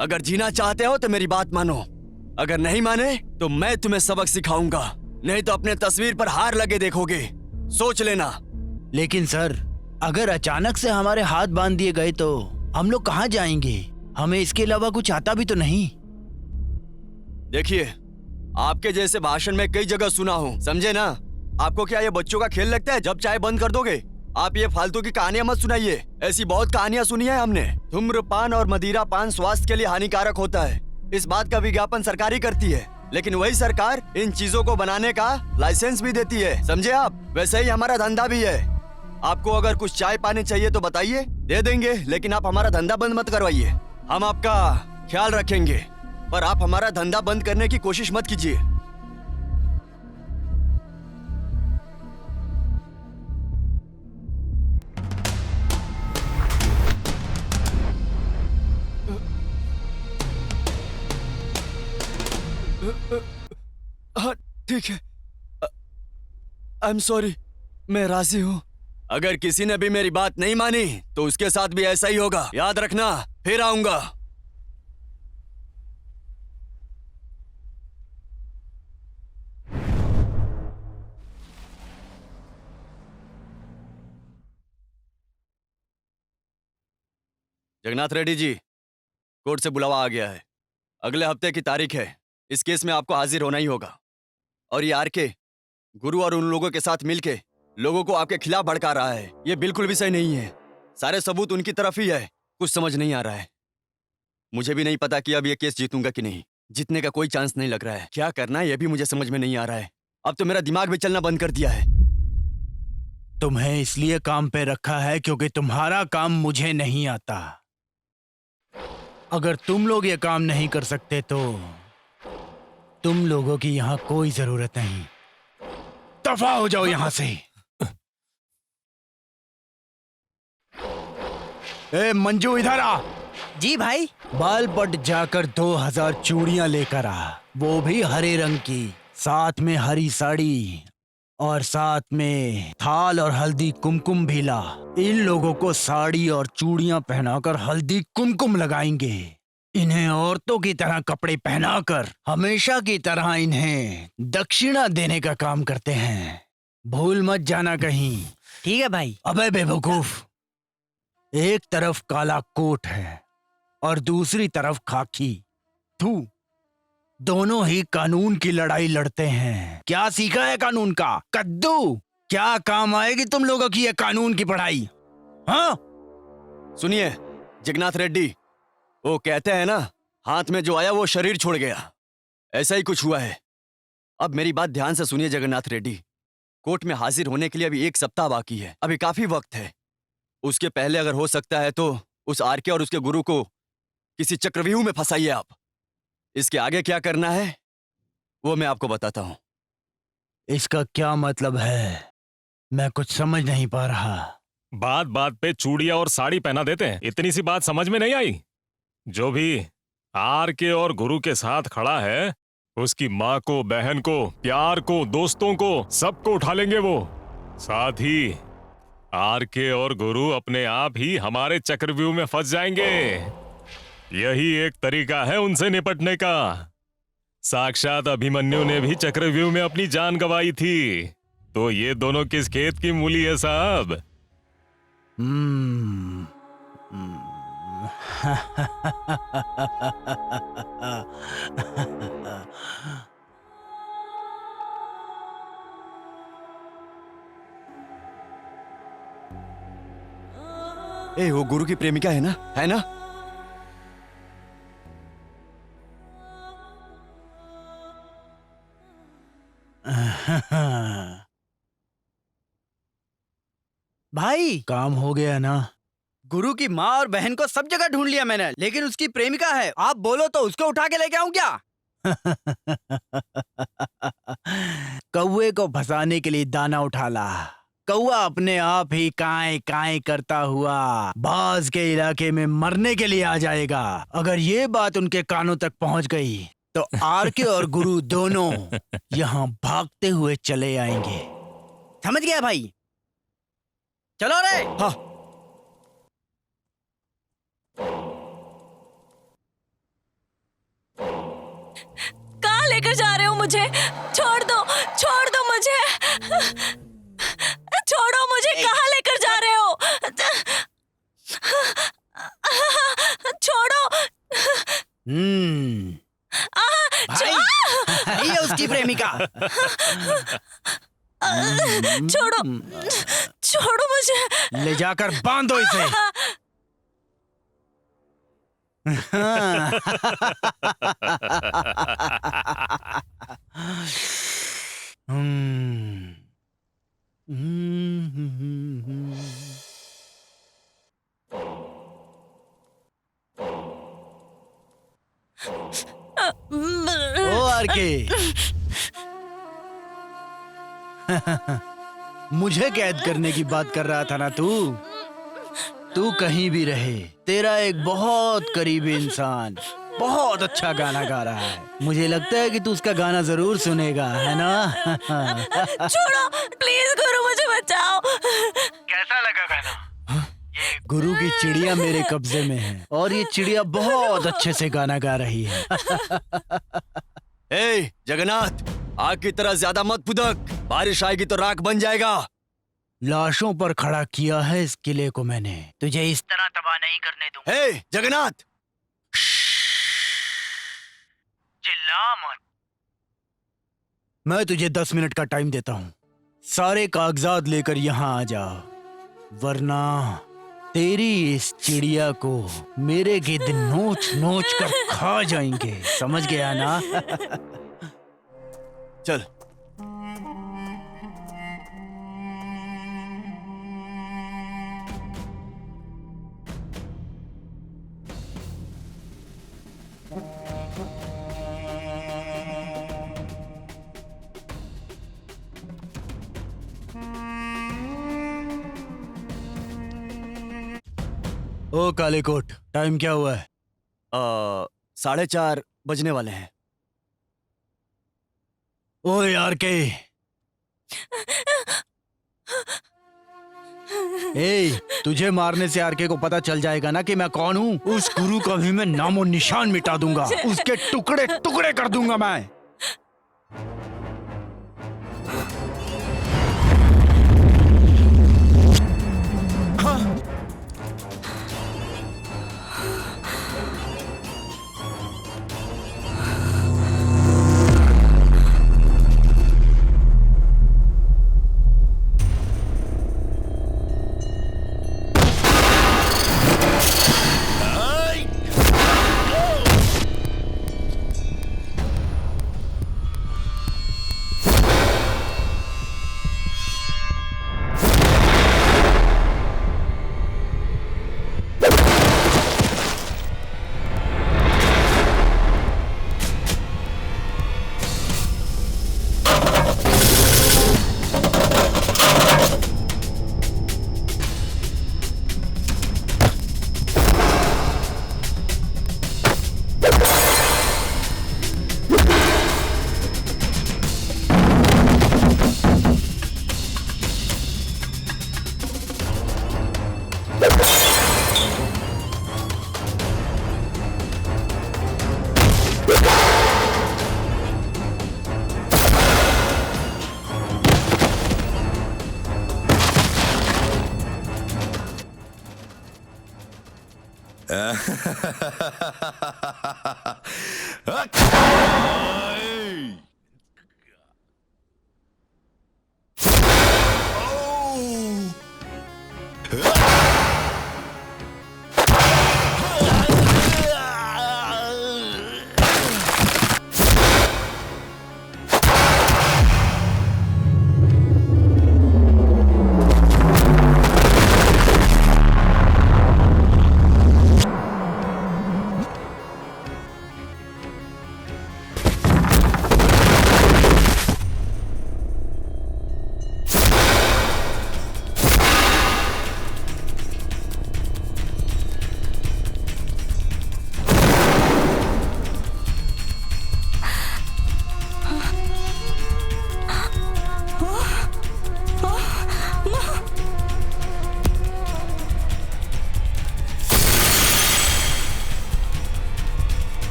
S9: अगर जीना चाहते हो तो मेरी बात मानो, अगर नहीं माने तो मैं तुम्हें सबक सिखाऊंगा, नहीं तो अपने तस्वीर पर हार लगे देखोगे, सोच लेना।
S3: लेकिन सर, अगर अचानक से हमारे हाथ बांध दिए गए तो हम लोग कहाँ जाएंगे? हमें इसके अलावा कुछ आता भी तो नहीं।
S9: देखिए, आपके जैसे भाषण में कई जगह सुना हूँ, समझे ना? आपको क्या ये बच्चों का खेल लगता है? जब चाहे बंद कर दोगे। आप ये फालतू की कहानियां मत सुनाइए। ऐसी बहुत कहानियां सुनी है हमने। धूम्रपान और मदिरा पान स्वास्थ्य के लिए हानिकारक होता है, इस बात का विज्ञापन सरकार ही करती है, लेकिन वही सरकार इन चीजों को बनाने का लाइसेंस भी देती है, समझे आप? वैसे ही हमारा धंधा भी है। आपको अगर कुछ चाय पानी चाहिए तो बताइए, दे देंगे, लेकिन आप हमारा धंधा बंद मत करवाइए। हम आपका ख्याल रखेंगे, पर आप हमारा धंधा बंद करने की कोशिश मत कीजिए। हाँ, ठीक है। आई एम सॉरी, मैं राजी हूँ। अगर किसी ने भी मेरी बात नहीं मानी तो उसके साथ भी ऐसा ही होगा, याद रखना। फिर आऊंगा। जगन्नाथ रेड्डी जी, कोर्ट से बुलावा आ गया है। अगले हफ्ते की तारीख है। इस केस में आपको हाजिर होना ही होगा। और ये आरके गुरु और उन लोगों के साथ मिलके लोगों को आपके खिलाफ भड़का रहा है। ये बिल्कुल भी सही नहीं है। सारे सबूत उनकी तरफ ही है। कुछ समझ नहीं आ रहा है। मुझे भी नहीं पता कि अब ये केस जीतूंगा कि नहीं। जीतने का कोई चांस नहीं लग रहा है। क्या करना है ये भी मुझे समझ में नहीं आ रहा है। अब तो मेरा दिमाग भी चलना बंद कर दिया है।
S3: तुम्हें इसलिए काम पे रखा है क्योंकि तुम्हारा काम मुझे नहीं आता। अगर तुम लोग ये काम नहीं कर सकते तो तुम लोगों की यहाँ कोई जरूरत नहीं। दफा हो जाओ यहाँ से। ए मंजू, इधर आ।
S10: जी भाई।
S3: बाल पट जाकर 2000 चूड़ियां लेकर आ, वो भी हरे रंग की, साथ में हरी साड़ी और साथ में थाल और हल्दी कुमकुम भी ला। इन लोगों को साड़ी और चूड़ियां पहनाकर हल्दी कुमकुम लगाएंगे। इन्हें औरतों की तरह कपड़े पहनाकर हमेशा की तरह इन्हें दक्षिणा देने का काम करते हैं। भूल मत जाना कहीं।
S10: ठीक है भाई।
S3: अबे बेवकूफ, एक तरफ काला कोट है और दूसरी तरफ खाकी। थू, दोनों ही कानून की लड़ाई लड़ते हैं। क्या सीखा है कानून का? कद्दू। क्या काम आएगी तुम लोगों की ये कानून की पढ़ाई? हाँ?
S9: सुनिए जगन्नाथ रेड्डी, वो कहते हैं ना, हाथ में जो आया वो शरीर छोड़ गया। ऐसा ही कुछ हुआ है। अब मेरी बात ध्यान से सुनिए जगन्नाथ रेड्डी, कोर्ट में हाजिर होने के लिए अभी 1 सप्ताह बाकी है। अभी काफी वक्त है। उसके पहले अगर हो सकता है तो उस आरके और उसके गुरु को किसी चक्रव्यूह में फंसाइए आप। इसके आगे क्या करना है वो मैं आपको बताता हूं।
S3: इसका क्या मतलब है? मैं कुछ समझ नहीं पा रहा।
S6: बात बात पे चूड़ियां और साड़ी पहना देते हैं। इतनी सी बात समझ में नहीं आई? जो भी आरके और गुरु के साथ खड़ा है, उसकी माँ को, बहन को, प्यार को, दोस्तों को, सबको उठा लेंगे वो। साथ ही आरके और गुरु अपने आप ही हमारे चक्रव्यूह में फंस जाएंगे। यही एक तरीका है उनसे निपटने का। साक्षात अभिमन्यु ने भी चक्रव्यूह में अपनी जान गंवाई थी। तो ये दोनों किस खेत की मूली है साहब?
S9: ए, वो गुरु की प्रेमिका है ना? है ना?
S3: हाँ। भाई काम हो गया ना। गुरु की माँ और बहन को सब जगह ढूंढ लिया मैंने, लेकिन उसकी प्रेमिका है। आप बोलो तो उसको उठा के लेके आऊं क्या? कौवे को फंसाने के लिए दाना उठा ला। कौवा अपने आप ही काएं काएं करता हुआ बाज के इलाके में मरने के लिए आ जाएगा। अगर ये बात उनके कानों तक पहुंच गई तो आरके और गुरु दोनों यहाँ भागते हुए चले आएंगे। समझ गया भाई? चलो रे।
S9: हाँ।
S1: कहाँ लेकर जा रहे हो मुझे? छोड़ दो मुझे। छोड़ो मुझे, कहाँ लेकर जा रहे हो? छोड़ो।
S3: भाई ये उसकी प्रेमिका।
S1: छोड़ो मुझे।
S3: ले जाकर बांधो इसे। ओ आरके, मुझे कैद करने की बात कर रहा था ना तू कहीं भी रहे, तेरा एक बहुत करीबी इंसान बहुत अच्छा गाना गा रहा है। मुझे लगता है कि तू उसका गाना जरूर सुनेगा, है ना?
S1: छोड़ो प्लीज गुरु, मुझे बचाओ।
S8: कैसा लगा गाना?
S3: गुरु की चिड़िया मेरे कब्जे में है और ये चिड़िया बहुत अच्छे से गाना गा रही है।
S9: ए जगन्नाथ, आग की तरह ज्यादा मत फुदक, बारिश आएगी तो राख बन जाएगा।
S3: लाशों पर खड़ा किया है इस किले को मैंने, तुझे इस
S8: तरह तबाह नहीं करने दूंगा।
S9: ए जगन्नाथ,
S8: चिल्ला मत।
S3: मैं तुझे 10 मिनट का टाइम देता हूँ। सारे कागजात लेकर यहाँ आ जा, वरना तेरी इस चिड़िया को मेरे गिद्ध नोच नोच कर खा जाएंगे। समझ गया ना?
S9: चल।
S3: ओ काले कोट, टाइम क्या हुआ है?
S9: 4:30 बजने वाले हैं।
S3: ओ यार के, तुझे मारने से आरके को पता चल जाएगा ना कि मैं कौन हूँ। उस गुरु का भी मैं नामो निशान मिटा दूंगा, उसके टुकड़े टुकड़े कर दूंगा मैं।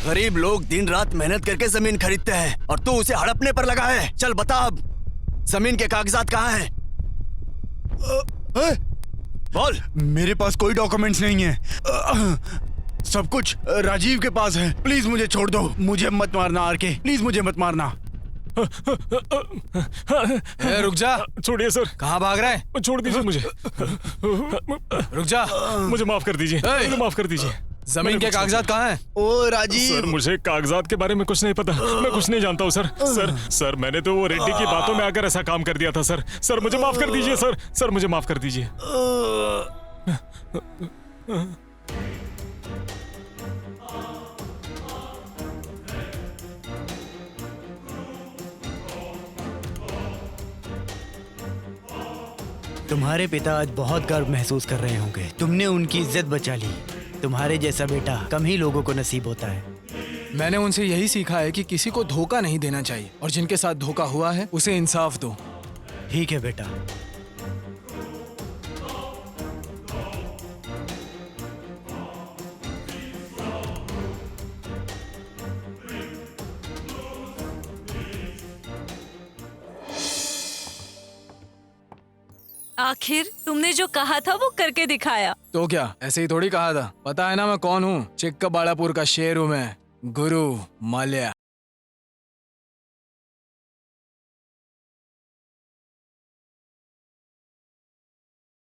S9: गरीब लोग दिन रात मेहनत करके जमीन खरीदते हैं और तू उसे हड़पने पर लगा है। चल बता अब, जमीन के कागजात कहाँ हैं? बोल।
S11: मेरे पास कोई डॉक्यूमेंट्स नहीं है। सब कुछ राजीव के पास है। प्लीज मुझे छोड़ दो। मुझे मत मारना आरके, प्लीज मुझे मत मारना।
S4: रुक जा।
S6: छोड़िए सर।
S4: कहाँ भाग रहा है?
S6: छोड़ दीजिए मुझे।
S4: रुक जा।
S6: मुझे माफ कर दीजिए, मुझे माफ कर दीजिए।
S4: जमीन के कागजात कहाँ हैं?
S11: ओ राजीव।
S6: सर मुझे कागजात के बारे में कुछ नहीं पता, मैं कुछ नहीं जानता हूँ सर मैंने तो वो रेड्डी की बातों में आकर ऐसा काम कर दिया था सर मुझे माफ कर दीजिए सर मुझे माफ कर दीजिए।
S3: तुम्हारे पिता आज बहुत गर्व महसूस कर रहे होंगे। तुमने उनकी इज्जत बचा ली। तुम्हारे जैसा बेटा कम ही लोगों को नसीब होता है।
S4: मैंने उनसे यही सीखा है कि किसी को धोखा नहीं देना चाहिए और जिनके साथ धोखा हुआ है उसे इंसाफ दो।
S3: ठीक है बेटा।
S1: आखिर तुमने जो कहा था वो करके दिखाया।
S4: तो क्या ऐसे ही थोड़ी कहा था? पता है ना मैं कौन हूँ? चिक्कबाड़ापुर का शेर हूँ मैं, गुरु माल्या।